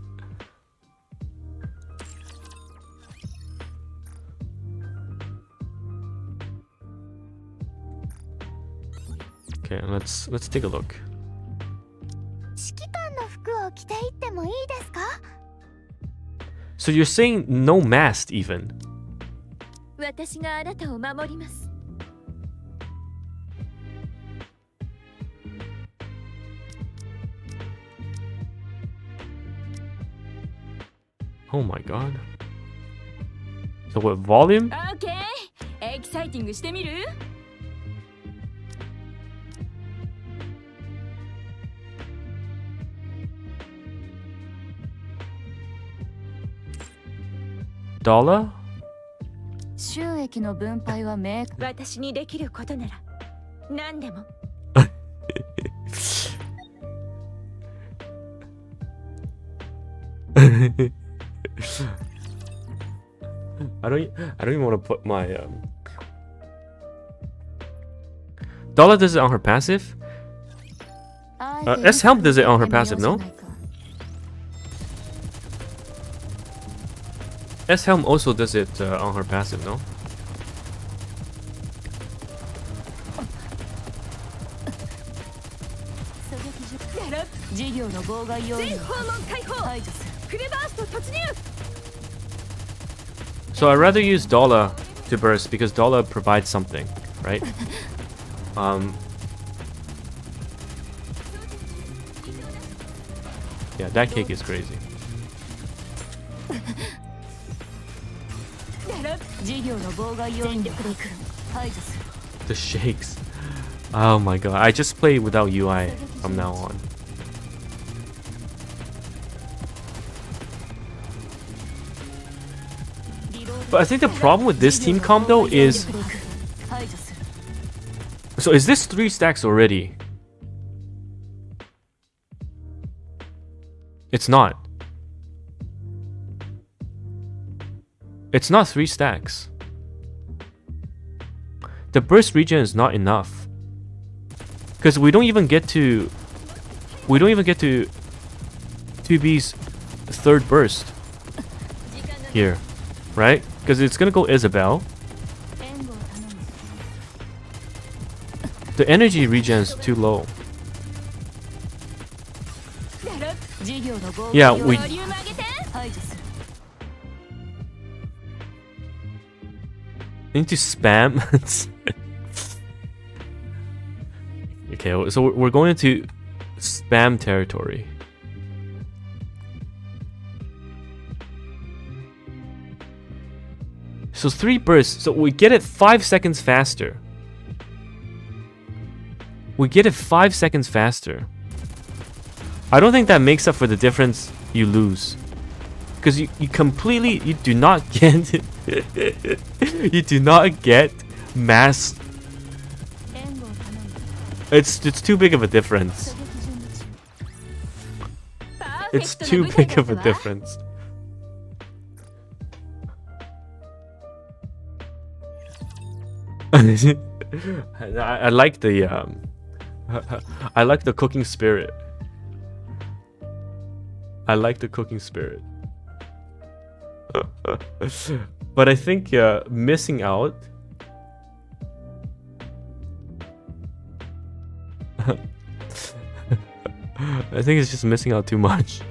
Okay, let's take a look. 指揮官の服を着ていってもいいですか? So you're saying no mast even? 私があなたを守ります。 Oh my god. So what, volume? Okay. エキサイティングしてみる? Dollar? 収益の分配は明確。私にできることなら何でも。I don't even want to put my Dollar does it on her passive? S Helm does it on her passive, no? S Helm also does it on her passive, no? So I'd rather use Dollar to burst because Dollar provides something, right? Yeah, that cake is crazy. The shakes. Oh my god, I just play without UI from now on. But I think the problem with this team comp though is... So is this 3 stacks already? It's not. It's not 3 stacks. The burst regen is not enough. Because we don't even get to... We don't even get to 2B's 3rd burst here, right? Because it's gonna go Isabel. The energy regen is too low. Yeah, we... need to spam. Okay, so we're going into spam territory. So 3 bursts, so we get it 5 seconds faster. We get it 5 seconds faster. I don't think that makes up for the difference you lose. Because you completely, you do not get you do not get Mast. It's too big of a difference. It's too big of a difference. I like the I like the cooking spirit. I like the cooking spirit. But I think missing out. I think it's just missing out too much.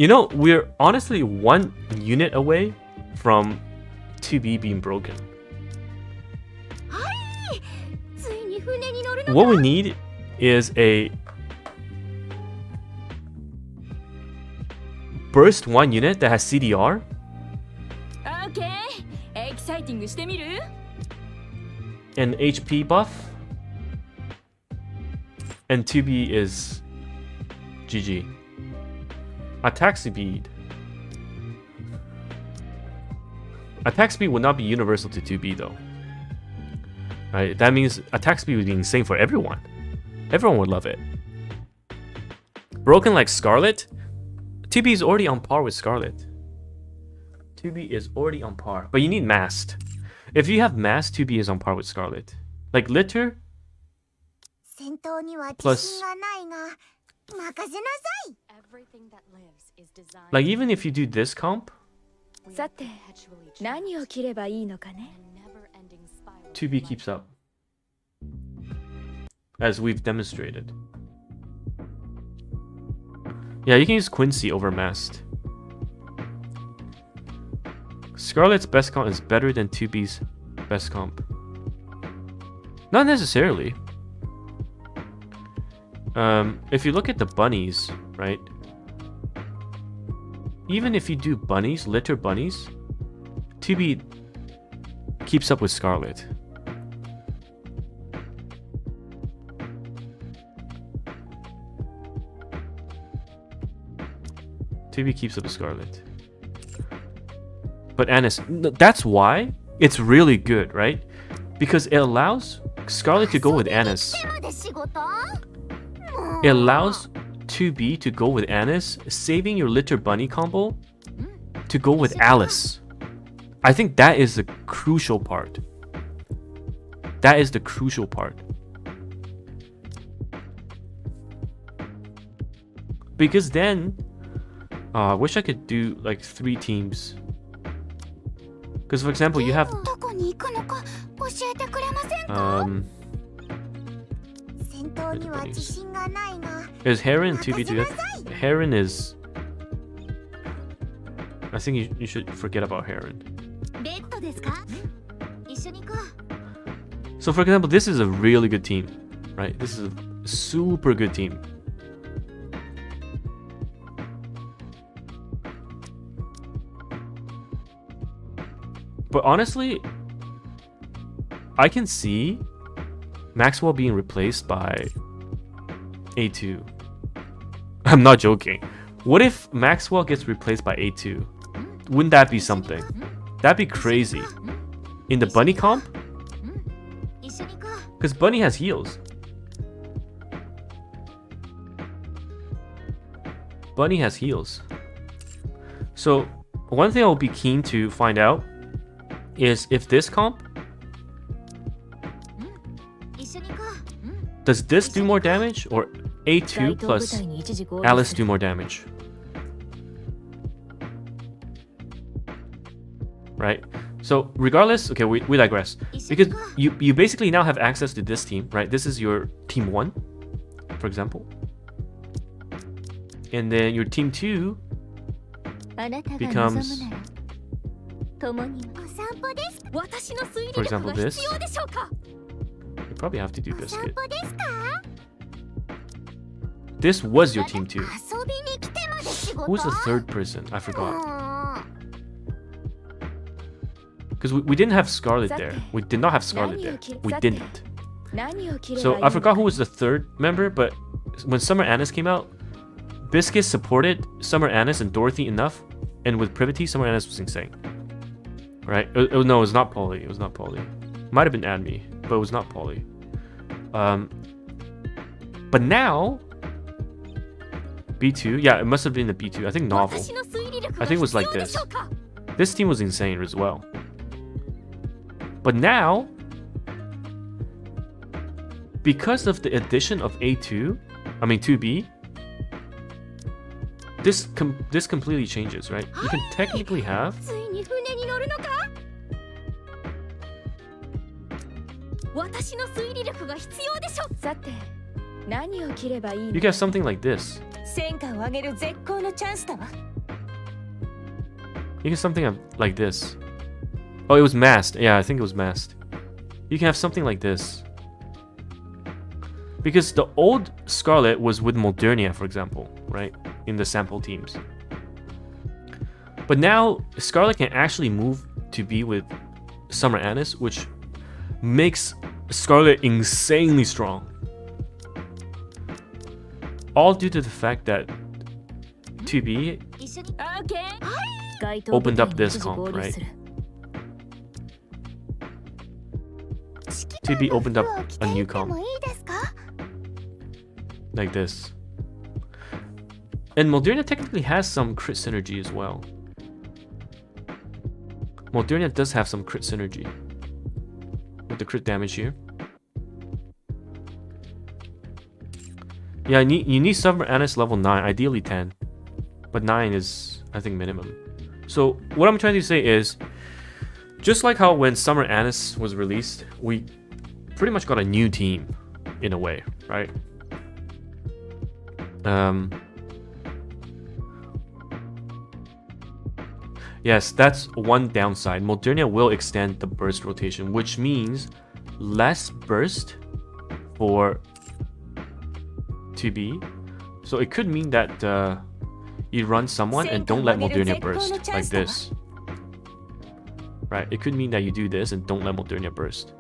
You know, we're honestly 1 unit away from 2B being broken. What we need is a burst 1 unit that has CDR. An HP buff. And 2B is GG. Attack speed. Attack speed would not be universal to 2B though. Right? That means attack speed would be insane for everyone. Everyone would love it. Broken like Scarlet. 2B is already on par with Scarlet. 2B is already on par. But you need Mast. If you have Mast, 2B is on par with Scarlet. Like Litter plus... Like even if you do this comp, 2B keeps up. As we've demonstrated. Yeah, you can use Quincy over Mast. Scarlet's best comp is better than 2B's best comp. Not necessarily. If you look at the bunnies, right? Even if you do bunnies, litter bunnies, 2B keeps up with Scarlet. TB keeps up with Scarlet. But Annis, that's why it's really good, right? Because it allows Scarlet to go with Annis. It allows 2B to go with Annis, saving your Litter Bunny combo to go with Alice. I think that is the crucial part. That is the crucial part. Because then, I wish I could do like 3 teams. Because for example, you have is Heron 2B together? Heron is... I think you should forget about Heron. So for example, this is a really good team, right? This is a super good team. But honestly, I can see Maxwell being replaced by A2. I'm not joking. What if Maxwell gets replaced by A2? Wouldn't that be something? That'd be crazy. In the Bunny comp? Because Bunny has heals. Bunny has heals. So, one thing I'll be keen to find out is if this comp, does this do more damage or A2 plus Alice do more damage? Right? So regardless, okay, we digress. Because you basically now have access to this team, right? This is your team 1, for example. And then your team 2 becomes, for example, this. You probably have to do Biscuit. This was your team 2. Who's the 3rd person? I forgot. Because we didn't have Scarlet there. We did not have Scarlet there. We didn't. So I forgot who was the 3rd member, but when Summer Annis came out, Biscuit supported Summer Annis and Dorothy enough, and with Privity, Summer Annis was insane. Right? No, it was not Polly. It was not Polly. Might have been Admi, but it was not Polly. But now, B2, yeah, it must have been the B2. I think Novel. I think it was like this. This team was insane as well. But now, because of the addition of A2, I mean 2B, this completely changes, right? You can technically have... You can have something like this. You can something like this. Oh, it was Mast. Yeah, I think it was Mast. You can have something like this. Because the old Scarlet was with Modernia, for example, right? In the sample teams. But now, Scarlet can actually move to be with Summer Anis, which makes Scarlet insanely strong. All due to the fact that 2B opened up this comp, right? 2B opened up a new comp. Like this. And Modernia technically has some crit synergy as well. Modernia does have some crit synergy. With the crit damage here. Yeah, you need Summer Anis level 9, ideally 10. But 9 is, I think, minimum. So, what I'm trying to say is, just like how when Summer Anis was released, we pretty much got a new team, in a way, right? Yes, that's one downside. Modernia will extend the burst rotation, which means less burst for 2B. So it could mean that you run someone and don't let Modernia burst, like this. Right, it could mean that you do this and don't let Modernia burst.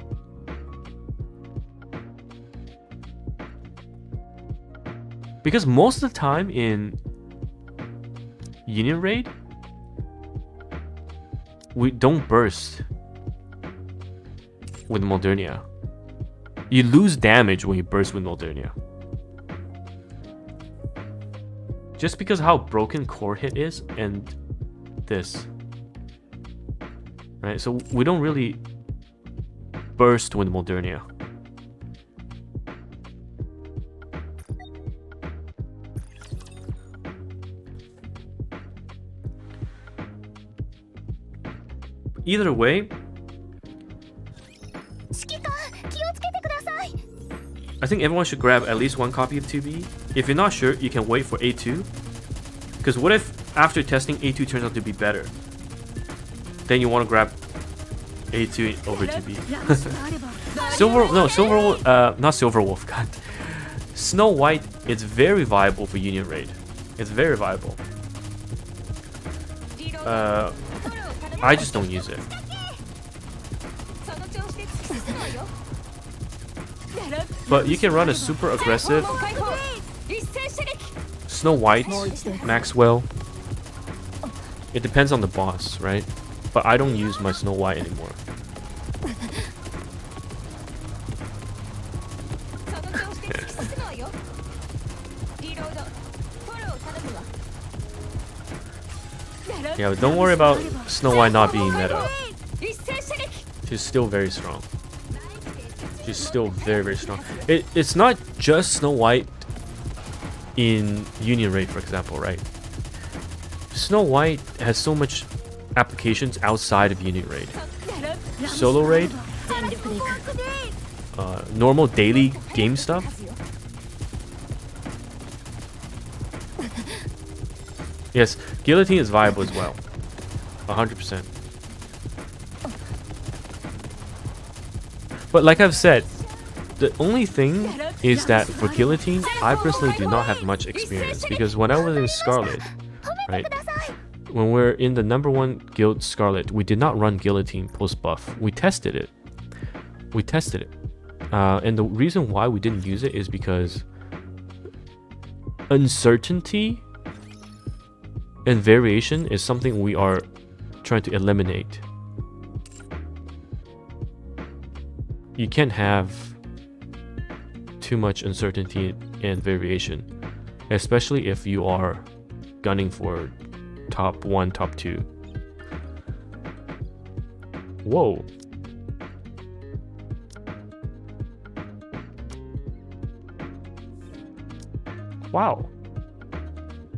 Because most of the time in Union Raid, we don't burst with Modernia. You lose damage when you burst with Modernia. Just because how broken core hit is and this. Right, so we don't really burst with Modernia. Either way, I think everyone should grab at least one copy of 2B. If you're not sure, you can wait for A2. Because what if after testing A2 turns out to be better? Then you want to grab A2 over 2B. Not Silver Wolf, God. Snow White is very viable for Union Raid. It's very viable. I just don't use it. But you can run a super aggressive Snow White, Maxwell. It depends on the boss, right? But I don't use my Snow White anymore. Yeah, but don't worry about Snow White not being meta. She's still very strong. She's still very, very strong. It's not just Snow White in Union Raid, for example, right? Snow White has so much applications outside of Union Raid. Solo Raid, normal daily game stuff. Yes, Guillotine is viable as well. 100%. But like I've said, the only thing is that for Guillotine, I personally do not have much experience. Because when I was in Scarlet, right? When we're in the #1 guild Scarlet, we did not run Guillotine post-buff. We tested it. And the reason why we didn't use it is because uncertainty and variation is something we are trying to eliminate. You can't have too much uncertainty and variation, especially if you are gunning for top 1, top 2. Whoa. Wow.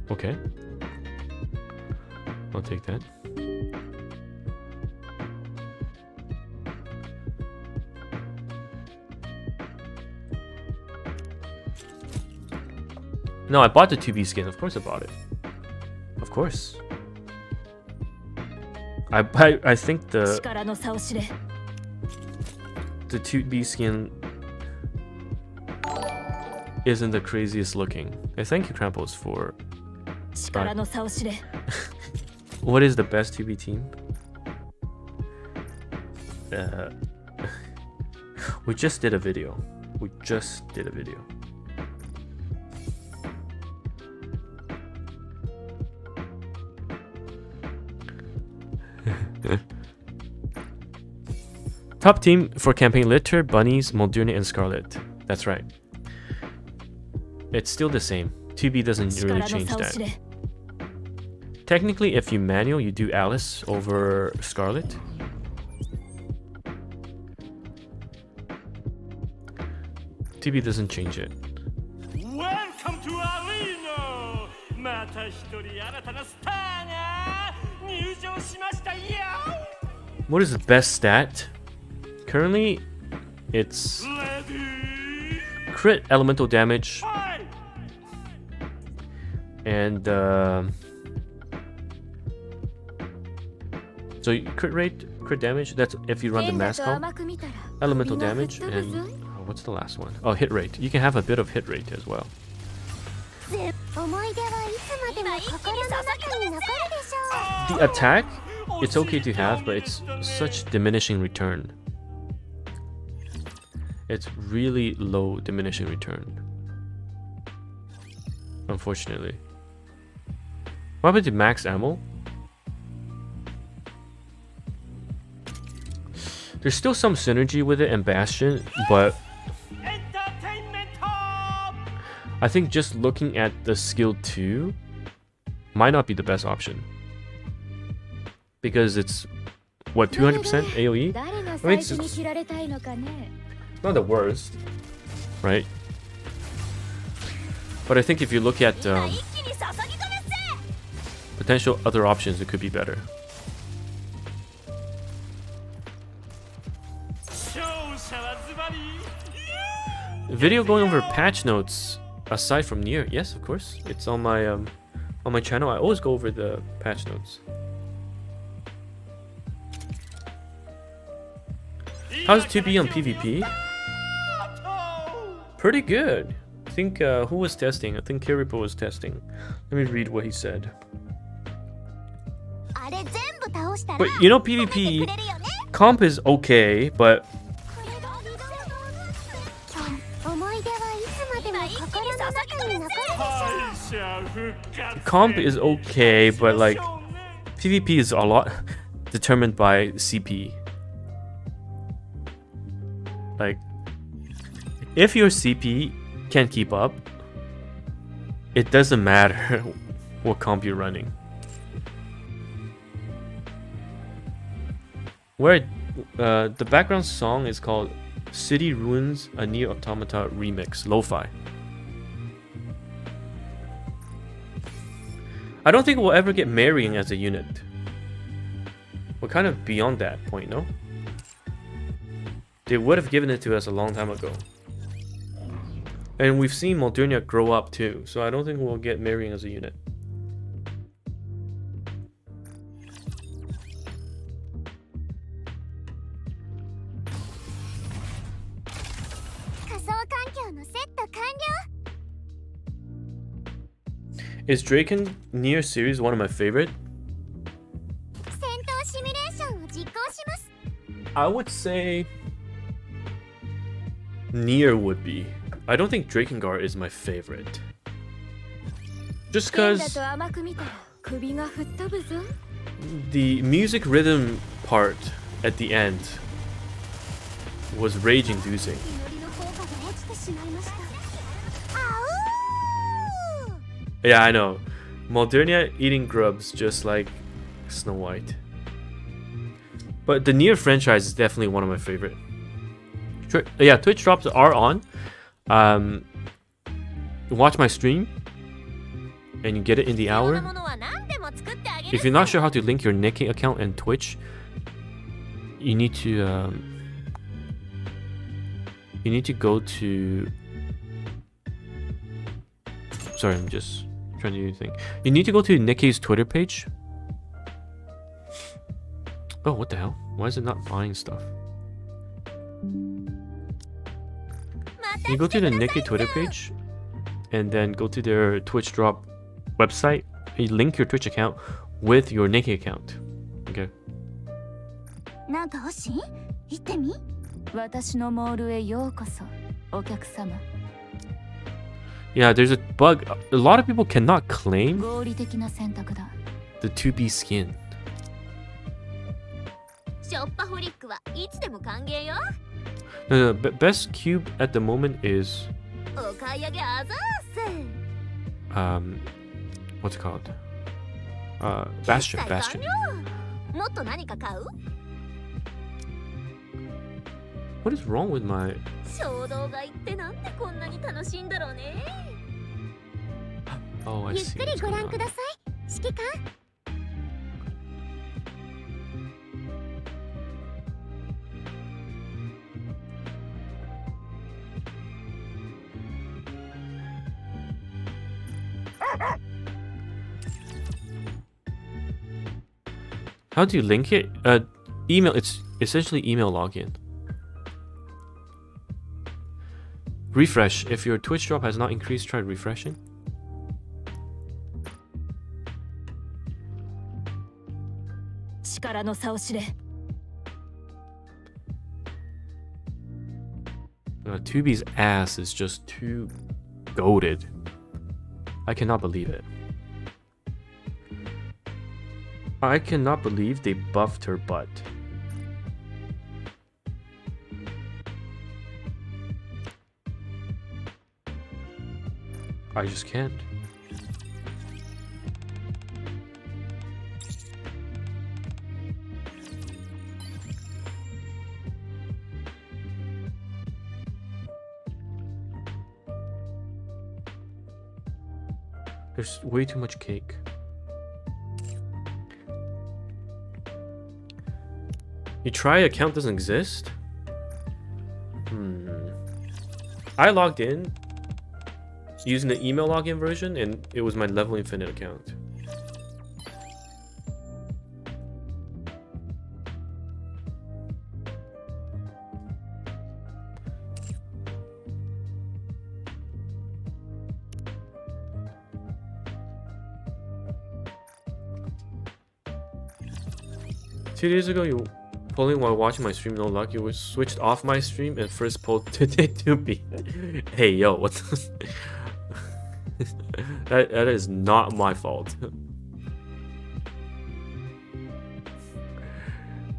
Okay. I'll take that. No, I bought the 2B skin. Of course I bought it. Of course. I think the 力の差を知れ 2B skin isn't the craziest looking. Thank you, Krampus, for 力の差を知れ what is the best 2B team? We just did a video. Top team for campaign Litter, Bunnies, Moldonia, and Scarlet. That's right. It's still the same. 2B doesn't really 力の change 差を知 that. れ Technically, if you manual, you do Alice over Scarlet. TB doesn't change it. Welcome to Arena! また一人新たなスターが入場しましたよ! What is the best stat? Currently, it's Ready? crit elemental damage Fight! and so crit rate, crit damage. That's if you run the 剣だ Mast と comp. 甘く見たら Elemental 首が damage 吹っ飛ぶ and ぞ what's the last one? Oh, hit rate. You can have a bit of hit rate as well. 思い出はいつまでも心の中に残るでしょう The attack, it's okay to have, but it's such diminishing return. It's really low diminishing return. Unfortunately. What happened to max ammo? There's still some synergy with it and Bastion, but Entertainment! I think just looking at the skill 2 might not be the best option. Because it's, what, 200% AoE? 誰が I mean, 最 it's 初に切られたいのかね not the worst, right? But I think if you look at 今一気に注ぎ込めっせ potential other options, it could be better. 勝者はズバリ Video going over patch notes aside from Nier. Yes, of course. It's on my channel. I always go over the patch notes. How's 2B on PvP? Pretty good. I think who was testing? I think Kiripo was testing. Let me read what he said. あれ全部倒したら But you know PvP くれるよね comp is okay, but 思い出はいつまでも心の中に残るでしょう敗者復活 comp is okay, but like PvP is a lot determined by CP. Like, if your CP can't keep up, it doesn't matter what comp you're running. Where the background song is called City Ruins, a Nier Automata remix, lo-fi. I don't think we'll ever get marrying as a unit. We're kind of beyond that point, no? They would have given it to us a long time ago. And we've seen Moldonia grow up too, so I don't think we'll get marrying as a unit. Is Draken Nier series one of my favorite? I would say Nier would be. I don't think Drakengard is my favorite. Just 剣だ because と甘く見たら首が吹っ飛ぶぞ the music rhythm part at the end was rage inducing. 祈りの効果が落ちてしまいました Yeah, I know. Moldonia eating grubs just like Snow White. But the Nier franchise is definitely one of my favorite. Yeah, Twitch drops are on. Watch my stream and you get it in the 必要な hour. ものは何でも作ってあげ If る you're not sure how to link your Nikkei account and Twitch, you need to go to. Sorry, I'm just trying to do the thing. You need to go to Nikkei's Twitter page. Oh, what the hell? Why is it not buying stuff? You go to the Nikkei Twitter page, and then go to their Twitch drop website. You link your Twitch account with your Nikkei account. Okay. なんか欲しい？行ってみ？私のモールへようこそ、お客様。 Yeah, there's a bug. A lot of people cannot claim 合理的な選択だ。 the 2B skin. ショッパホリックはいつでも歓迎よ。 No, best cube at the moment is お買い上げあざーす。 what's it called? Bastion. もっと何か買う？ What is wrong with my? 衝動買いってなんでこんなに楽しいんだろうね。 Oh, I ゆっ see. くり what's ご going 覧 on. ください。指揮官。 How do you link it? Email. It's essentially email login. Refresh. If your Twitch drop has not increased, try refreshing. Tubi's ass is just too goated. I cannot believe it. I cannot believe they buffed her butt. I just can't. There's way too much cake. You try account doesn't exist? I logged in using the email login version and it was my Level Infinite account. Two days ago, you polling while watching my stream. No luck. You were switched off my stream and first polled today to be. Hey yo, what? That is not my fault.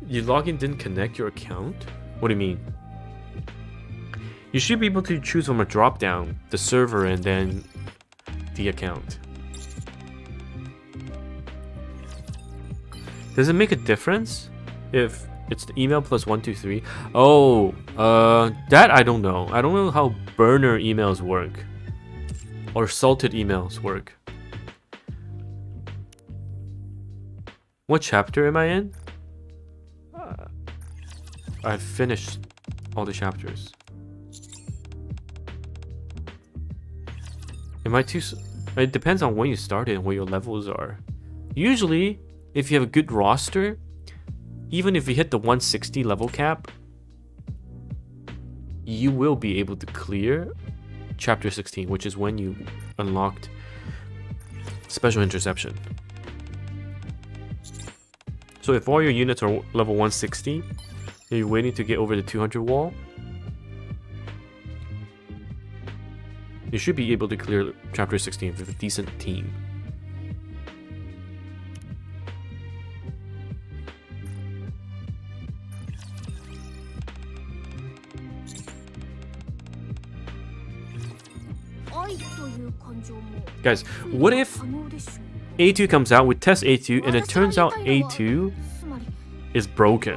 Your login didn't connect your account? What do you mean? You should be able to choose from a drop down the server and then the account. Does it make a difference if it's the email plus 123? Oh, that I don't know. I don't know how burner emails work or salted emails work. What chapter am I in? I've finished all the chapters. Am I too? It depends on when you started and what your levels are. Usually, if you have a good roster, even if you hit the 160 level cap, you will be able to clear chapter 16, which is when you unlocked special interception. So if all your units are level 160, and you're waiting to get over the 200 wall, you should be able to clear chapter 16 with a decent team. Guys, what if A2 comes out, we test A2, and it turns out A2 is broken?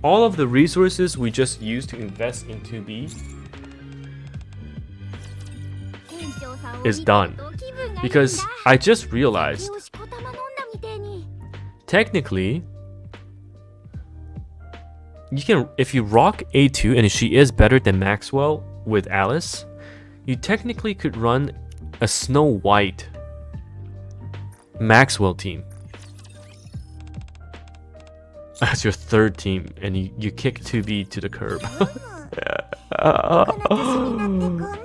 All of the resources we just used to invest in 2B is done. Because I just realized, technically, you can, if you rock A2 and she is better than Maxwell with Alice, you technically could run a Snow White Maxwell team. That's your third team, and you kick 2B to the curb.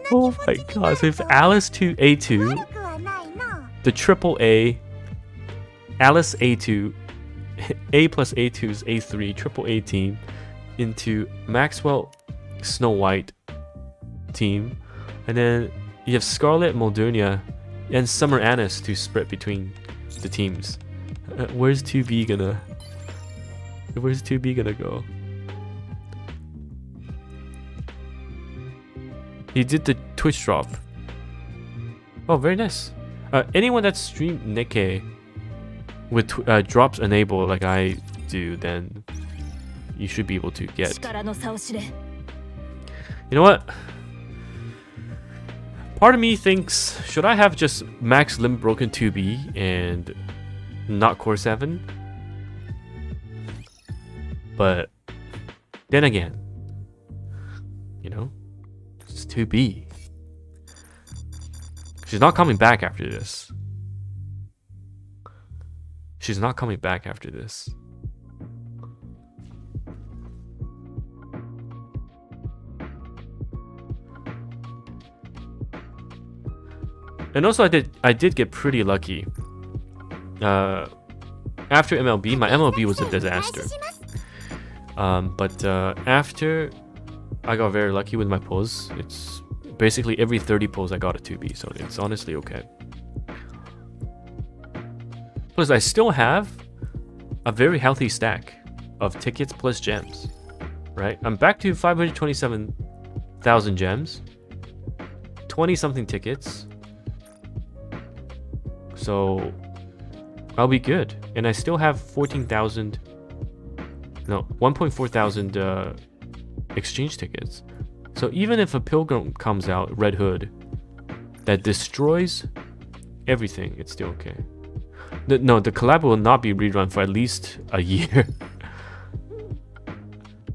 Oh my god, so if Alice to A2, the triple A, Alice A2, A plus A2 is A3, triple A team, into Maxwell Snow White team, and then you have Scarlet, Moldonia, and Summer Anise to spread between the teams. Where's 2B gonna go? He did the Twitch drop. Oh, very nice. Anyone that streamed Nikkei with drops enabled like I do, then you should be able to get. You know what? Part of me thinks, should I have just max limit broken 2B and not core 7? But then again, you know, it's 2B. She's not coming back after this. She's not coming back after this. And also I did get pretty lucky. After MLB, my MLB was a disaster. But after I got very lucky with my pulls, it's basically every 30 pulls I got a 2B, so it's honestly okay. Plus, I still have a very healthy stack of tickets plus gems, right? I'm back to 527,000 gems, 20-something tickets, so I'll be good. And I still have 1.4 thousand exchange tickets. So even if a Pilgrim comes out, Red Hood, that destroys everything, it's still okay. No, the collab will not be rerun for at least a year.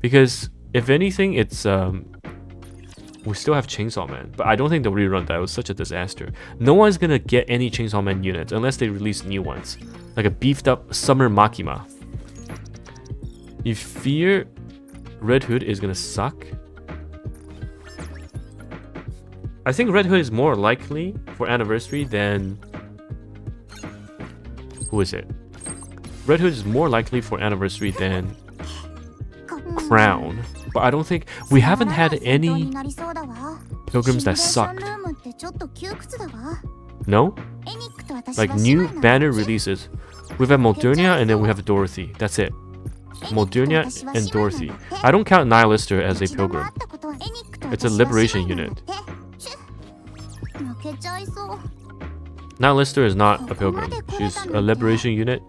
Because if anything, it's we still have Chainsaw Man, but I don't think they'll rerun that. It was such a disaster. No one's gonna get any Chainsaw Man units unless they release new ones, like a beefed up Summer Makima. You fear Red Hood is gonna suck? I think Red Hood is more likely for Anniversary than... Who is it? Red Hood is more likely for Anniversary than Crown. But I don't think... We haven't had any Pilgrims that sucked. No? Like new banner releases. We've had Moldonia and then we have Dorothy. That's it. Moldonia and Dorothy. I don't count Nihilister as a Pilgrim. It's a liberation unit. Nihilister is not a Pilgrim. She's a liberation unit.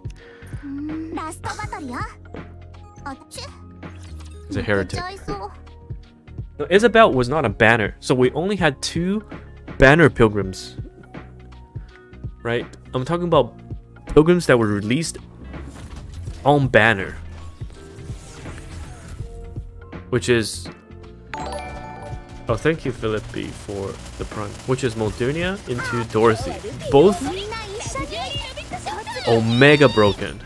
It's a heretic. No, Isabel was not a banner, so we only had 2 banner Pilgrims. Right? I'm talking about Pilgrims that were released on banner. Which is... Oh, thank you, Philippi, for the prime. Which is Moldonia into Dorothy. Both Omega broken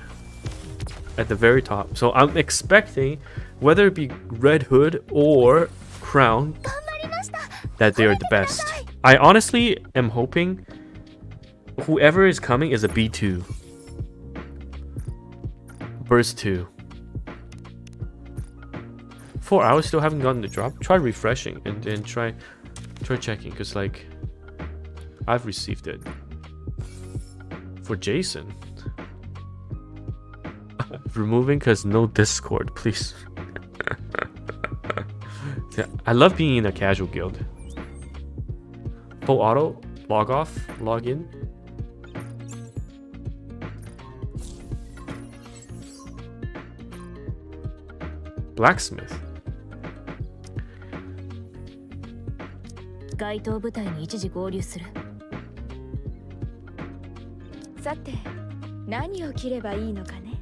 at the very top. So I'm expecting, whether it be Red Hood or Crown, that they are the best. I honestly am hoping whoever is coming is a B2. Burst 2. 4 hours still haven't gotten the drop. Try refreshing and then try checking, because like I've received it for Jason. Removing because no Discord, please. Yeah, I love being in a casual guild. Full auto, log off, log in. Blacksmith. 該当部隊に一時合流する。さて、何を着ればいいのかね。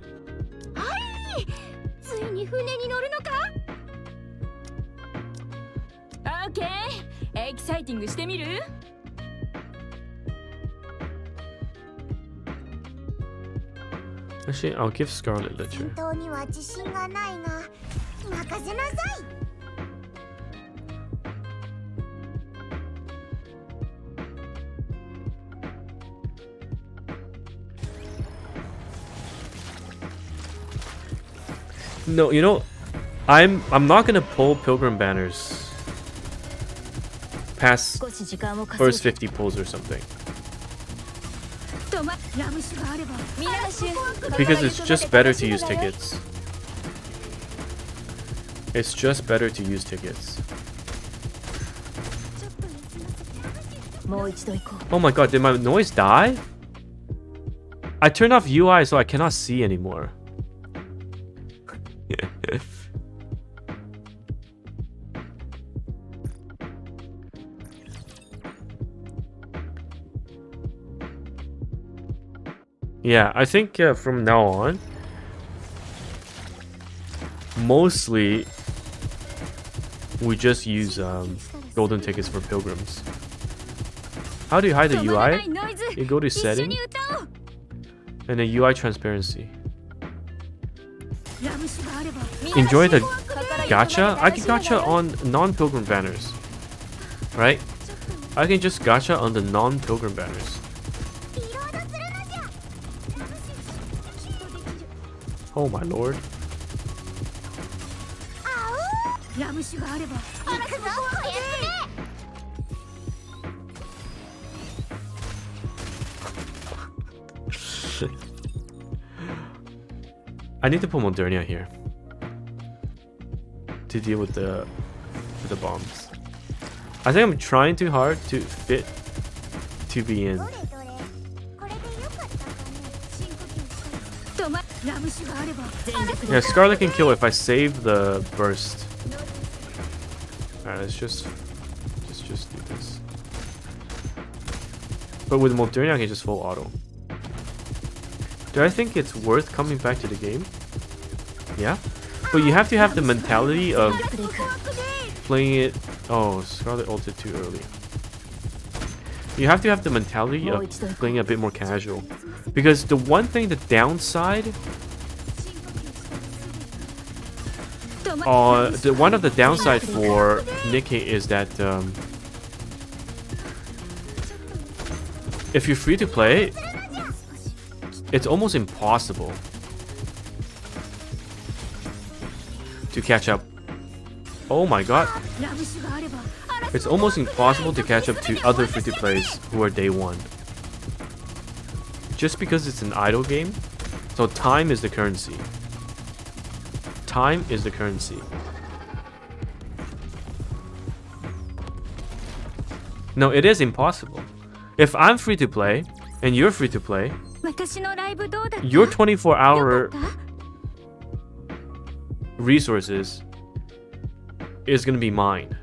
はい、ついに船に乗るのか。オッケー、エキサイティングしてみる。Actually, I'll give Scarlet litter. 戦闘には自信がないが任せなさい。 No, you know, I'm not gonna pull Pilgrim banners past 少し時間を稼 first ぐ 50 pulls or something ラム酒があれば皆さん because it's just better to use tickets. It's just better to use tickets. もう一度行こ Oh my god, did my noise die? I turned off UI so I cannot see anymore. Yeah, I think from now on, mostly we just use golden tickets for pilgrims. How do you hide the う。止まらな UI? いノイズ You go to 一緒 setting に歌おう。 and then UI transparency. ラム酒があれば Enjoy the gacha? I can gacha on non-pilgrim banners. Right? I can just gacha on the non-pilgrim banners. リロードするのじゃ。 Oh my lord. ラム酒があれば行くぞおやすみ。 I need to put Modernia here to deal with the bombs. I think I'm trying too hard to fit to be in. どれどれ。これでよかったかね。深呼吸して。止まラム酒があれば全力 Yeah, で Scarlet can kill if I save the burst. Alright, let's just do this. But with Modernia, I can just full auto. Do I think it's worth coming back to the game? Yeah. But you have to have the mentality of playing it... Oh, Scarlet ulted too early. You have to have the mentality of playing a bit more casual. Because the one thing, the downside... one of the downside for Nikkei is that if you're free to play, it's almost impossible to catch up. Oh my god. ラム酒があれば It's almost impossible to catch up to other free to plays who are day one. Just because it's an idle game, so time is the currency. Time is the currency. No, it is impossible. If I'm free to play and you're free to play, 私のライブどうだった your 24-hour よかった resources is gonna be mine,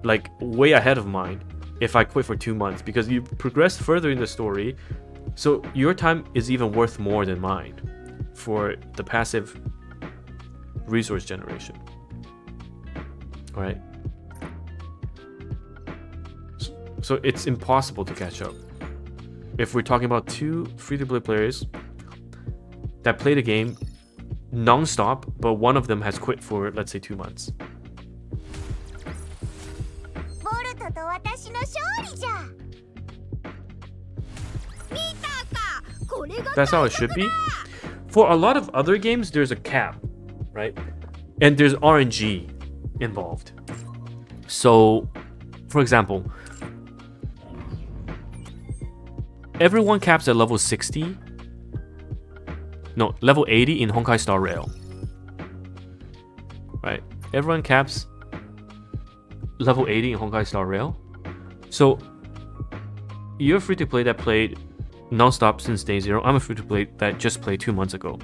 like way ahead of mine if I quit for 2 months because you progressed further in the story, so your time is even worth more than mine for the passive resource generation. All right. So it's impossible to catch up. If we're talking about 2 free-to-play players that play the game non-stop, but one of them has quit for, let's say, 2 months. ボルトと私の勝利じゃ。見たか。これが That's how it should be. For a lot of other games, there's a cap, right? And there's RNG involved. So, for example, everyone caps at level 60. No, level 80 in Honkai Star Rail. Right? Everyone caps level 80 in Honkai Star Rail. So, you're free to play that played non-stop since day 0. I'm a free to play that just played 2 months ago.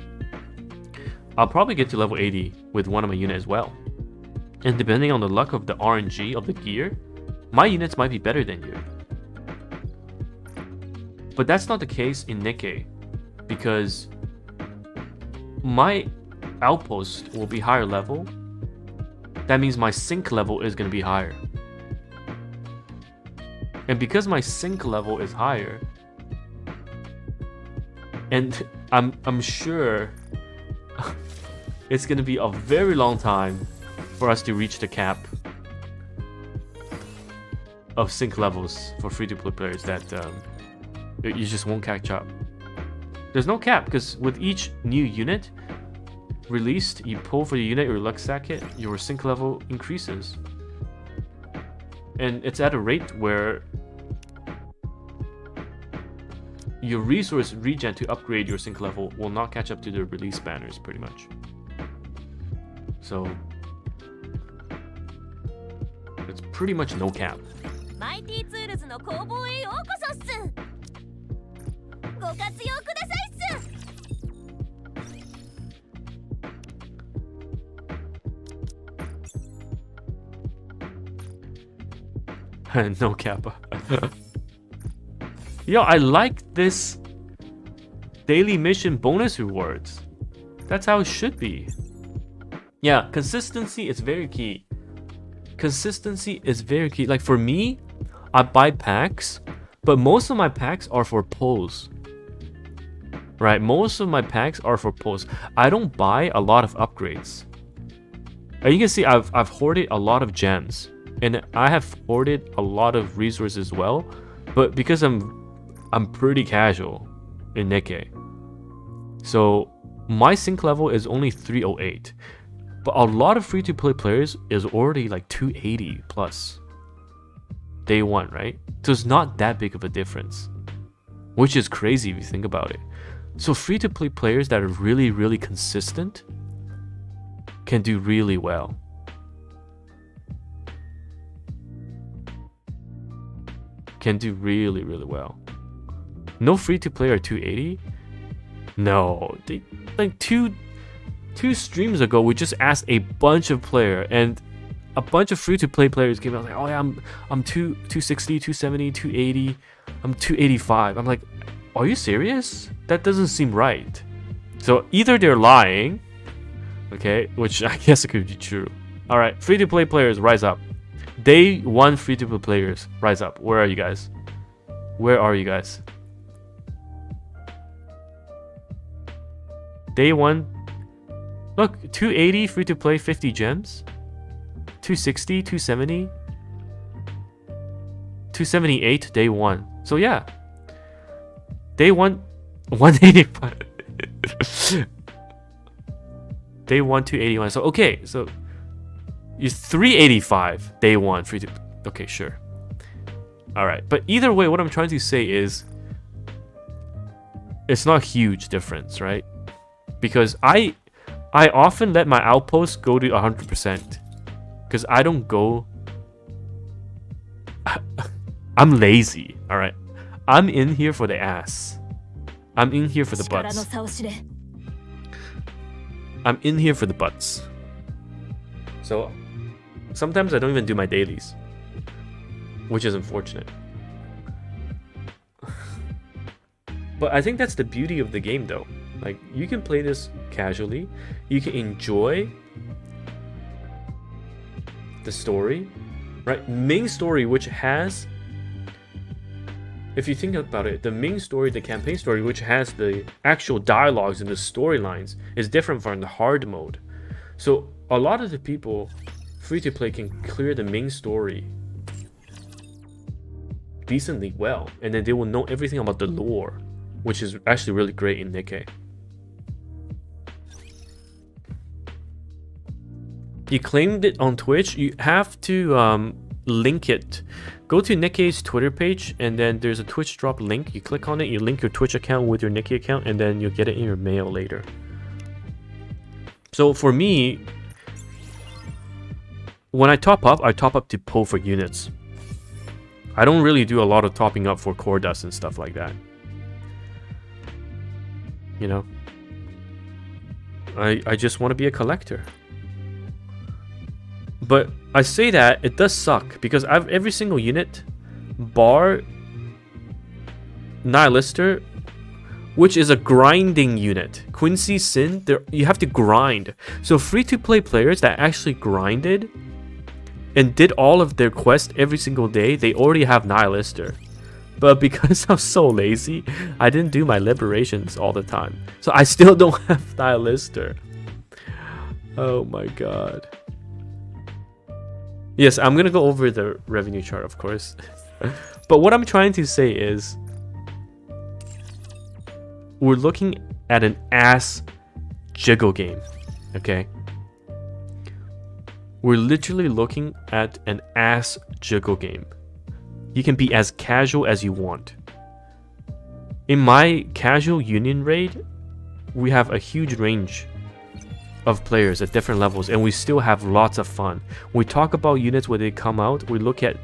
I'll probably get to level 80 with one of my units as well. And depending on the luck of the RNG of the gear, my units might be better than you. But that's not the case in Nikkei, because my outpost will be higher level. That means my sync level is going to be higher. And because my sync level is higher, and I'm sure it's gonna be a very long time for us to reach the cap of sync levels for free-to-play players that you just won't catch up. There's no cap because with each new unit released, you pull for the unit or luck stack it, your sync level increases. And it's at a rate where your resource regen to upgrade your sync level will not catch up to the release banners pretty much. So it's pretty much no cap. マイティツールズの工房へようこそっす。ご活用くださいっす。No kappa. Yo, I like this daily mission bonus rewards. That's how it should be. Yeah, consistency is very key. Consistency is very key. Like for me, I buy packs, but most of my packs are for pulls. Right, most of my packs are for pulls. I don't buy a lot of upgrades. You can see I've hoarded a lot of gems. And I have hoarded a lot of resources as well, but because I'm pretty casual in Nikkei, so my sync level is only 308, but a lot of free-to-play players is already like 280 plus day one, right? So it's not that big of a difference, which is crazy if you think about it. So free-to-play players that are really consistent can do really well. Can do really well. No free-to-play are 280. No, they like two streams ago we just asked a bunch of player and a bunch of free-to-play players came out like, oh yeah, I'm 260, 270, 280, I'm 285. I'm like, are you serious? That doesn't seem right. So either they're lying, okay, which I guess it could be true. All right, free-to-play players, rise up. Day one free-to-play players, rise up. Where are you guys? Where are you guys? Day one. Look, 280 free-to-play, 50 gems. 260, 270. 278 day one. So yeah. Day one, 185. Day one, 281. So okay, so it's 385 day one free to. Okay, sure. All right, but either way, what I'm trying to say is, it's not a huge difference, right? Because I often let my outposts go to 100% because I don't go. I'm lazy. All right, I'm in here for the ass. I'm in here for the butts. I'm in here for the butts. So sometimes I don't even do my dailies, which is unfortunate. But I think that's the beauty of the game though. Like, you can play this casually, you can enjoy the story, right? Main story, which has, if you think about it, the main story, the campaign story, which has the actual dialogues and the storylines, is different from the hard mode. So a lot of the people free to play can clear the main story decently well, and then they will know everything about the lore, which is actually really great in Nikkei. You claimed it on Twitch, you have to link it. Go to Nikkei's Twitter page, and then there's a Twitch drop link. You click on it, you link your Twitch account with your Nikkei account, and then you'll get it in your mail later. So for me, when I top up to pull for units. I don't really do a lot of topping up for core dust and stuff like that. You know? I just want to be a collector. But I say that, it does suck, because I've every single unit, bar Nihilister, which is a grinding unit. Quincy Sin, you have to grind. So free-to-play players that actually grinded and did all of their quests every single day, they already have Nihilister. But because I'm so lazy, I didn't do my liberations all the time. So I still don't have Stylister. Oh my god. Yes, I'm gonna go over the revenue chart, of course. But what I'm trying to say is, we're looking at an ass jiggle game, okay? We're literally looking at an ass jiggle game. You can be as casual as you want. In my casual union raid, we have a huge range of players at different levels, and we still have lots of fun. We talk about units when they come out, we look at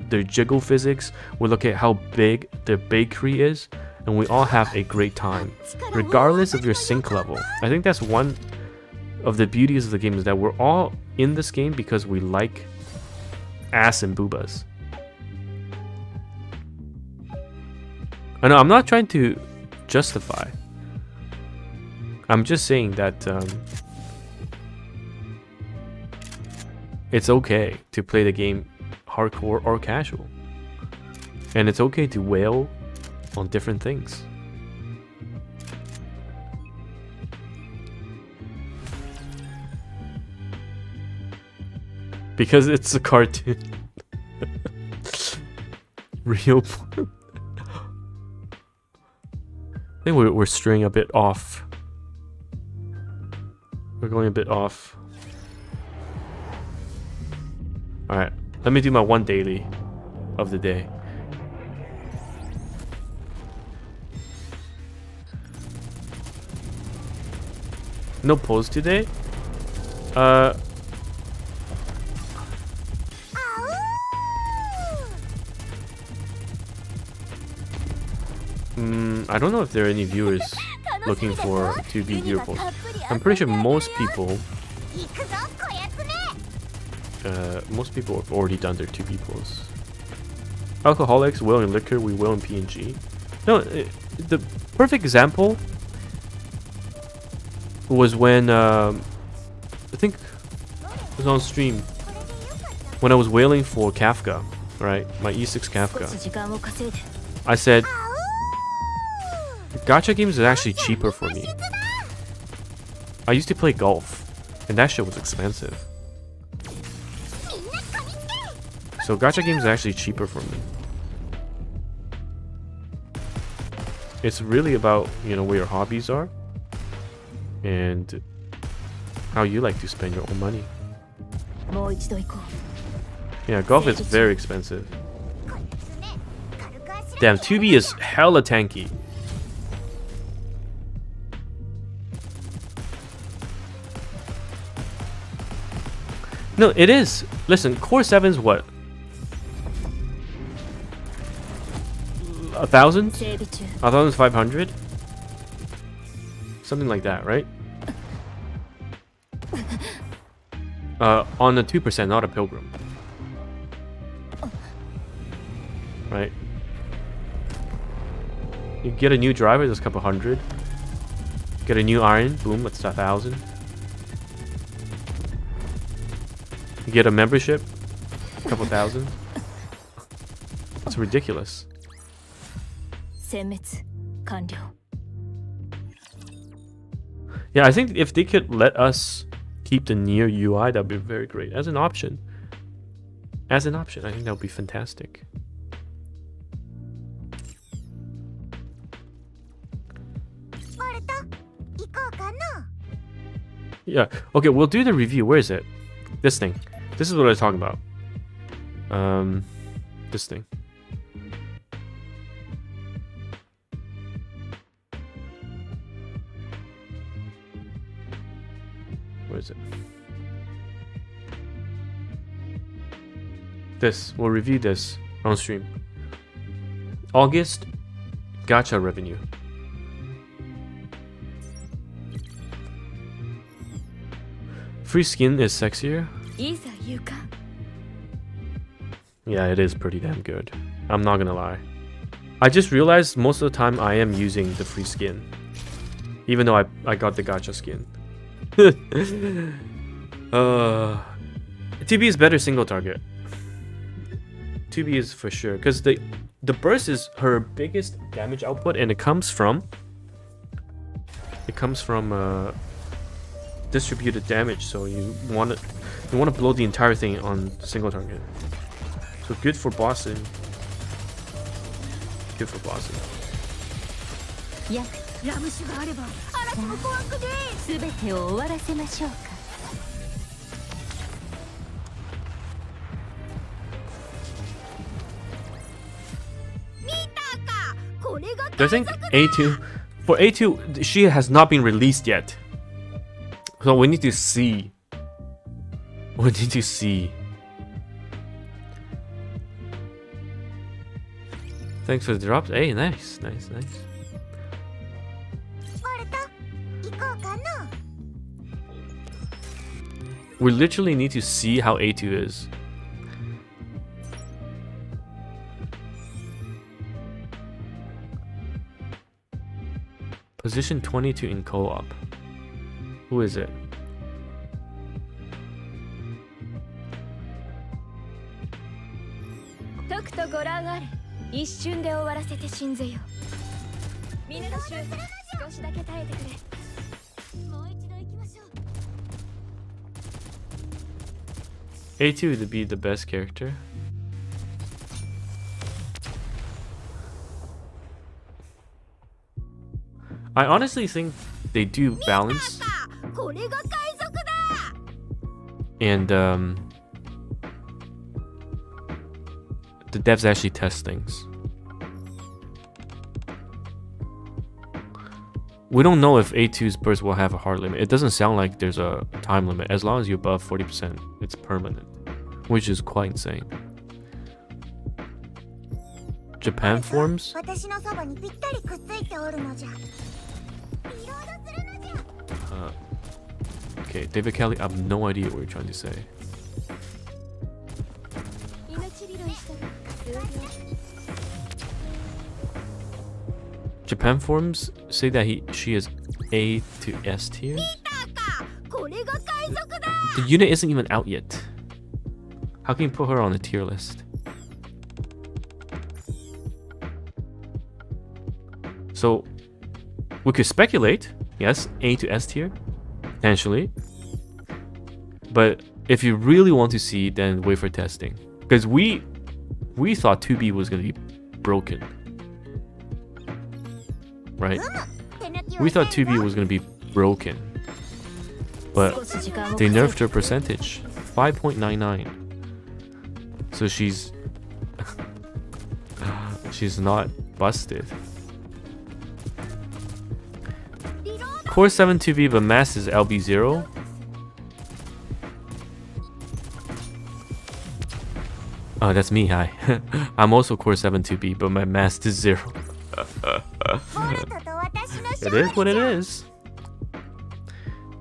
their jiggle physics, we look at how big their bakery is, and we all have a great time, regardless of your sync level. I think that's one of the beauties of the game, is that we're all in this game because we like ass and boobas. I know, I'm not trying to justify. I'm just saying that it's okay to play the game hardcore or casual. And it's okay to wail on different things. Because it's a cartoon. Real. I think we're straying a bit off. We're going a bit off. Alright, let me do my one daily of the day. No polls today? I don't know if there are any viewers looking for 2B beautiful. I'm pretty sure most people have already done their 2B pulls. Alcoholics will in liquor, we will in PNG. No, the perfect example was when I think it was on stream when I was wailing for Kafka, right? My E6 Kafka. I said gacha games is actually cheaper for me. I used to play golf, and that shit was expensive. So gacha games are actually cheaper for me. It's really about, you know, where your hobbies are and how you like to spend your own money. Yeah, golf is very expensive. Damn, 2B is hella tanky. No, it is. Listen, Core 7's what? 1,000? 1,500? Something like that, right? On a 2%, not a Pilgrim. Right? You get a new driver, that's a couple hundred. Get a new iron, boom, that's 1,000. You get a membership, a couple thousand. It's ridiculous. Yeah, I think if they could let us keep the Nier UI, that would be very great. As an option. As an option, I think that would be fantastic. Yeah, okay, we'll do the review. Where is it? This thing. This is what I was talking about. This thing. Where is it? This. We'll review this on stream. August gacha revenue. Free skin is sexier. Yeah, it is pretty damn good. I'm not gonna lie. I just realized most of the time I am using the free skin. Even though I got the gacha skin. 2B is better single target. 2B is for sure. Because the the burst is her biggest damage output, and it comes from distributed damage. So you want to blow the entire thing on single target. So good for bossing. Good for bossing. やラム酒があれば嵐も怖くねえ。全てを終わらせましょうか。Do I think A2 for A2 she has not been released yet. So we need to see. We need to see. Thanks for the drops. Hey, nice, nice, nice. We literally need to see how A2 is. Position 22 in co-op. Who is it? A2 to be the best character. I honestly think they do balance. And the devs actually test things. We don't know if A2's burst will have a hard limit. It doesn't sound like there's a time limit. As long as you're above 40%, it's permanent, which is quite insane. Japan forms? Okay, David Kelly, I have no idea what you're trying to say. Japan forums say that she is A to S tier. The unit isn't even out yet. How can you put her on a tier list? So we could speculate, yes, A to S tier, potentially. But if you really want to see, then wait for testing. Because we thought 2B was gonna be broken. Right? We thought 2B was gonna be broken. But they nerfed her percentage. 5.99. So she's she's not busted. Core 7 2B, but Mast is LB0. Oh, that's me, hi. I'm also Core 7 2B, but my Mast is 0. It is what it is.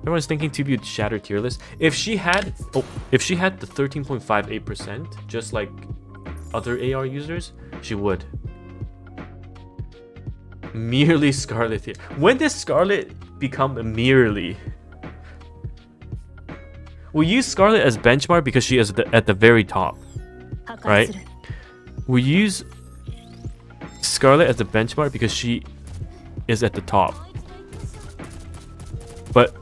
Everyone's thinking 2B would shatter tier list. If she had the 13.58%, just like other AR users, she would. Merely Scarlet tier. When did Scarlet become a merely? We use Scarlet as benchmark because she is at the very top, right? We use Scarlet as the benchmark because she is at the top. But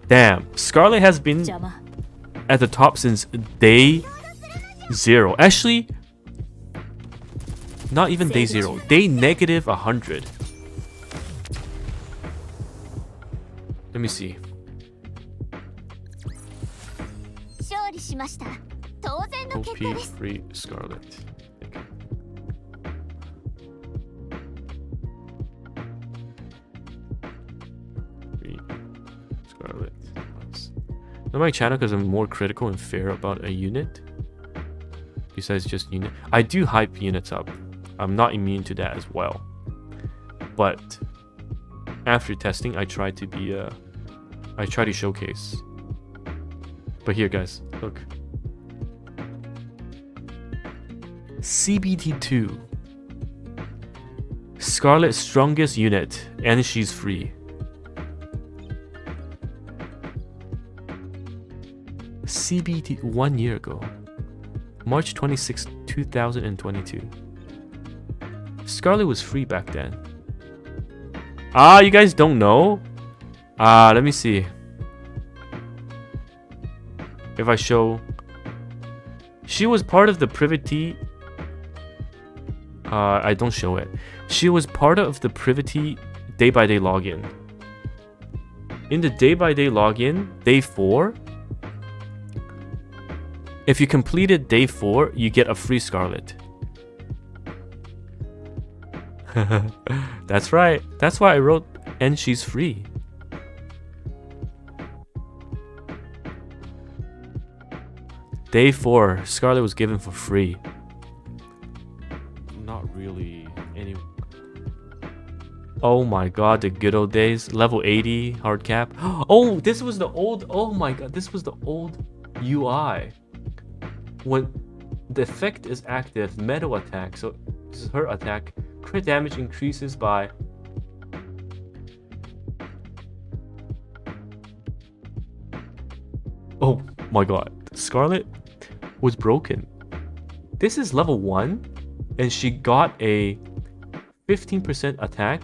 damn, Scarlet has been at the top since day 0. Actually, not even day 0. Day negative 100. Let me see. OP free Scarlet. Free Scarlet. Not my channel because I'm more critical and fair about a unit. Besides just unit. I do hype units up. I'm not immune to that as well. But after testing, I try to be I try to showcase. But here guys, look. CBT2. Scarlet's strongest unit, and she's free. CBT 1 year ago. March 26, 2022. Scarlet was free back then. Ah, you guys don't know? Let me see. If I show... She was part of the Privity... I don't show it. She was part of the Privity day-by-day login. In the day-by-day login, day 4... If you completed day 4, you get a free Scarlet. That's right. That's why I wrote, and she's free. Day 4, Scarlet was given for free. Not really any... Oh my god, the good old days. Level 80, hard cap. Oh, this was the old... Oh my god, this was the old UI. When the effect is active, metal attack, so this is her attack, crit damage increases by... Oh my god, Scarlet was broken. This is level 1, and she got a 15% attack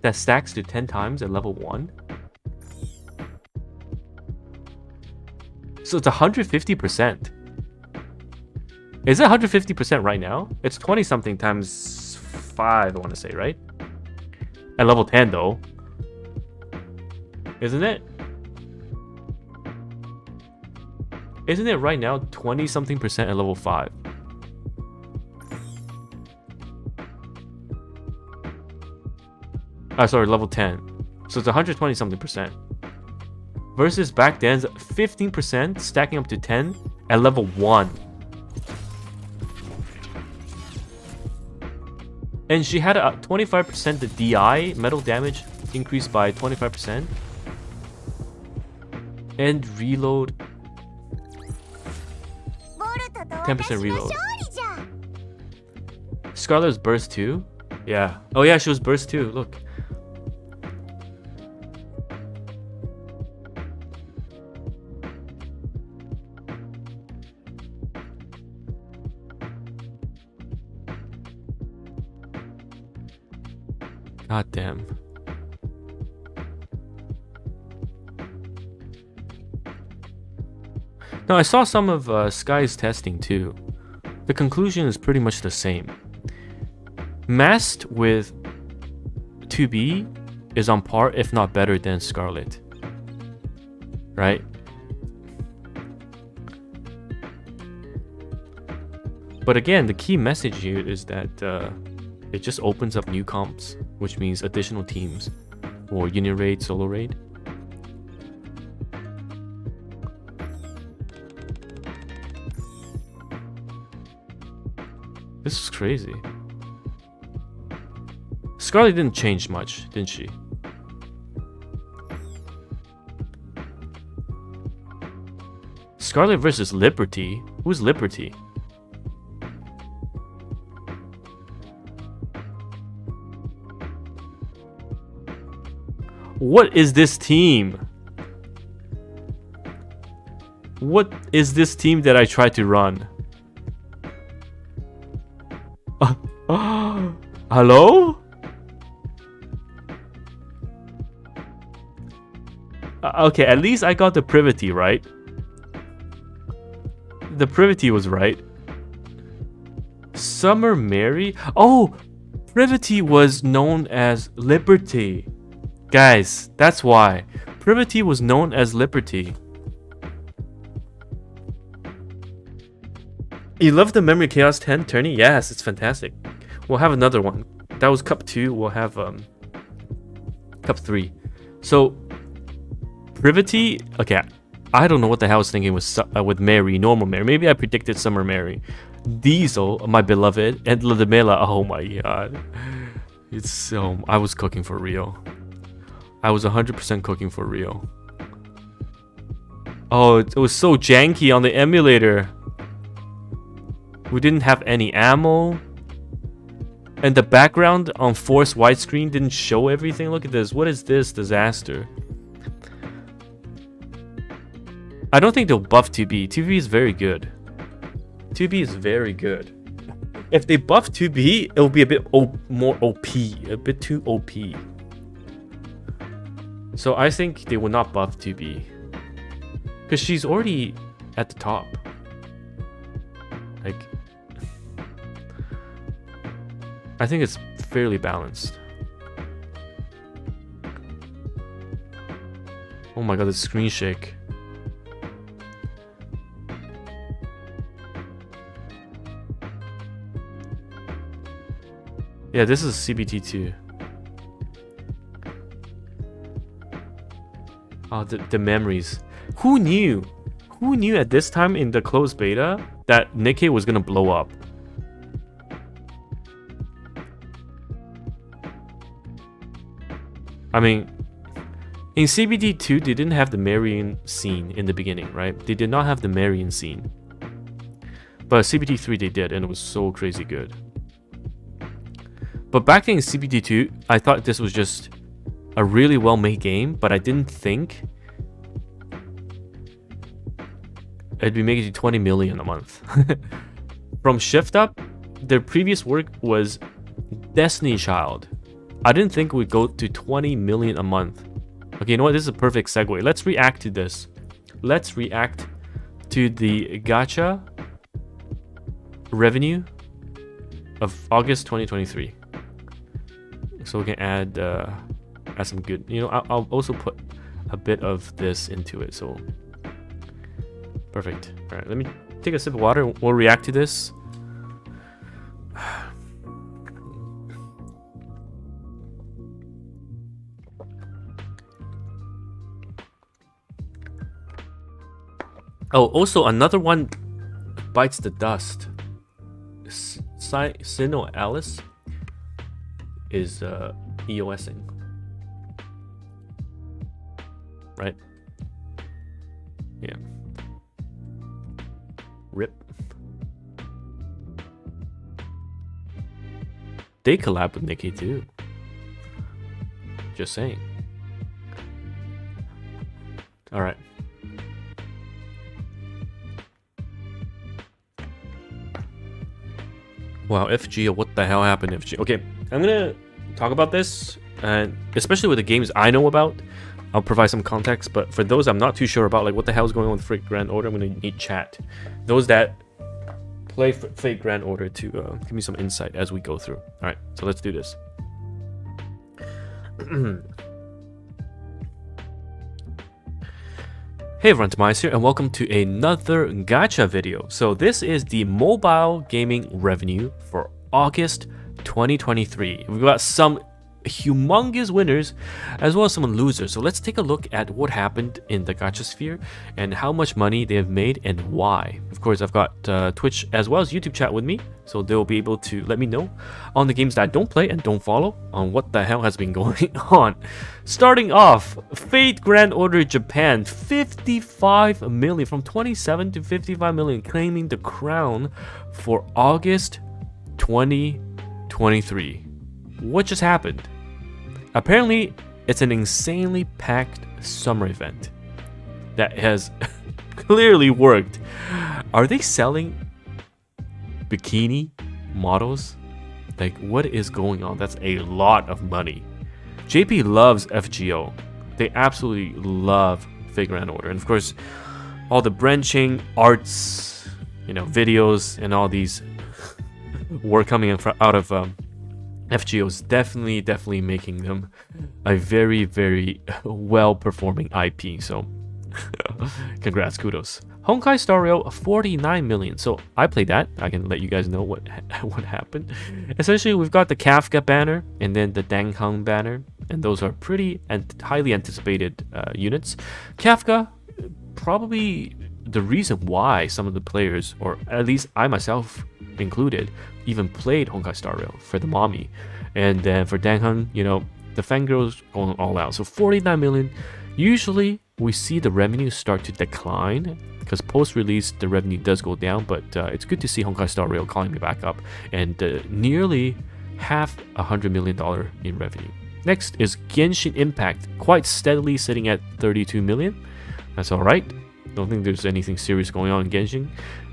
that stacks to 10 times at level 1. So it's 150%. Is it 150% right now? It's 20 something times 5, I want to say, right? At level 10 though. Isn't it? Isn't it right now 20 something percent at level 5? Sorry, level 10. So it's 120 something percent. Versus back then's 15% stacking up to 10 at level 1. And she had a 25% the DI, metal damage increased by 25%. And reload 10% reload. Scarlet was burst too? Yeah. Oh yeah, she was burst too. Look. God damn. Now, I saw some of Sky's testing too. The conclusion is pretty much the same. Mast with 2B is on par, if not better than Scarlet. Right? But again, the key message here is that it just opens up new comps, which means additional teams for Union Raid, Solo Raid. This is crazy. Scarlet didn't change much, didn't she? Scarlet versus Liberty? Who's Liberty? What is this team? What is this team that I tried to run? Hello? Okay, at least I got the Privity right. The Privity was right. Summer Mary? Oh! Privity was known as Liberty. Guys, that's why. Privity was known as Liberty. You love the Memory Chaos 10 tourney? Yes, it's fantastic. We'll have another one. That was Cup 2. We'll have Cup 3. So, Privity... Okay, I don't know what the hell I was thinking with Mary, normal Mary. Maybe I predicted Summer Mary. Diesel, my beloved, and Ludmilla. Oh my god. It's so... I was cooking for real. I was 100% cooking for real. Oh, it was so janky on the emulator. We didn't have any ammo. And the background on force widescreen didn't show everything. Look at this. What is this disaster? I don't think they'll buff 2B. 2B is very good. 2B is very good. if they buff 2B, it'll be a bit more OP, a bit too OP. So I think they will not buff 2B. Because she's already at the top. Like, I think it's fairly balanced. Oh my god, the screen shake. Yeah, this is CBT2. Oh, the memories. Who knew? Who knew at this time in the closed beta that Nikkei was gonna blow up? I mean, in CBT2, they didn't have the marrying scene in the beginning, right? They did not have the marrying scene. But CBT3 they did, and it was so crazy good. But back then in CBT2, I thought this was just a really well-made game, but I didn't think it'd be making 20 million a month. From Shift Up, their previous work was Destiny Child. I didn't think we'd go to 20 million a month. Okay, you know what? This is a perfect segue. Let's react to this. Let's react to the gacha revenue of August 2023. So we can add some good. You know, I'll also put a bit of this into it. So perfect. All right, let me take a sip of water. We'll react to this. Oh, also another one bites the dust. Sino Alice is EOSing, right? Yeah. RIP. They collab with Nikkei too. Just saying. All right. Wow, FGO, what the hell happened, FGO? Okay, I'm gonna talk about this, and especially with the games I know about, I'll provide some context, but for those I'm not too sure about, like what the hell is going on with Fate Grand Order, I'm gonna need chat. Those that play Fate Grand Order to give me some insight as we go through. Alright, so let's do this. Hey everyone, TimaeuSS here, and welcome to another gacha video. So this is the mobile gaming revenue for August 2023. We've got some humongous winners as well as some losers. So let's take a look at what happened in the gacha sphere and how much money they have made and why. Of course, I've got Twitch as well as YouTube chat with me, so they'll be able to let me know on the games that I don't play and don't follow on what the hell has been going on. Starting off, Fate Grand Order Japan, 55 million, from 27 to 55 million, claiming the crown for August 2023. What just happened? Apparently, it's an insanely packed summer event that has clearly worked. Are they selling bikini models? Like, what is going on? That's a lot of money. JP loves FGO. They absolutely love Fate Grand Order. And of course, all the branching arts, you know, videos and all these were coming out of FGO is definitely making them a very, very well-performing IP. So, congrats, kudos. Honkai Star Rail, 49 million. So I played that. I can let you guys know what happened. Essentially, we've got the Kafka banner and then the Danghang banner, and those are pretty and highly anticipated units. Kafka, probably the reason why some of the players, or at least I myself included, even played Honkai Star Rail for the mommy. And then for Danghang, you know, the fangirls going all out. So 49 million. Usually we see the revenue start to decline because post-release the revenue does go down, but it's good to see Honkai Star Rail climbing back up and nearly $500 million in revenue. Next is Genshin Impact, quite steadily sitting at 32 million. That's all right. Don't think there's anything serious going on in Genshin.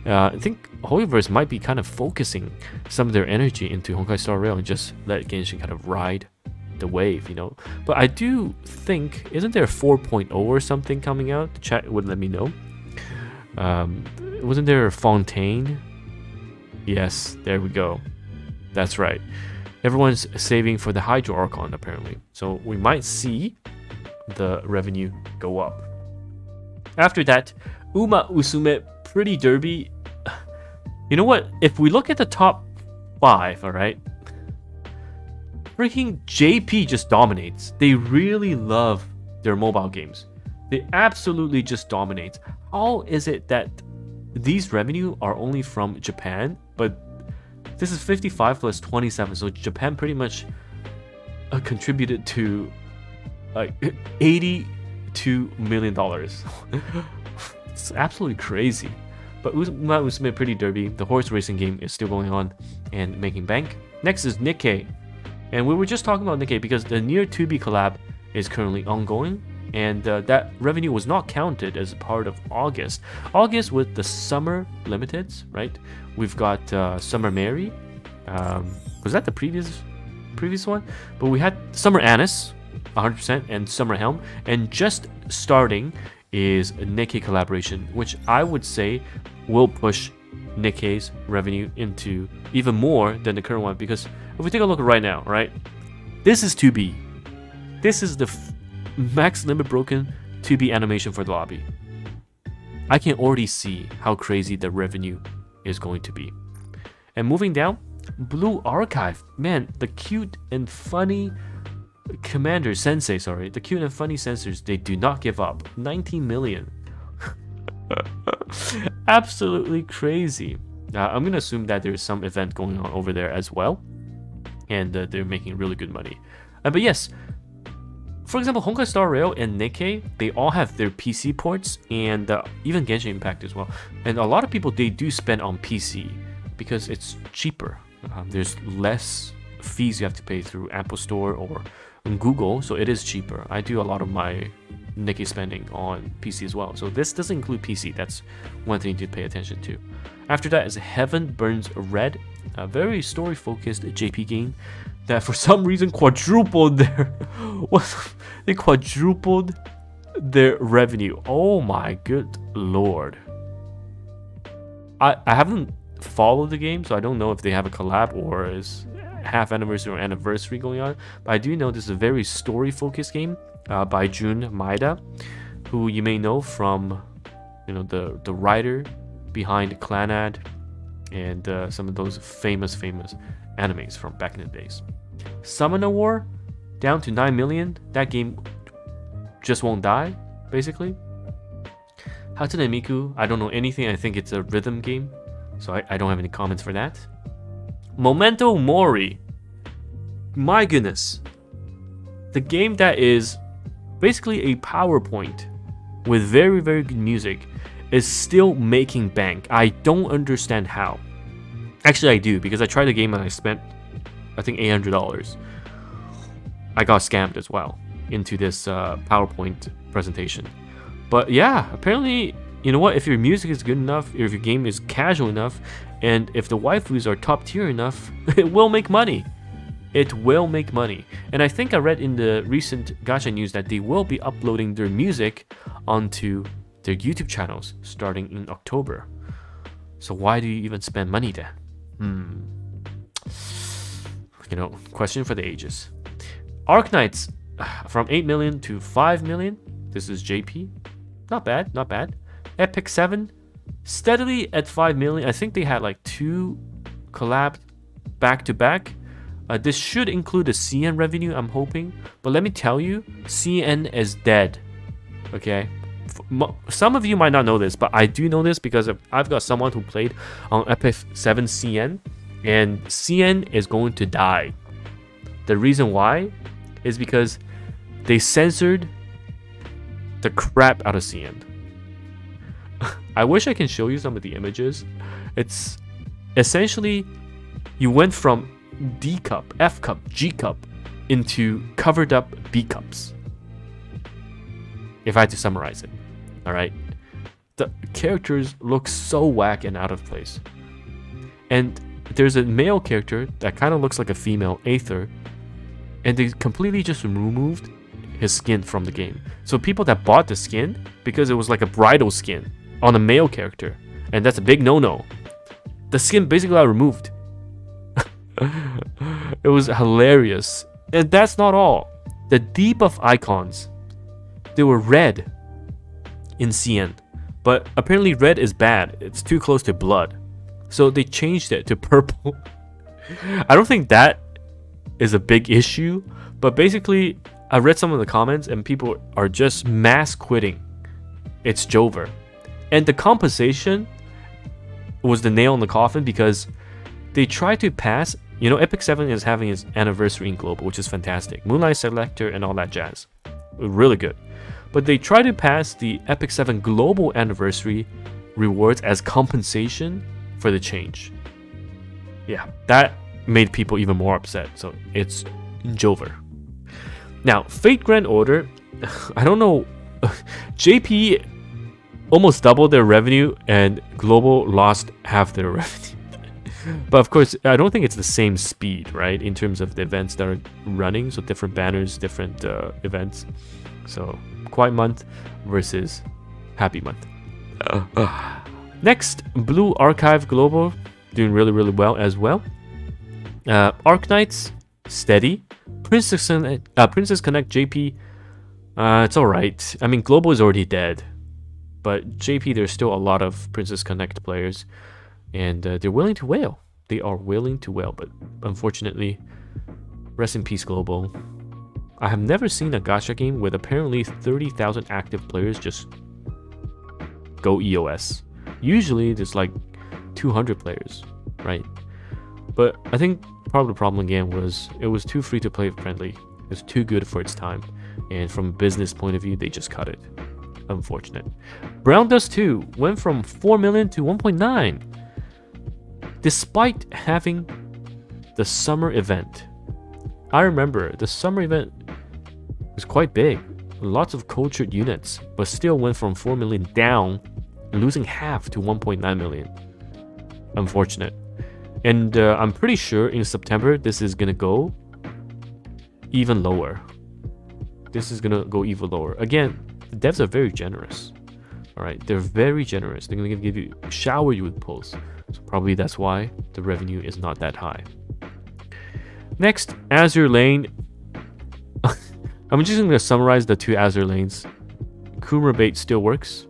I think Hoyoverse might be kind of focusing some of their energy into Honkai Star Rail and just let Genshin kind of ride the wave, you know. But I do think, isn't there a 4.0 or something coming out? The chat would let me know. Wasn't there a Fontaine? Yes, there we go. That's right. Everyone's saving for the Hydro Archon apparently. So we might see the revenue go up. After that, Uma Usume Pretty Derby. You know what? If we look at the top 5, alright? Freaking JP just dominates. They really love their mobile games. They absolutely just dominate. How is it that these revenue are only from Japan, but this is 55 plus 27, so Japan pretty much contributed to like $82 million. It's absolutely crazy. But Uma Usume Pretty Derby, the horse racing game, is still going on and making bank. Next is Nikkei. And we were just talking about Nikkei because the Nier 2B collab is currently ongoing. And that revenue was not counted as part of August. August with the Summer Limiteds, right? We've got Summer Mary. Was that the previous one? But we had Summer Anise, 100%, and Summer Helm. And just starting is a Nikkei collaboration, which I would say will push Nikkei's revenue into even more than the current one. Because if we take a look right now, right? This is 2B. This is the max limit broken 2B animation for the lobby. I can already see how crazy the revenue is going to be. And moving down, Blue Archive. Man, the cute and funny commander sensei, the cute and funny sensors, they do not give up. 19 million. Absolutely crazy. I'm gonna assume that there's some event going on over there as well, and they're making really good money. But yes, for example, Honkai Star Rail and Nikkei, they all have their PC ports, and even Genshin Impact as well. And a lot of people, they do spend on PC because it's cheaper. There's less fees you have to pay through Apple Store or Google, so it is cheaper. I do a lot of my Nikkei spending on PC as well. So this doesn't include PC. That's one thing to pay attention to. After that is Heaven Burns Red, a very story-focused JP game that for some reason quadrupled their they quadrupled their revenue. Oh my good lord. I haven't followed the game, so I don't know if they have a collab or is half anniversary or anniversary going on, but I do know this is a very story-focused game by Jun Maeda, who you may know from, you know, the writer behind Clanad and some of those famous animes from back in the days. Summoner War down to 9 million. That game just won't die, basically. Hatsune Miku, I don't know anything. I think it's a rhythm game, so I don't have any comments for that. Memento Mori. My goodness. The game that is basically a PowerPoint with very good music is still making bank. I don't understand how. Actually, I do, because I tried the game and I spent, I think, $800. I got scammed as well into this PowerPoint presentation. But yeah, apparently, you know what? If your music is good enough, if your game is casual enough, and if the waifus are top tier enough, it will make money. It will make money. And I think I read in the recent gacha news that they will be uploading their music onto their YouTube channels starting in October. So why do you even spend money then? You know, question for the ages. Arknights from 8 million to 5 million. This is JP. Not bad, not bad. Epic 7 steadily at 5 million. I think they had like 2 collabs back to back. This should include the CN revenue, I'm hoping. But let me tell you, CN is dead. Okay? Some of you might not know this, but I do know this because I've got someone who played on Epic 7 CN, and CN is going to die. The reason why is because they censored the crap out of CN. I wish I can show you some of the images. It's essentially you went from D cup, F cup, G cup into covered up B cups. If I had to summarize it, all right. the characters look so whack and out of place. And there's a male character that kind of looks like a female Aether, and they completely just removed his skin from the game. So people that bought the skin because it was like a bridal skin on a male character, and that's a big no-no. The skin basically got removed. It was hilarious. And that's not all. The debuff icons, they were red in CN, but apparently red is bad. It's too close to blood. So they changed it to purple. I don't think that is a big issue, but basically I read some of the comments and people are just mass quitting. It's Jover. And the compensation was the nail in the coffin because they tried to pass, you know, Epic 7 is having its anniversary in Global, which is fantastic. Moonlight Selector and all that jazz. Really good. But they tried to pass the Epic 7 Global anniversary rewards as compensation for the change. Yeah, that made people even more upset. So it's Jover. Now, Fate Grand Order, I don't know. JP almost doubled their revenue and Global lost half their revenue. But of course, I don't think it's the same speed, right? In terms of the events that are running. So different banners, different events. So Quiet Month versus Happy Month. Next, Blue Archive Global doing really, really well as well. Arknights, steady. Princess Connect JP, it's alright. I mean, Global is already dead. But JP, there's still a lot of Princess Connect players. And they're willing to wail. They are willing to wail. But unfortunately, rest in peace, Global. I have never seen a gacha game with apparently 30,000 active players just go EOS. Usually, there's like 200 players, right? But I think part of the problem again was it was too free to play friendly. It was too good for its time. And from a business point of view, they just cut it. Unfortunate. Brown Dust 2 went from 4 million to 1.9. Despite having the summer event. I remember the summer event was quite big. Lots of cultured units, but still went from 4 million down, losing half to 1.9 million. Unfortunate. And I'm pretty sure in September this is gonna go even lower. This is gonna go even lower. Again, the devs are very generous. Alright, they're very generous. They're gonna give you, shower you with pulls. So probably that's why the revenue is not that high. Next, Azure Lane. I'm just gonna summarize the two Azure lanes. Kumar Bait still works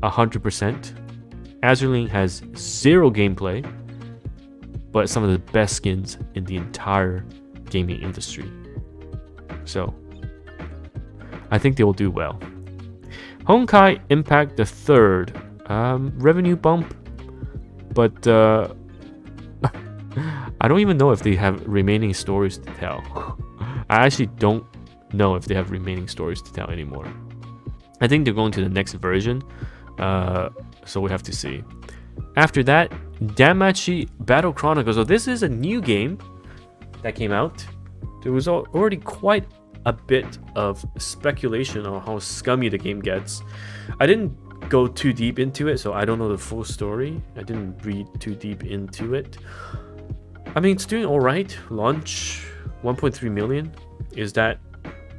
100%. Azure Lane has zero gameplay, but some of the best skins in the entire gaming industry. So I think they will do well. Honkai Impact the Third, revenue bump, but I don't even know if they have remaining stories to tell. I actually don't know if they have remaining stories to tell anymore. I think they're going to the next version, so we have to see. After that, Danmachi Battle Chronicles. So this is a new game that came out. There was already quite a bit of speculation on how scummy the game gets. I didn't go too deep into it, so I don't know the full story. I didn't read too deep into it. I mean, it's doing alright. Launch 1.3 million. Is that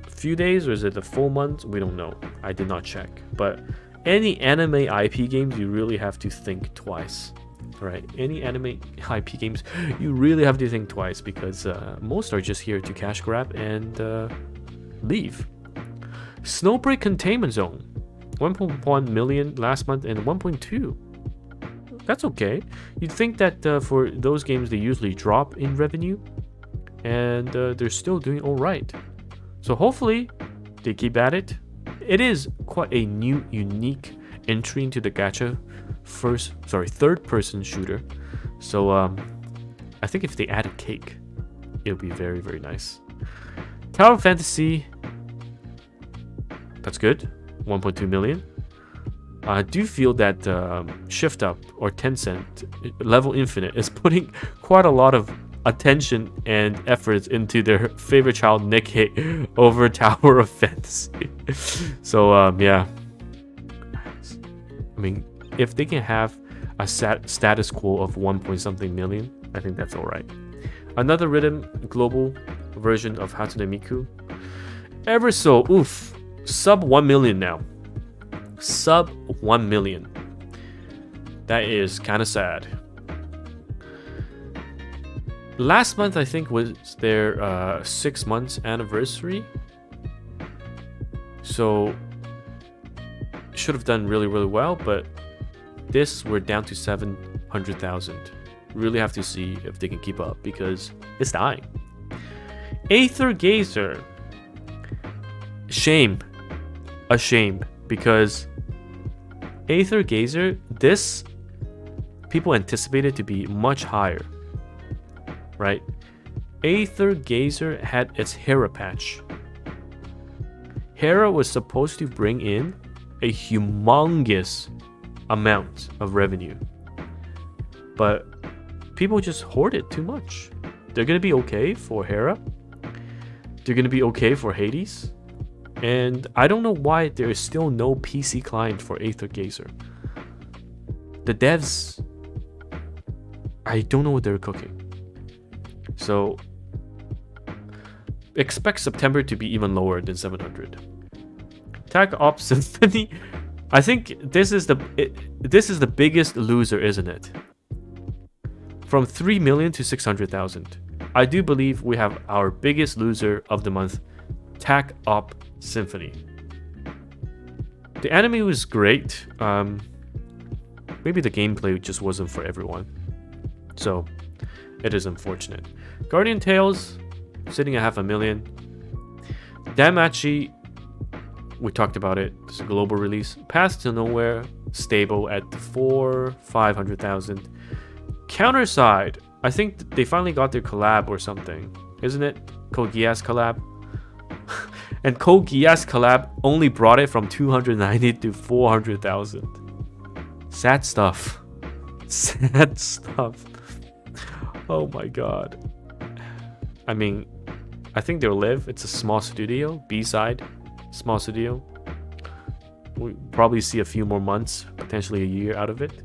a few days or is it a full month? We don't know. I did not check. But any anime IP games, you really have to think twice. Alright, any anime IP games, you really have to think twice because most are just here to cash grab and leave. Snowbreak Containment Zone, 1.1 million last month and 1.2. That's okay. You'd think that for those games they usually drop in revenue, and they're still doing all right. So hopefully they keep at it. It is quite a new, unique entry into the gacha third-person shooter. So I think if they add a cake, it'll be very, very nice. Tower Fantasy, that's good. 1.2 million. I do feel that Shift Up or Tencent Level Infinite is putting quite a lot of attention and efforts into their favorite child Nikkei over Tower of Fantasy. So yeah, I mean, if they can have a status quo of 1 point something million, I think that's alright. Another rhythm global version of Hatsune Miku. Ever so, oof, sub 1 million now. Sub 1 million. That is kind of sad. Last month, I think, was their 6 months anniversary. So, should have done really, really well, but this, we're down to 700,000. Really have to see if they can keep up because it's dying. Aether Gazer. Shame. A shame. Because Aether Gazer, this, people anticipated to be much higher. Right? Aether Gazer had its Hera patch. Hera was supposed to bring in a humongous amount of revenue. But people just hoard it too much. They're gonna be okay for Hera. They're gonna be okay for Hades. And I don't know why there is still no PC client for Aether Gazer. The devs, I don't know what they're cooking. So expect September to be even lower than 700. Tag Ops Symphony, I think this is the biggest loser, isn't it? From 3 million to 600,000. I do believe we have our biggest loser of the month, Tag Op Symphony. The anime was great. Maybe the gameplay just wasn't for everyone. So it is unfortunate. Guardian Tales sitting at 500,000. Damachi, we talked about it. It's a global release. Path to Nowhere, stable at 500,000. Counterside, I think they finally got their collab or something, isn't it? Code Geass collab. And Code Geass collab only brought it from 290 to 400,000. Sad stuff. Sad stuff. Oh my god. I mean, I think they'll live. It's a small studio, B-side, small studio. We'll probably see a few more months, potentially a year out of it.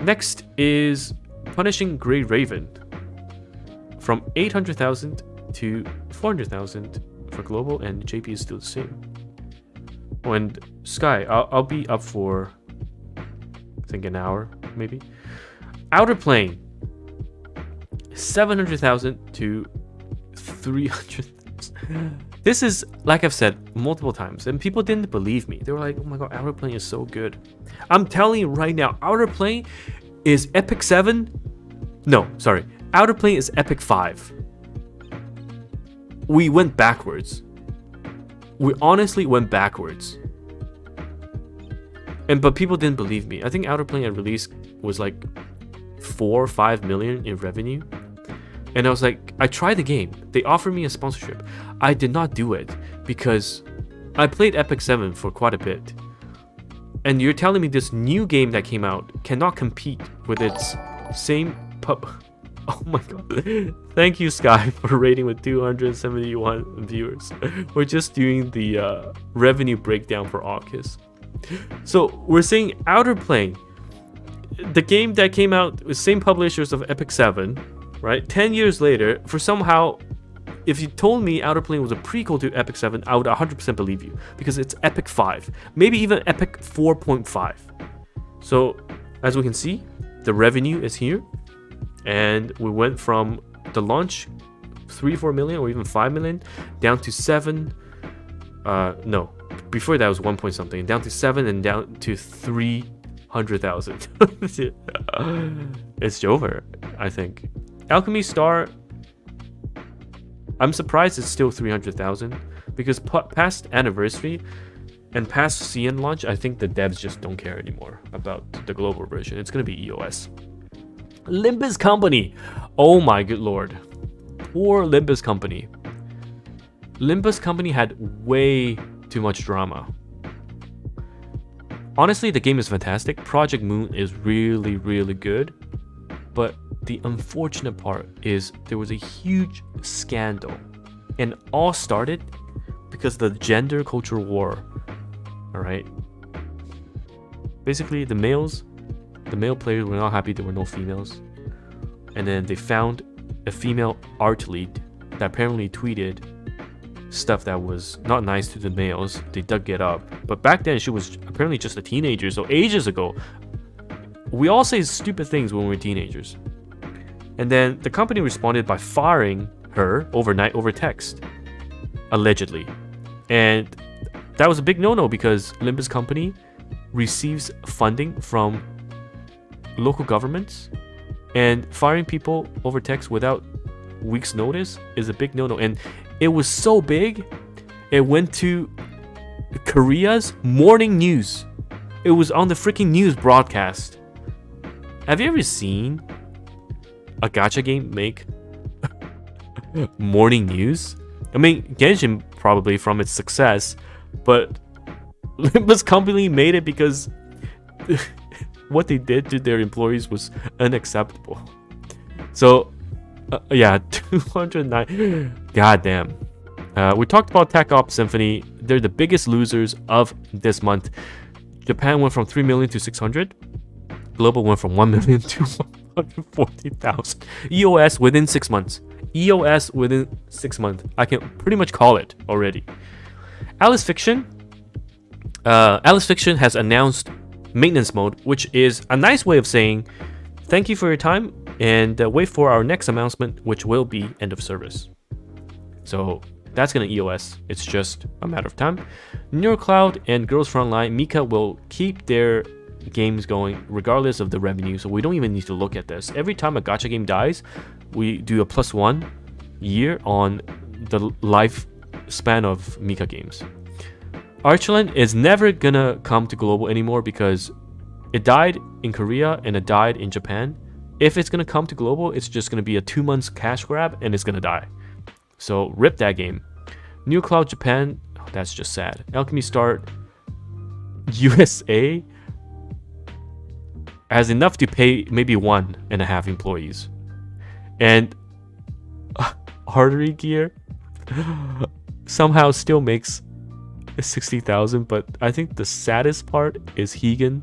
Next is Punishing Grey Raven. From 800,000 to 400,000 for global, and JP is still the same. Oh, and Sky, I'll be up for, I think, an hour, maybe. Outer Plane. 700,000 to 300,000. This is, like I've said multiple times, and people didn't believe me. They were like, oh my god, Outer Plane is so good. I'm telling you right now, Outer Plane is Epic 7. No, sorry. Outer Plane is Epic 5. We went backwards. We honestly went backwards. But people didn't believe me. I think Outer Plane at release was like 4 or 5 million in revenue. And I was like, I tried the game. They offered me a sponsorship. I did not do it because I played Epic 7 for quite a bit. And you're telling me this new game that came out cannot compete with its same pub. Oh my god. Thank you, Sky, for rating with 271 viewers. We're just doing the revenue breakdown for August. So we're seeing Outer Plane, the game that came out with same publishers of Epic 7, right? 10 years later, for somehow, if you told me Outer Plane was a prequel to Epic 7, I would 100% believe you, because it's Epic 5, maybe even Epic 4.5. So as we can see, the revenue is here, and we went from the launch 3-4 million or even 5 million down to 7. No, before that was 1 point something, down to 7 and down to 300,000. It's over, I think. Alchemy Star, I'm surprised it's still 300,000 because past anniversary and past CN launch, I think the devs just don't care anymore about the global version. It's gonna be EOS. Limbus Company, oh my good lord, poor Limbus Company. Limbus Company had way too much drama. Honestly, the game is fantastic. Project Moon is really, really good, but the unfortunate part is there was a huge scandal, and all started because of the gender culture war. All right, Basically, the male players were not happy there were no females, and then they found a female art lead that apparently tweeted stuff that was not nice to the males. They dug it up, but back then she was apparently just a teenager, so ages ago. We all say stupid things when we're teenagers. And then the company responded by firing her overnight over text, allegedly. And that was a big no-no because Olympus company receives funding from local governments, and firing people over text without weeks notice is a big no-no. And it was so big, it went to Korea's morning news. It was on the freaking news broadcast. Have you ever seen a gacha game make morning news? I mean, Genshin probably from its success, but Olympus company made it because what they did to their employees was unacceptable. So, yeah, 209. Goddamn. We talked about Tech Ops Symphony. They're the biggest losers of this month. Japan went from 3 million to 600. Global went from 1 million to 140,000. EOS within 6 months. EOS within 6 months. I can pretty much call it already. Alice Fiction has announced maintenance mode, which is a nice way of saying thank you for your time and wait for our next announcement, which will be end of service. So that's gonna EOS. It's just a matter of time. Nier Cloud and Girls Frontline, Mika will keep their games going regardless of the revenue, so we don't even need to look at this. Every time a gacha game dies, we do a +1 year on the lifespan of Mika games. Archland is never gonna come to global anymore because it died in Korea and it died in Japan. If it's gonna come to global, it's just gonna be a 2 months cash grab and it's gonna die. So rip that game. New Cloud Japan, oh, that's just sad. Alchemy Start USA has enough to pay maybe 1.5 employees. And Artery Gear somehow still makes 60,000, but I think the saddest part is Higan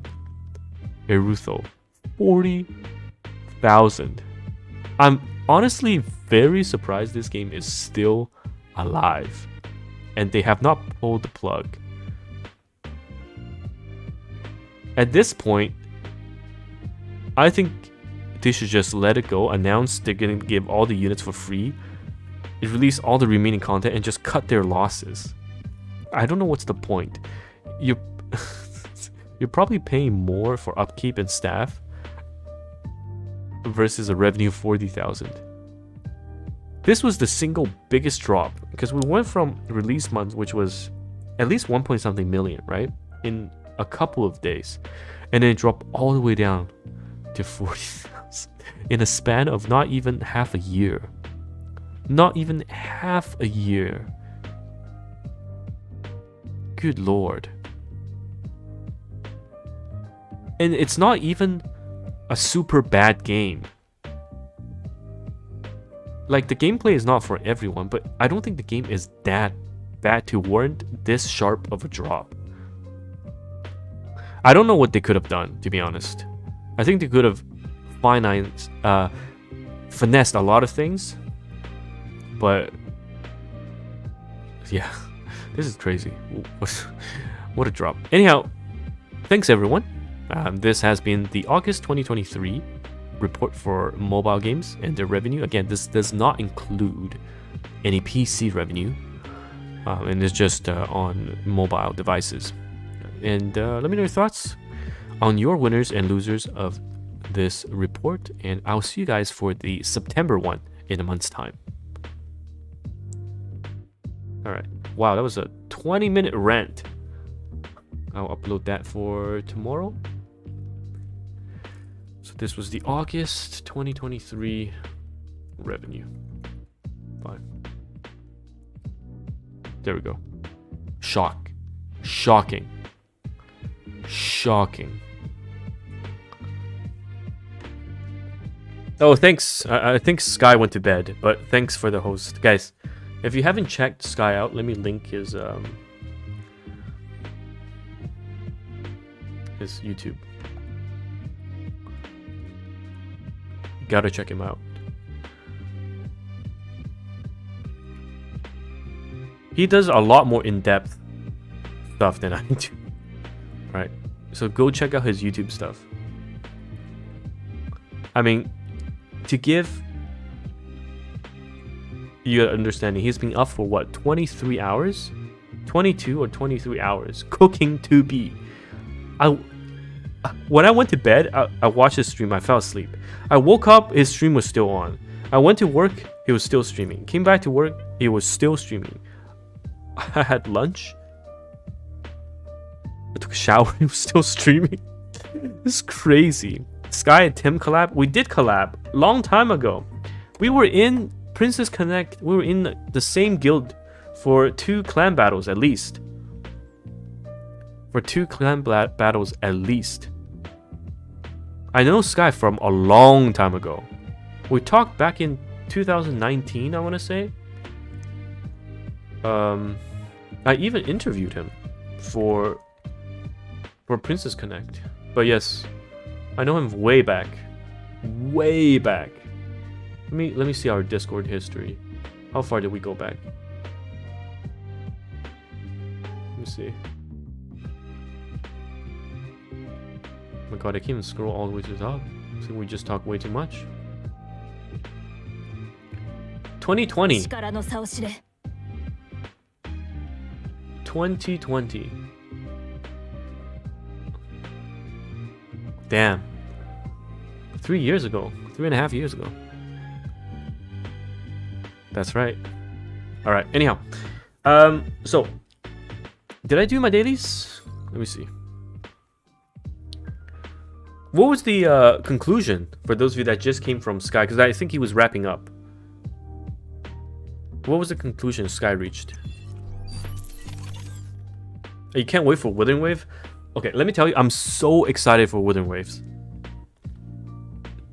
Erutho, 40,000. I'm honestly very surprised this game is still alive and they have not pulled the plug. At this point, I think they should just let it go, announce they're gonna give all the units for free, release all the remaining content, and just cut their losses. I don't know what's the point. You're probably paying more for upkeep and staff versus a revenue of 40,000. This was the single biggest drop because we went from release months, which was at least 1 point something million, right, in a couple of days, and then it dropped all the way down to 40,000 in a span of not even half a year. Not even half a year. Good lord. And it's not even a super bad game. Like, the gameplay is not for everyone, but I don't think the game is that bad to warrant this sharp of a drop. I don't know what they could have done, to be honest. I think they could have finessed a lot of things, but yeah, this is crazy. What a drop. Anyhow, thanks everyone. This has been the August 2023 report for mobile games and their revenue. Again, this does not include any PC revenue, and it's just on mobile devices. And let me know your thoughts on your winners and losers of this report, and I'll see you guys for the September one in a month's time. Alright, wow, that was a 20-minute rant. I'll upload that for tomorrow. So this was the August 2023 revenue. Fine. There we go. Shocking. Oh, thanks. I think Sky went to bed, but thanks for the host. Guys, if you haven't checked Sky out, let me link his his YouTube. Gotta check him out. He does a lot more in-depth stuff than I do. Right? So go check out his YouTube stuff. I mean, to give you an understanding, he's been up for what, 23 hours? 22 or 23 hours cooking 2B. When I went to bed, I watched his stream. I fell asleep. I woke up, his stream was still on. I went to work, he was still streaming. Came back to work, he was still streaming. I had lunch. I took a shower, he was still streaming. This is crazy. Sky and Tim collab? We did collab long time ago. We were in Princess Connect. We were in the same guild for 2 clan battles at least. For 2 clan battles at least. I know Sky from a long time ago. We talked back in 2019, I want to say. I even interviewed him for Princess Connect. But yes, I know him way back. Way back. Let me see our Discord history. How far did we go back? Let me see. Oh my god, I can't even scroll all the way to the top. I think we just talked way too much. 2020. 2020. Damn. 3 years ago. 3.5 years ago. That's right. Alright, anyhow. So, did I do my dailies? Let me see. What was the conclusion for those of you that just came from Sky? Because I think he was wrapping up. What was the conclusion Sky reached? You can't wait for Withering Wave? Okay, let me tell you, I'm so excited for Withering Waves.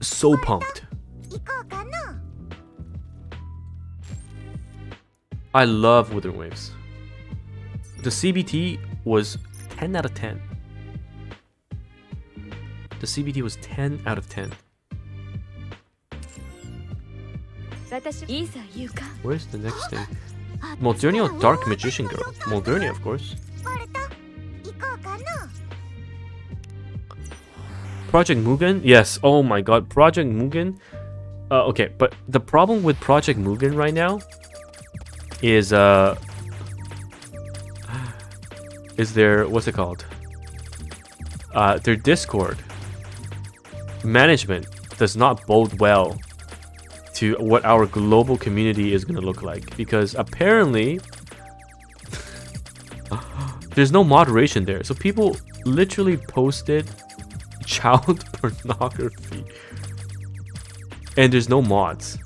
So pumped. I love Withering Waves. The CBT was 10 out of 10. The CBT was 10 out of 10. Where's the next thing? Modernia or Dark Magician Girl? Modernia, of course. Project Mugen? Yes. Oh my god. Project Mugen. Okay, but the problem with Project Mugen right now is their, what's it called? Their Discord management does not bode well to what our global community is gonna look like, because apparently there's no moderation there. So people literally posted child pornography and there's no mods.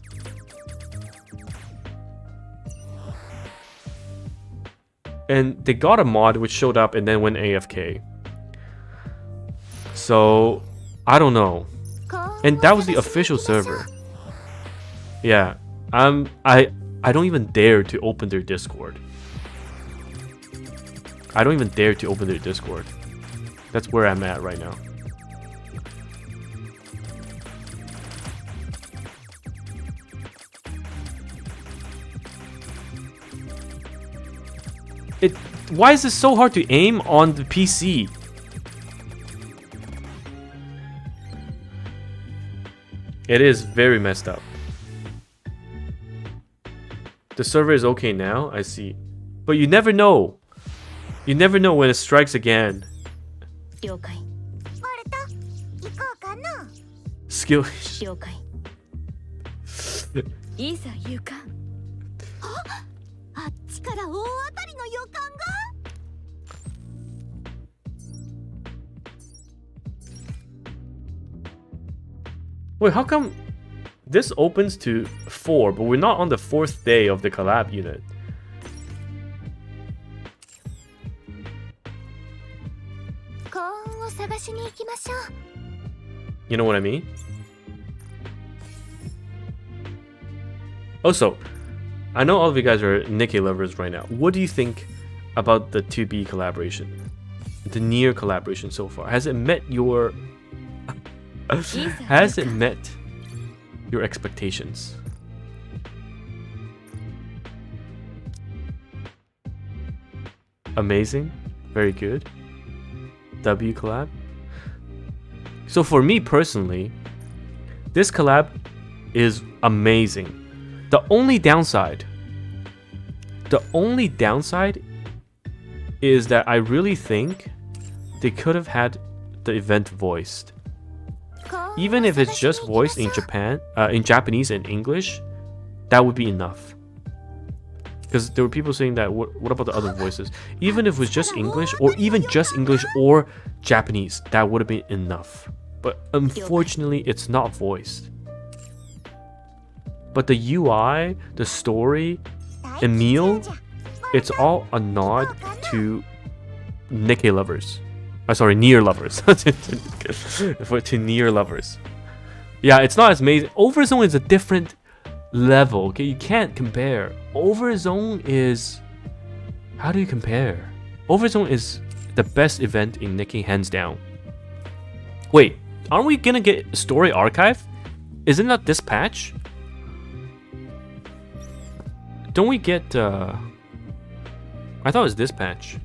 And they got a mod which showed up and then went AFK. So I don't know. And that was the official server. Yeah, I don't even dare to open their Discord. I don't even dare to open their Discord. That's where I'm at right now. Why is this so hard to aim on the PC? It is very messed up. The server is okay now, I see. But you never know. You never know when it strikes again. Skill. Wait, how come this opens to 4, but we're not on the 4th day of the collab unit? You know what I mean? Also, I know all of you guys are Nikkei lovers right now. What do you think about the 2B collaboration? the Nier collaboration so far? Has it met your has it met your expectations? Amazing, very good. W collab. So for me personally, this collab is amazing. The only downside is that I really think they could have had the event voiced. Even if it's just voiced in Japanese and English, that would be enough. Because there were people saying that, what about the other voices? Even if it was just English, or even just English or Japanese, that would have been enough. But unfortunately, it's not voiced. But the UI, the story, Emil, it's all a nod to Nikkei lovers. Sorry, Nier lovers. to Nier lovers. Yeah, it's not as amazing. Overzone is a different level. Okay, you can't compare. Overzone is... How do you compare? Overzone is the best event in Nikkei, hands down. Wait, aren't we gonna get Story Archive? Isn't that this patch? Don't we get... I thought it was this patch.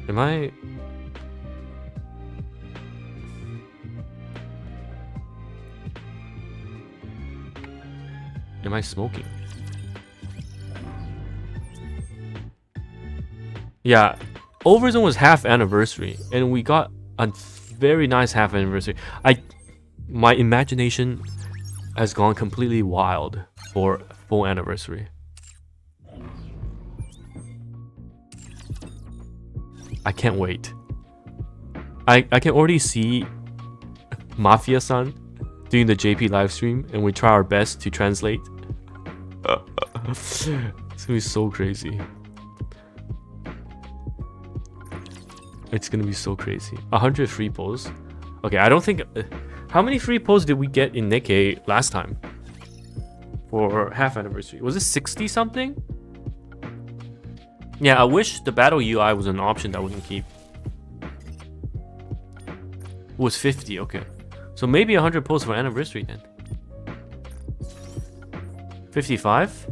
Am I... Am I smoking? Yeah, Overzone was half anniversary, and we got a very nice half anniversary. My imagination has gone completely wild for full anniversary. I can't wait. I can already see Mafia-san doing the JP livestream, and we try our best to translate. It's gonna be so crazy. It's gonna be so crazy. 100 free polls. Okay, I don't think... how many free polls did we get in Nikkei last time? For half anniversary. Was it 60 something? Yeah, I wish the battle UI was an option that we can keep. It was 50, okay. So maybe 100 polls for anniversary then. 55?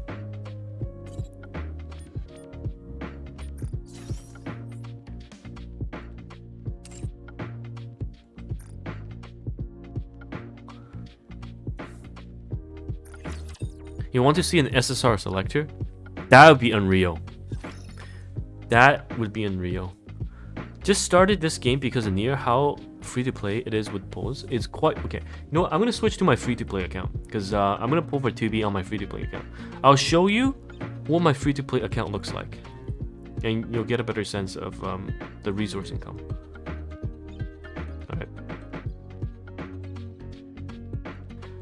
You want to see an SSR selector? That would be unreal. That would be unreal. Just started this game because of Nier, how free to play it is with polls. It's quite okay. You know what? I'm gonna switch to my free to play account because I'm gonna pull for 2B on my free to play account. I'll show you what my free to play account looks like, and you'll get a better sense of the resource income. Alright.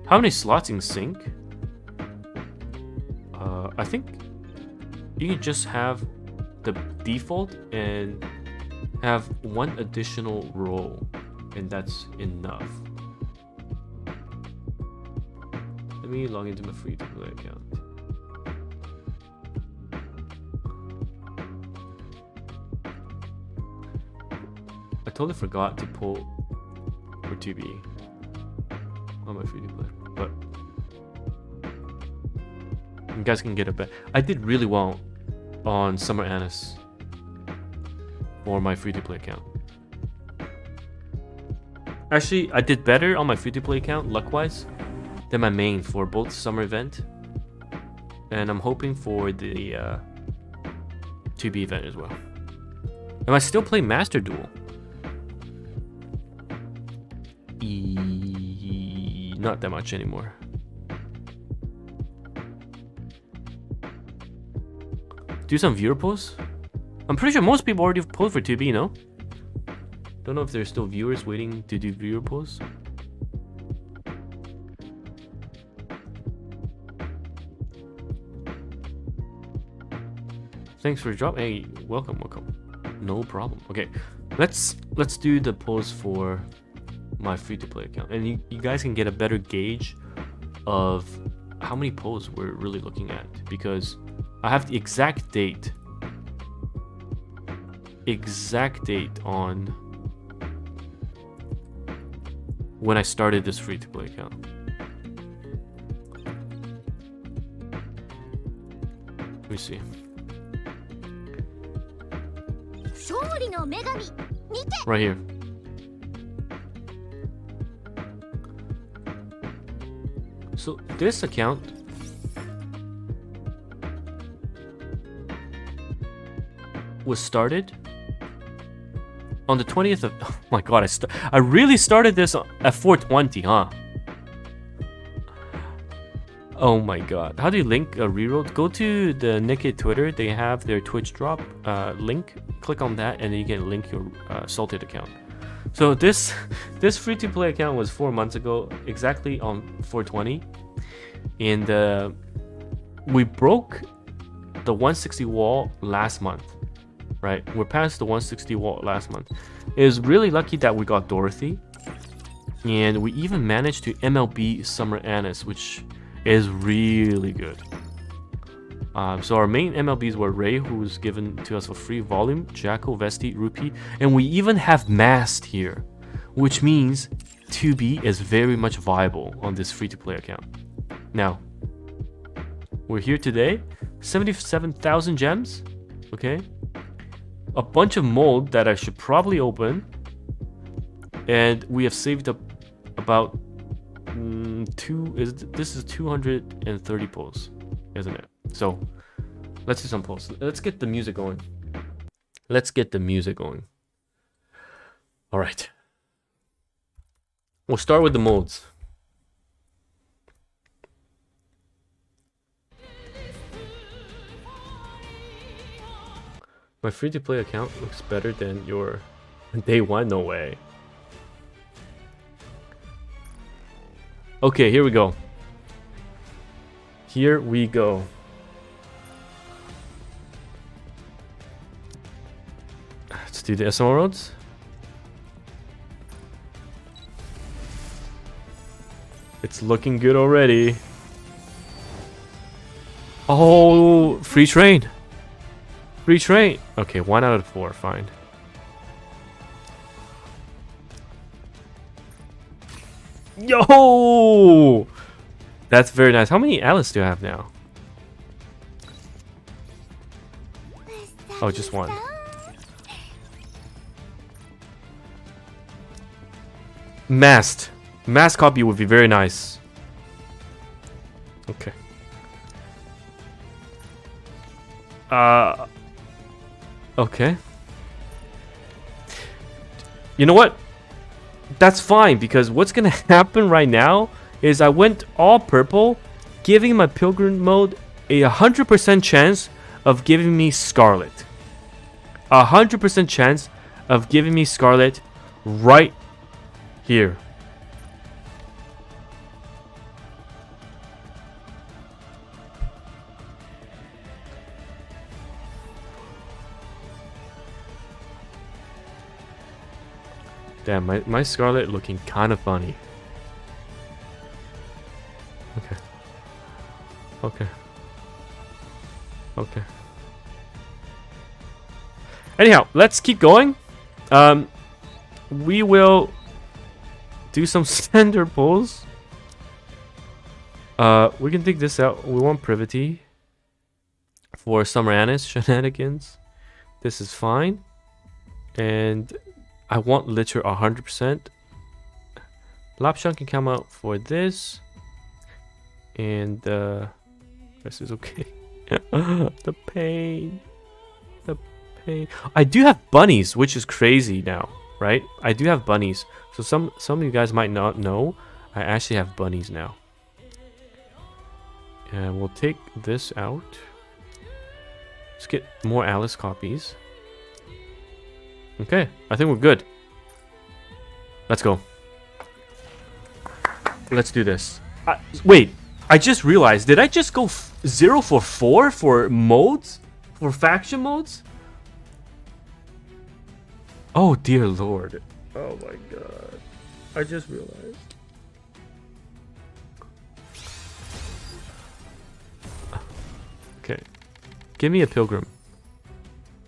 How many slots in sync? I think you can just have the default and have one additional role, and that's enough. Let me log into my free to play account. I totally forgot to pull for 2B on my free to play, but you guys can get a bet. I did really well on Summer Annis for my free to play account. Actually, I did better on my free to play account, luck wise, than my main for both summer event, and I'm hoping for the 2B event as well. And I still play Master Duel. Not that much anymore. Do some viewer polls? I'm pretty sure most people already polled for 2B, no? Don't know if there's still viewers waiting to do viewer polls. Thanks for the drop. Hey, welcome. No problem. Okay, let's do the polls for my free to play account, and you guys can get a better gauge of how many polls we're really looking at, because I have the exact date on when I started this free-to-play account. Let me see. Right here. So this account was started on the 20th of, oh my god, I really started this at 420, huh? Oh my god. How do you link a reroll? Go to the Naked Twitter. They have their Twitch drop link. Click on that and then you can link your Salted account. So this free-to-play account was 4 months ago, exactly on 420. And we broke the 160 wall last month. Right, we're past the 160 wall last month. It was really lucky that we got Dorothy, and we even managed to MLB Summer Annis, which is really good. So our main MLBs were Ray, who was given to us for free, Volume, Jacko, Vesti, Rupee, and we even have Mast here, which means 2B is very much viable on this free-to-play account. Now, we're here today, 77,000 gems, okay? A bunch of mold that I should probably open, and we have saved up about this is 230 pulls, isn't it? So let's do some pulls. Let's get the music going. All right, we'll start with the molds. My free-to-play account looks better than your day one? No way. Okay, here we go. Let's do the SML roads. It's looking good already. Oh, free train. Free train. Okay, 1 out of 4, fine. Yo! That's very nice. How many Alice do I have now? Oh, just one. Mast. Mast copy would be very nice. Okay. Okay. You know what? That's fine, because what's gonna happen right now is I went all purple, giving my pilgrim mode a 100% chance of giving me Scarlet. 100% chance of giving me Scarlet right here. Damn, my Scarlet looking kind of funny. Okay. Okay. Okay. Anyhow, let's keep going. We will do some standard pulls. We can dig this out. We want Privity for Summer Annis shenanigans. This is fine. And I want Litter 100%. Lapshun can come out for this. And this is okay. The pain. The pain. I do have bunnies, which is crazy now, right? I do have bunnies. So some of you guys might not know, I actually have bunnies now. And we'll take this out. Let's get more Alice copies. Okay, I think we're good. Let's go. Let's do this. Wait, I just realized, did I just go 0 for 4 for modes? For faction modes? Oh dear lord. Oh my god. I just realized. Give me a pilgrim.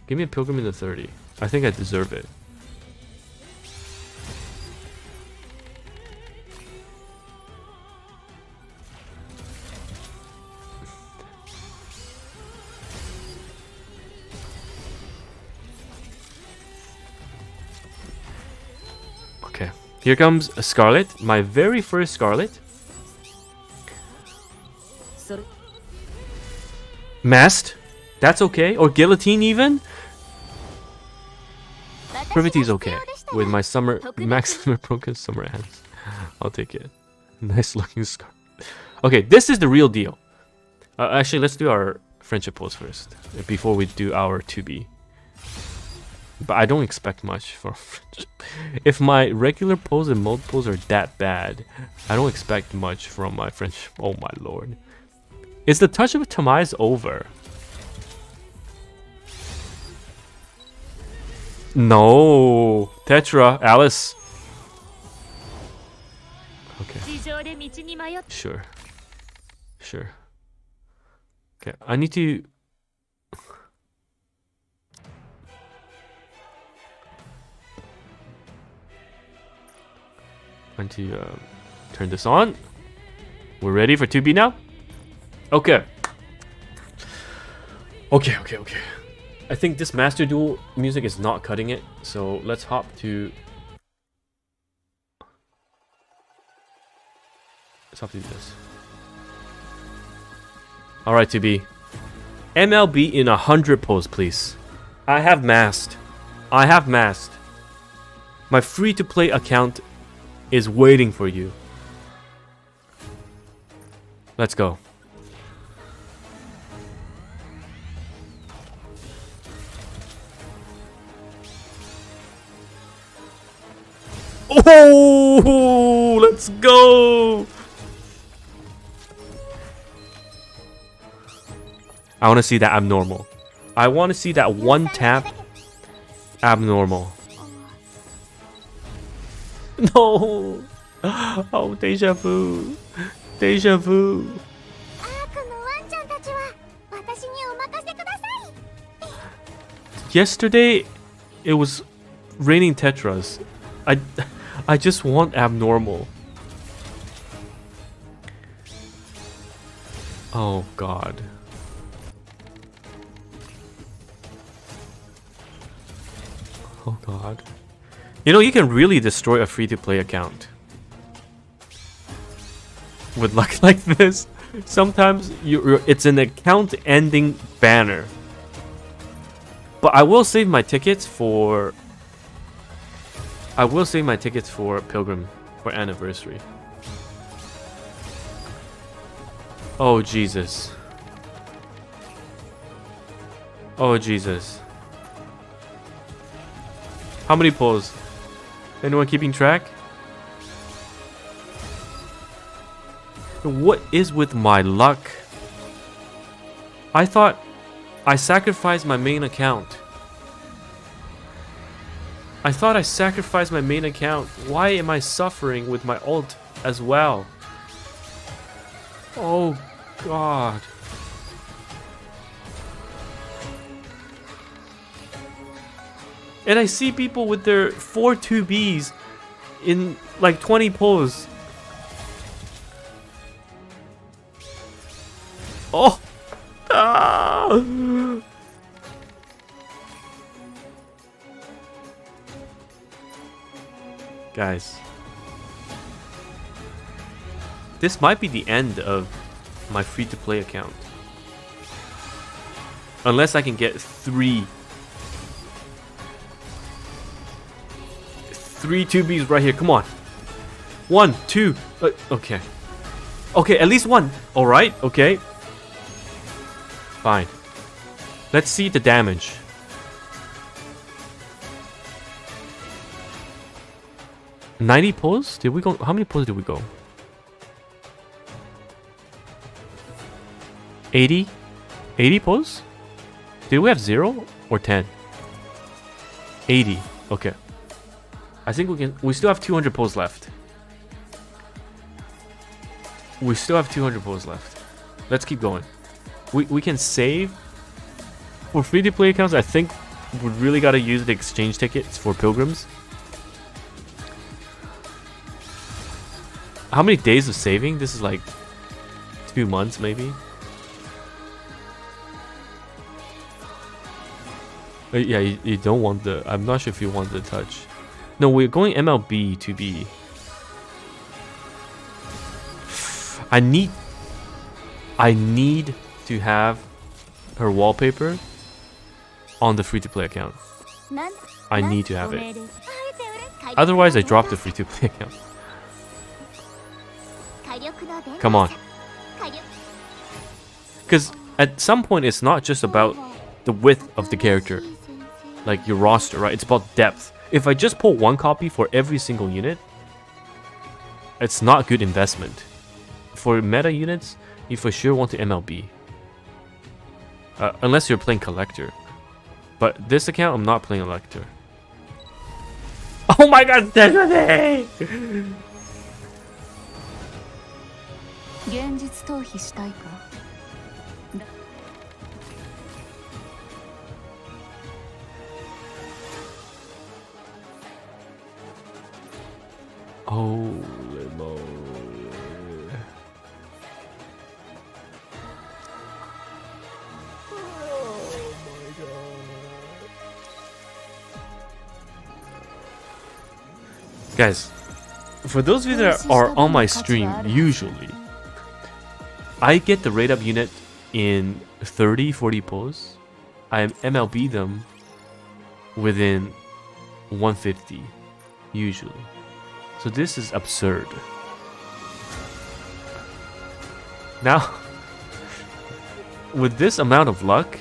Give me a pilgrim in the 30. I think I deserve it. Okay, here comes a Scarlet, my very first Scarlet. Mast, that's okay, or Guillotine even. Privity is okay with my summer maximum broken summer hands. I'll take it. Nice looking Scarlet. Okay, this is the real deal. Actually, let's do our friendship pose first before we do our 2B. But I don't expect much from friendship. If my regular pose and mode pose are that bad, I don't expect much from my friendship. Oh my lord. Is the touch of TimaeuSS over? No. Tetra, Alice. Okay. Sure. Sure. Okay, I need to... I need to turn this on. We're ready for 2B now? Okay. Okay. I think this Master Duel music is not cutting it, so let's hop to... Let's hop to this. Alright, 2B. MLB in 100 pose, please. I have Mast. I have Mast. My free-to-play account is waiting for you. Let's go. Oh, let's go. I want to see that abnormal. I want to see that one tap abnormal. No. Oh, deja vu. Deja vu. Yesterday, it was raining tetras. I just want abnormal. Oh god. Oh god. You know, you can really destroy a free-to-play account with luck like this. Sometimes it's an account-ending banner. But I will save my tickets for... I will save my tickets for Pilgrim for Anniversary. Oh Jesus. Oh Jesus. How many pulls? Anyone keeping track? What is with my luck? I thought I sacrificed my main account. I thought I sacrificed my main account. Why am I suffering with my ult as well? Oh god. And I see people with their 4 2Bs in like 20 pulls. Oh! Ah! Guys. This might be the end of my free-to-play account. Unless I can get 3 2Bs right here. Come on. 1, 2. Okay. Okay, at least 1. Alright, okay. Fine. Let's see the damage. $90 pulls? Did we go? How many pulls did we go? 80? 80 pulls? Did we have 0 or 10? 80. Okay. I think we still have 200 pulls left. We still have 200 pulls left. Let's keep going. We can save For free-to-play accounts, I think we really gotta use the exchange tickets for pilgrims. How many days of saving? This is like 2 months, maybe. Yeah, you don't want the... I'm not sure if you want the touch. No, we're going MLB to be... I need to have her wallpaper on the free-to-play account. I need to have it. Otherwise, I drop the free-to-play account. Come on. Because at some point, it's not just about the width of the character. Like your roster, right? It's about depth. If I just pull one copy for every single unit, it's not good investment. For meta units, you for sure want to MLB. Unless you're playing collector. But this account, I'm not playing collector. Oh my god, Destiny! Oh, limo. Guys, for those of you that are on my stream, usually I get the rate up unit in 30-40 pulls. I MLB them within 150, usually. So this is absurd. Now, with this amount of luck,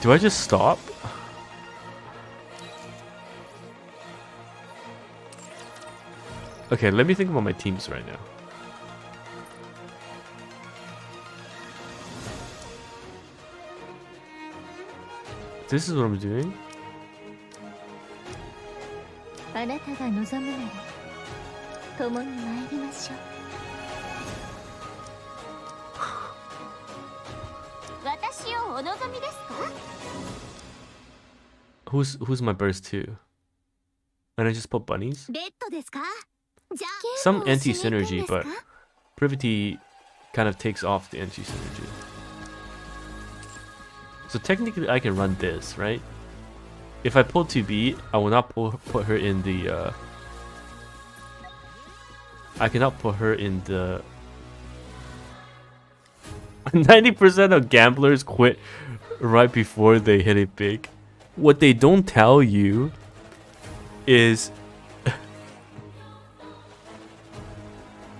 do I just stop? Okay, let me think about my teams right now. This is what I'm doing. Who's my burst 2? And I just put bunnies? Some anti-synergy, but Privity kind of takes off the anti-synergy. So technically I can run this, right? If I pull 2B, I will not put her in the... I cannot put her in the... 90% of gamblers quit right before they hit it big. What they don't tell you is...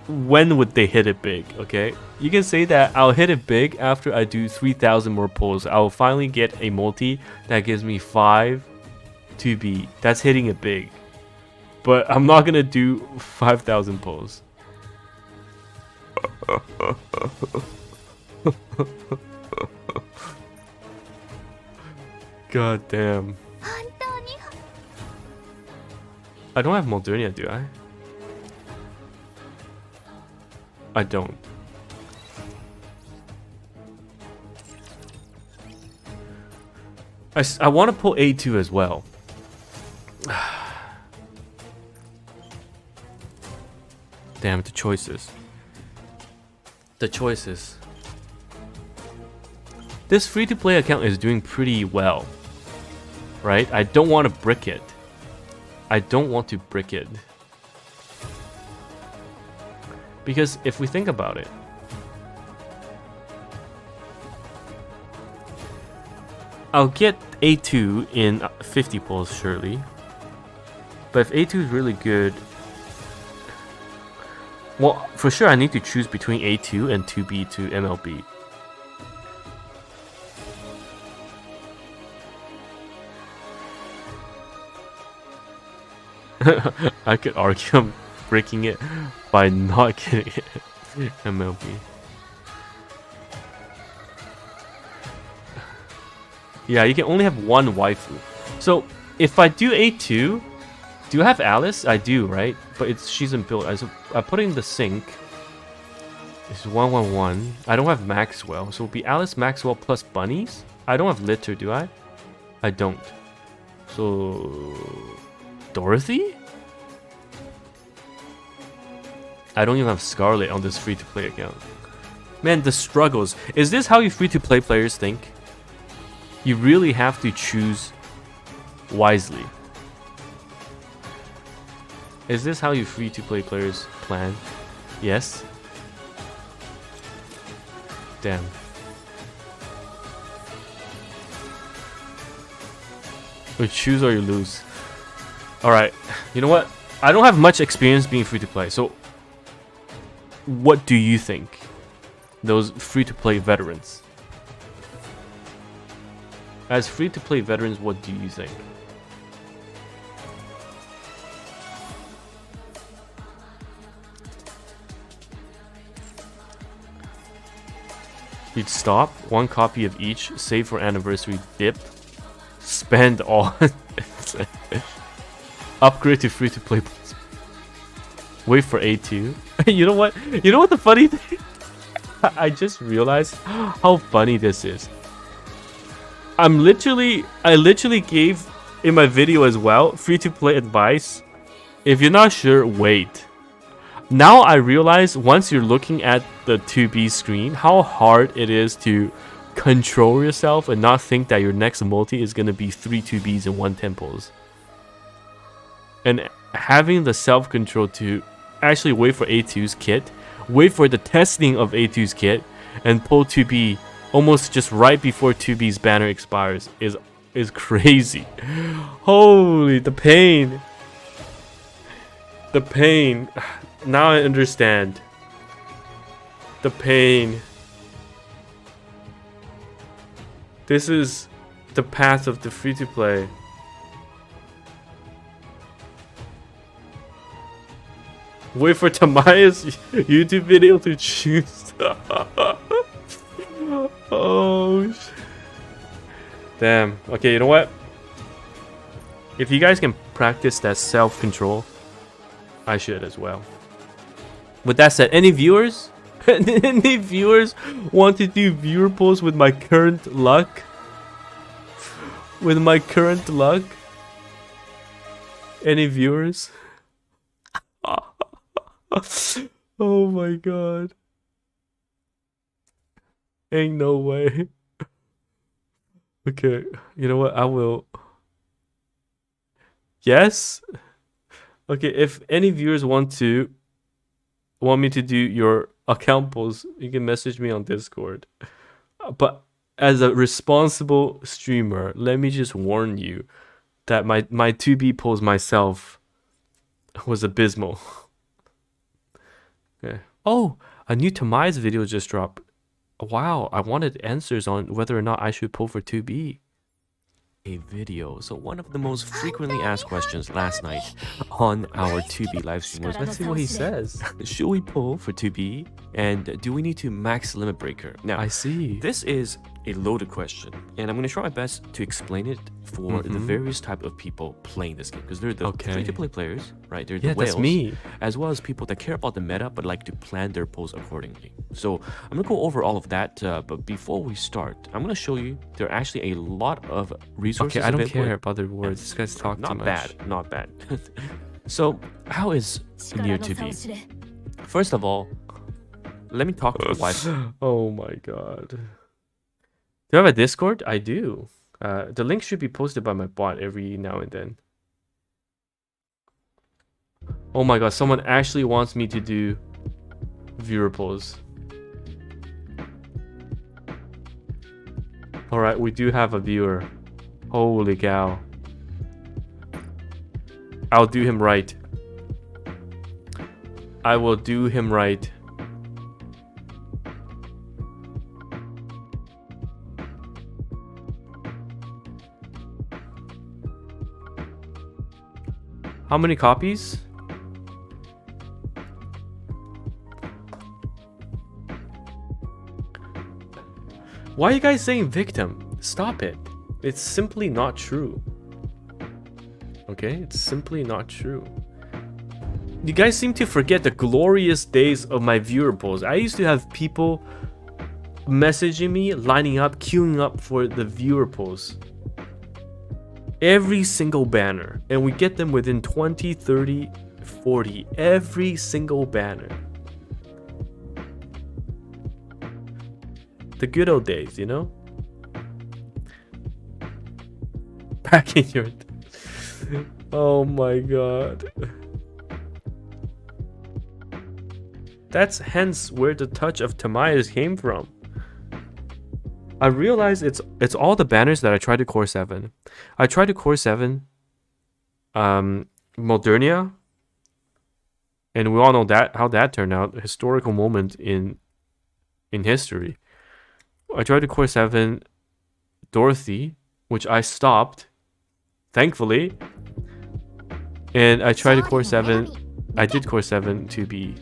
when would they hit it big, okay? You can say that I'll hit it big after I do 3,000 more pulls. I'll finally get a multi that gives me 5 2B. That's hitting it big. But I'm not gonna do 5,000 pulls. God damn. I don't have Modernia, do I? I don't. I want to pull A2 as well. Damn, the choices. The choices. This free-to-play account is doing pretty well. Right? I don't want to brick it. I don't want to brick it. Because if we think about it, I'll get A2 in 50 pulls surely. But if A2 is really good, well, for sure I need to choose between A2 and 2B to MLB. I could argue I'm breaking it by not getting it MLB. Yeah, you can only have one waifu. So if I do A2, do I have Alice? I do, right? But she's in build. I put in the sync. It's 111. I don't have Maxwell, so it'll be Alice, Maxwell plus Bunnies. I don't have Litter, do I? I don't. So Dorothy? I don't even have Scarlet on this free-to-play account. Man, the struggles. Is this how you free-to-play players think? You really have to choose wisely. Is this how you free-to-play players plan? Yes? Damn. You choose or you lose. Alright, you know what? I don't have much experience being free-to-play, so what do you think? Those free-to-play veterans. As free-to-play veterans, what do you think? You'd stop, one copy of each, save for anniversary dip, spend all, upgrade to free-to-play, wait for A2. You know what? You know what the funny thing? I just realized how funny this is. I literally gave in my video as well free-to-play advice. If you're not sure, wait. Now I realize once you're looking at the 2B screen, how hard it is to control yourself and not think that your next multi is going to be 3 2Bs and 1 temples. And having the self-control to actually wait for A2's kit, wait for the testing of A2's kit, and pull 2B almost just right before 2B's banner expires is crazy. Holy, the pain. The pain. Now I understand. The pain. This is the path of the free-to-play. Wait for TimaeuSS YouTube video to choose. Oh, damn. Okay, you know what? If you guys can practice that self-control, I should as well. With that said, any viewers? Any viewers want to do viewer polls with my current luck? With my current luck? Any viewers? Oh my god. Ain't no way. Okay, you know what? I will. Yes? Okay, if any viewers want me to do your account polls, you can message me on Discord. But as a responsible streamer, let me just warn you that my 2B polls myself was abysmal. Okay. Oh, a new TimaeuSS video just dropped. Wow, I wanted answers on whether or not I should pull for 2B. A video. So one of the most frequently asked questions last night on our 2B live stream was, let's see what he says. Should we pull for 2B? And do we need to max limit breaker? Now, I see. This is a loaded question, and I'm going to try my best to explain it for the various type of people playing this game, because they're the free-to-play players, right? They're the whales, that's me, as well as people that care about the meta but like to plan their pulls accordingly. So I'm going to go over all of that, but before we start, I'm going to show you there are actually a lot of resources. Okay, I don't care about the words. This guy's talking too much. Not bad. So how is Nier to be? First of all, let me talk to the wife. Oh my god. Do I have a Discord? I do. The link should be posted by my bot every now and then. Oh my god, someone actually wants me to do viewer polls. Alright, we do have a viewer. Holy cow. I'll do him right. I will do him right. How many copies? Why are you guys saying victim? Stop it. It's simply not true. Okay? It's simply not true. You guys seem to forget the glorious days of my viewer polls. I used to have people messaging me, lining up, queuing up for the viewer polls. Every single banner. And we get them within 20, 30, 40. Every single banner. The good old days, you know? Back in your... Oh my god. That's hence where the touch of TimaeuSS came from. I realize it's all the banners that I tried to core 7. I tried to core 7 Modernia, and we all know that how that turned out. A historical moment in history. I tried to core 7 Dorothy, which I stopped, thankfully. And I tried to core 7. I did core 7 to be.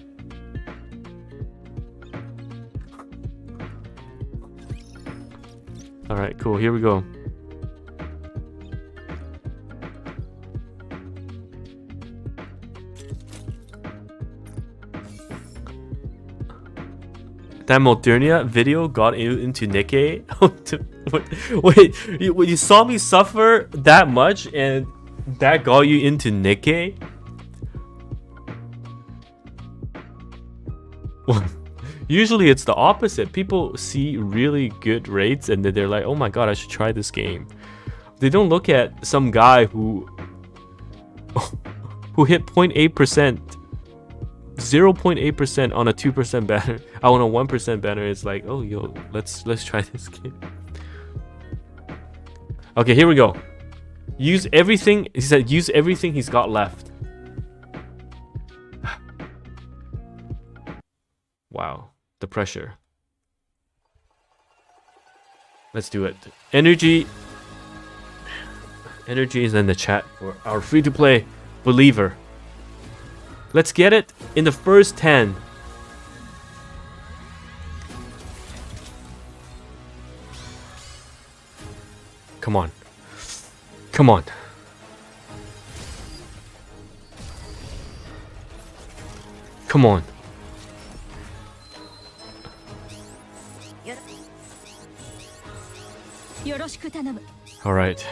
Alright, cool. Here we go. That Modernia video got you into Nikkei? Wait, you saw me suffer that much and that got you into Nikkei? Usually it's the opposite. People see really good rates and then they're like, oh my god, I should try this game. They don't look at some guy who hit 0.8%, 0.8% on a 2% banner. On a 1% banner. It's like, oh yo, let's try this game. Okay, here we go. Use everything. He said use everything he's got left. Wow, the pressure. Let's do it. Energy is in the chat for our free-to-play believer. Let's get it in the first 10. Come on. Come on. Come on. All right.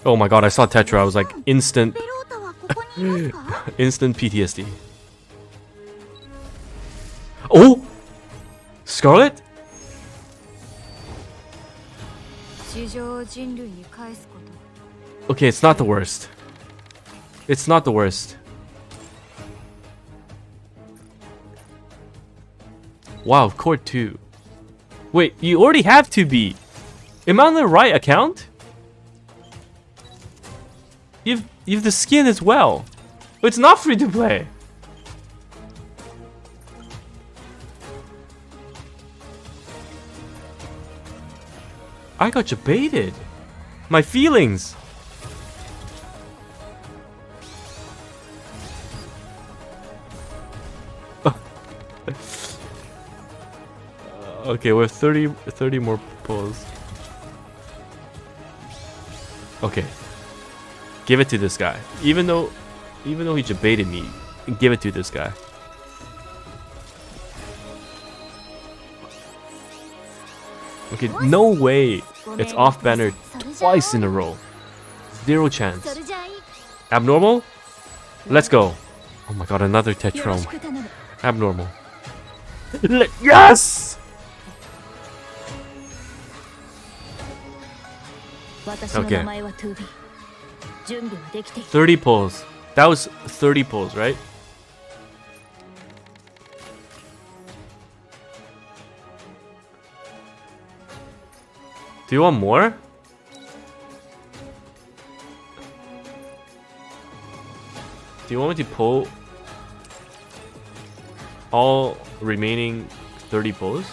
Oh my god, I saw Tetra. I was like instant PTSD. Oh! Scarlet? Okay, it's not the worst. It's not the worst. Wow, core 2. Wait, you already have 2B. Am I on the right account? You've the skin as well. It's not free to play. I got you baited. My feelings. Okay, we have 30 more pulls. Okay. Give it to this guy. Even though he baited me, give it to this guy. Okay, no way. It's off banner twice in a row. 0 chance. Abnormal? Let's go. Oh my god, another Tetrom. Abnormal. Yes! Okay. 30 pulls. That was 30 pulls, right? Do you want more? Do you want me to pull all remaining 30 pulls?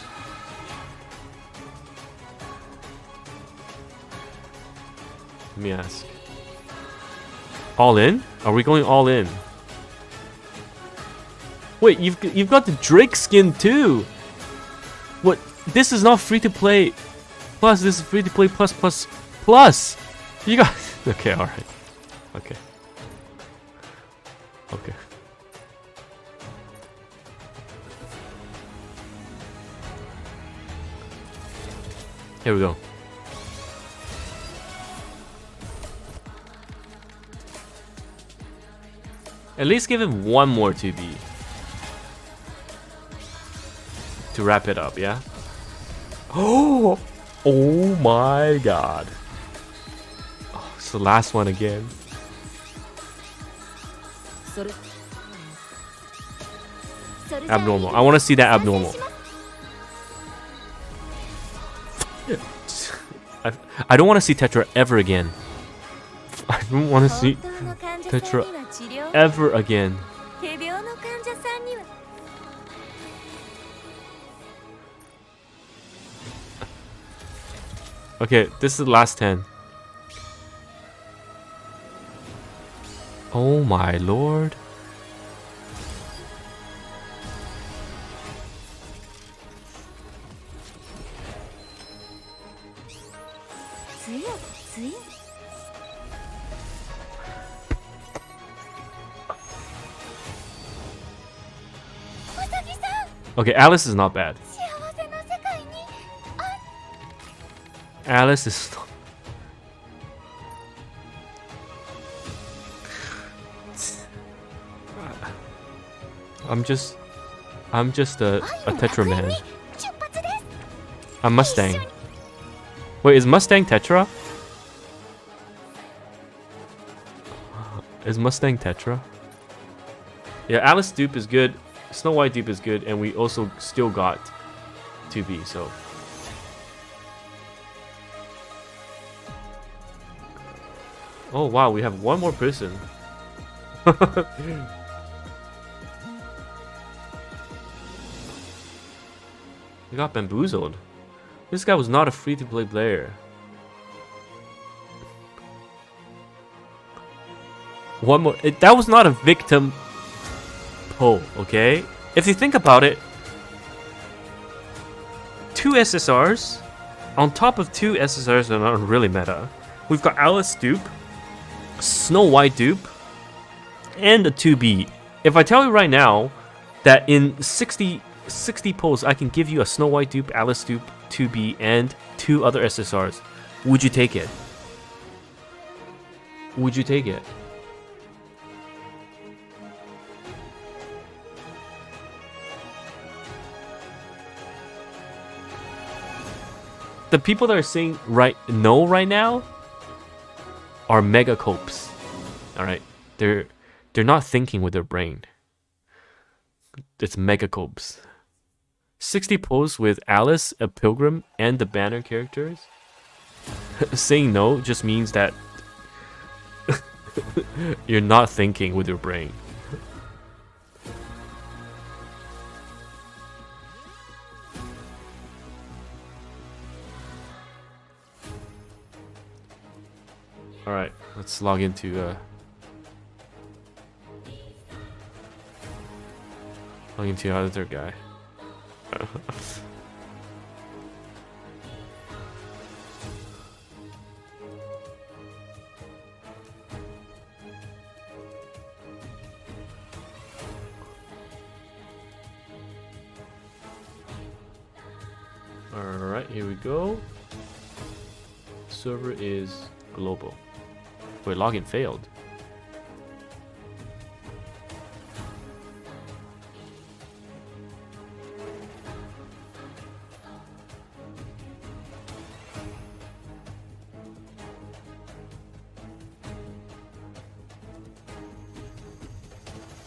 Let me ask. All in? Are we going all in? Wait, you've got the Drake skin too. What? This is not free to play Plus, this is free to play plus. You got okay, alright. Okay. Okay. Here we go. At least give him one more 2B. To wrap it up, yeah? Oh! Oh my god. Oh, it's the last one again. Abnormal. I want to see that abnormal. I don't want to see Tetra ever again. I don't want to see Tetra ever again. Okay, this is the last 10. Oh my lord. Okay, Alice is not bad. Alice is not... I'm just a Tetra man. I'm Mustang. Wait, is Mustang Tetra? Is Mustang Tetra? Yeah, Alice dupe is good. Snow White dupe is good, and we also still got 2B, so... Oh wow, we have one more person. We got bamboozled. This guy was not a free-to-play player. One more. That was not a victim poll, okay? If you think about it, 2 SSRs on top of 2 SSRs that are not really meta. We've got Alice dupe, Snow White dupe, and a 2B. If I tell you right now that in 60 polls I can give you a Snow White dupe, Alice dupe, 2B, and 2 other SSRs, would you take it? Would you take it? The people that are saying no right now are mega copes. All right, they're not thinking with their brain. It's mega copes. 60 posts with Alice, a pilgrim, and the banner characters. Saying no just means that you're not thinking with your brain. All right, let's log into the other guy. All right, here we go. Server is global. Wait, login failed.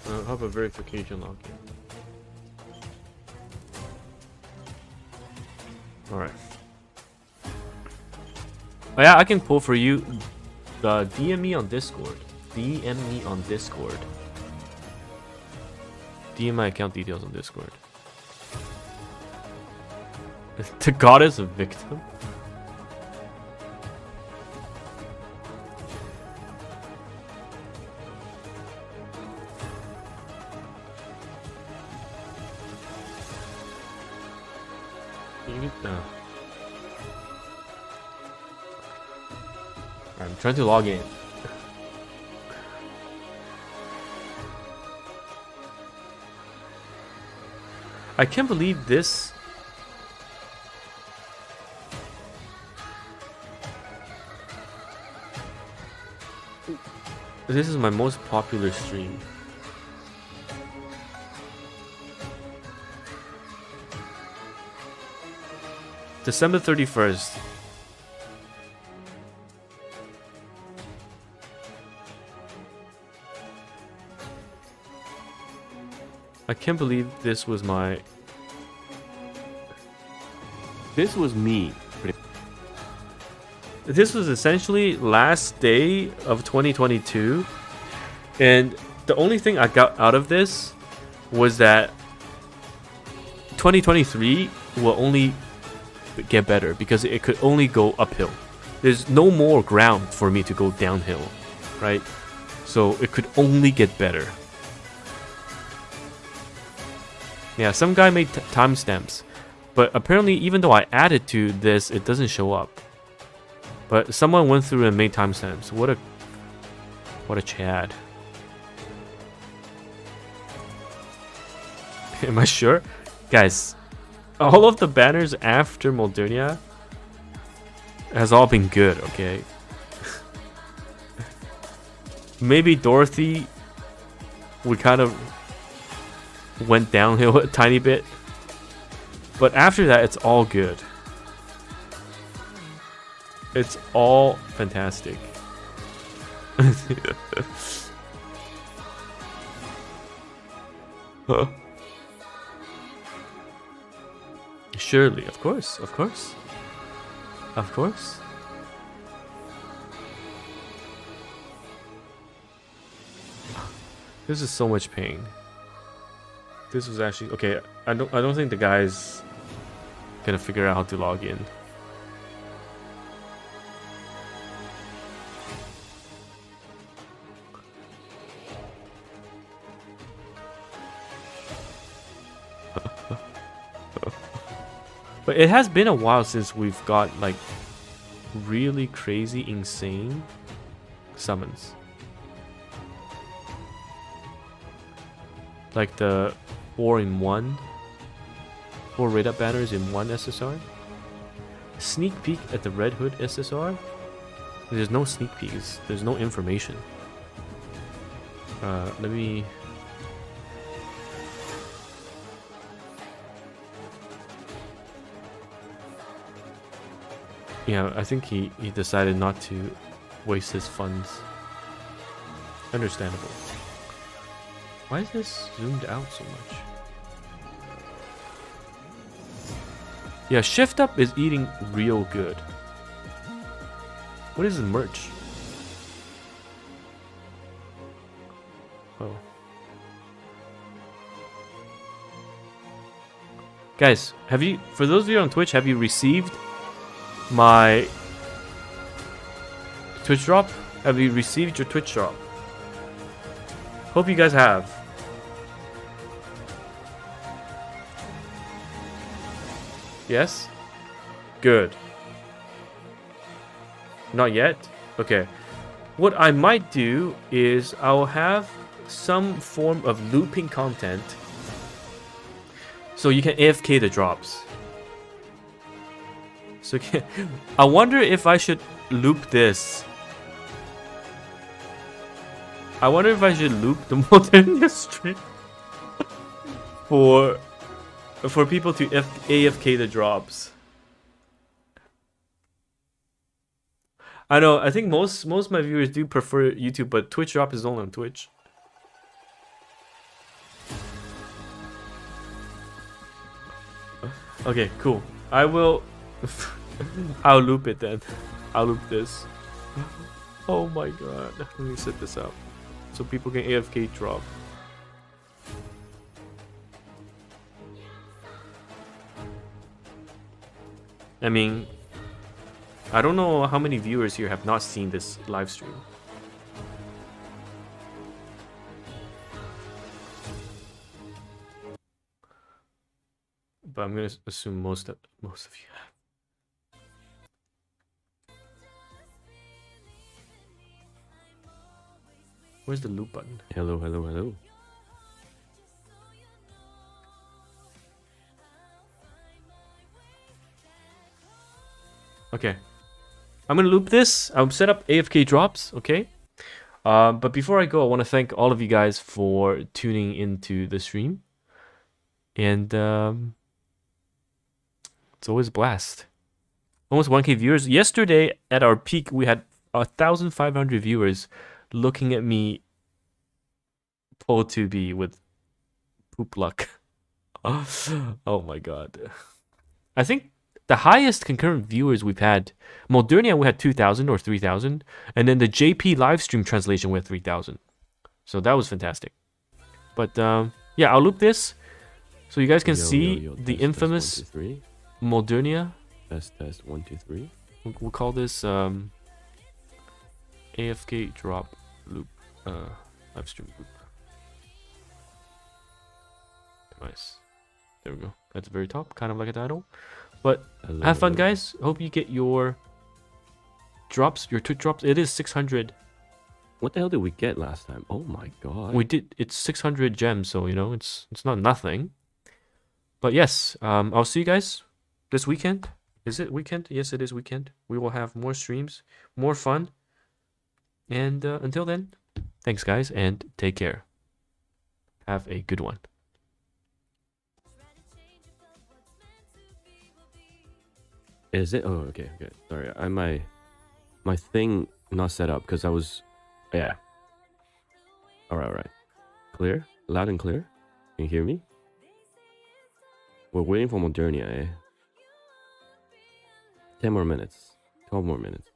How about verification login? Alright. Oh yeah, I can pull for you. DM me on Discord. DM me on Discord. DM my account details on Discord. The goddess a victim? I'm trying to log in. I can't believe this. This is my most popular stream. December 31st. I can't believe this was my... This was me. This was essentially last day of 2022. And the only thing I got out of this was that 2023 will only get better because it could only go uphill. There's no more ground for me to go downhill, right? So it could only get better. Yeah, some guy made timestamps, but apparently even though I added to this, it doesn't show up. But someone went through and made timestamps. What a Chad. Am I sure? Guys, all of the banners after Modernia has all been good, okay? Maybe Dorothy, we kind of went downhill a tiny bit. But after that, it's all good. It's all fantastic. Huh? Surely, of course, of course. Of course. This is so much pain. This was actually okay. I don't think the guy's gonna figure out how to log in. But it has been a while since we've got like really crazy, insane summons. Like the 4-in-1, 4 raid up banners in 1 SSR. Sneak peek at the Red Hood SSR. There's no sneak peeks. There's no information. Let me. Yeah, I think he decided not to waste his funds. Understandable. Why is this zoomed out so much? Yeah, Shift Up is eating real good. What is the merch? Oh. Guys, have you, for those of you on Twitch, have you received my Twitch drop? Have you received your Twitch drop? Hope you guys have. Yes? Good. Not yet? Okay. What I might do is I'll have some form of looping content so you can AFK the drops. So I wonder if I should loop this. I wonder if I should loop the Modernia stream for people to AFK the drops. I know. I think most of my viewers do prefer YouTube, but Twitch drop is only on Twitch. Okay, cool. I will. I'll loop it then. I'll loop this. Oh my god. Let me set this up so people can AFK drop. I mean, I don't know how many viewers here have not seen this live stream. But I'm gonna assume most of you have. Where's the loop button? Hello, hello, hello. Okay. I'm gonna loop this. I'll set up AFK drops, okay? But before I go, I want to thank all of you guys for tuning into the stream. And it's always a blast. Almost 1K viewers. Yesterday, at our peak, we had 1,500 viewers looking at me pull to be with poop luck. Oh my god. I think the highest concurrent viewers we've had, Modernia, we had 2,000 or 3,000. And then the JP livestream translation, we had 3,000. So that was fantastic. But yeah, I'll loop this so you guys can see the test, infamous test, 1, 2, 3. Modernia. Test 1, 2, 3. We'll call this AFK drop loop, live stream loop. Nice. There we go. At the very top, kind of like a title. But Hello, have fun, hello. guys. Hope you get your drops, your Twitch drops. It is 600. What the hell did we get last time? Oh my god. We did. It's 600 gems, so you know it's not nothing. But yes, I'll see you guys this weekend. Is it weekend? Yes, it is weekend. We will have more streams, more fun. And until then, thanks, guys, and take care. Have a good one. Is it? Oh, okay, okay. Sorry, my thing not set up because I was, yeah. All right. Clear, loud and clear. Can you hear me? We're waiting for Modernia, eh? 10 more minutes. 12 more minutes.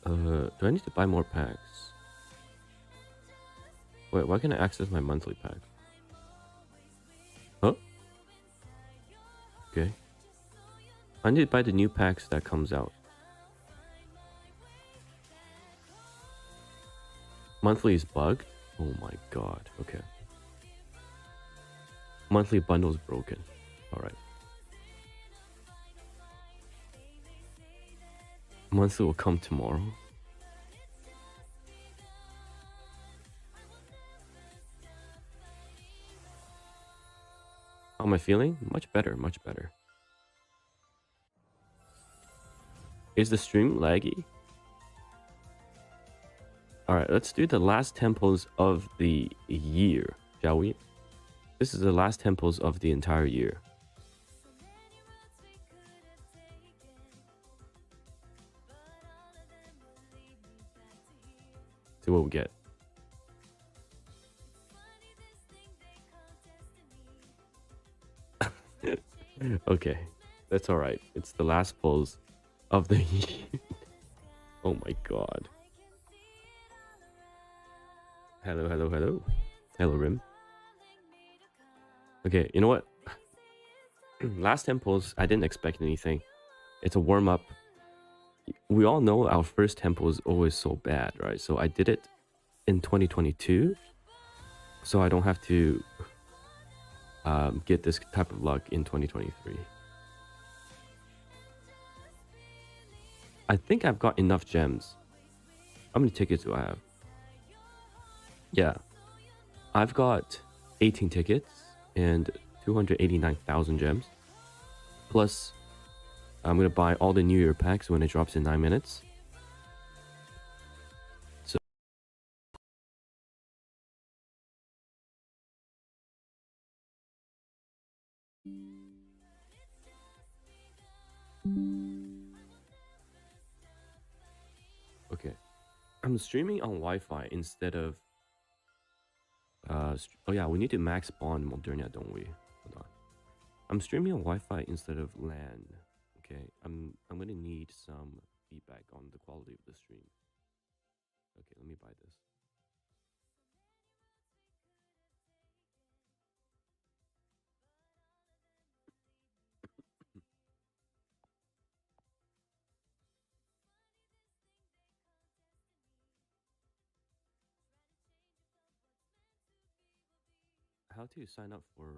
Do I need to buy more packs? Wait, why can't I access my monthly pack? Huh? Okay. I need to buy the new packs that comes out. Monthly is bugged? Oh my god. Okay. Monthly bundle's broken. Alright. Monthly will come tomorrow. How am I feeling? Much better, much better. Is the stream laggy? Alright, let's do the last temples of the year, shall we? This is the last temples of the entire year. See what we get. Okay, that's alright. It's the last pulls of the year. Oh my god. Hello, hello, hello. Hello, Rim. Okay, you know what? Last 10 pulls, I didn't expect anything. It's a warm-up. We all know our first tempo is always so bad, right? So I did it in 2022. So I don't have to get this type of luck in 2023. I think I've got enough gems. How many tickets do I have? Yeah, I've got 18 tickets and 289,000 gems. Plus, I'm gonna buy all the New Year packs when it drops in 9 minutes. So okay, I'm streaming on Wi-Fi instead of. Oh yeah, we need to max spawn Modernia, don't we? Hold on. I'm streaming on Wi-Fi instead of LAN. Okay, I'm gonna need some feedback on the quality of the stream. Okay, let me buy this. How to sign up for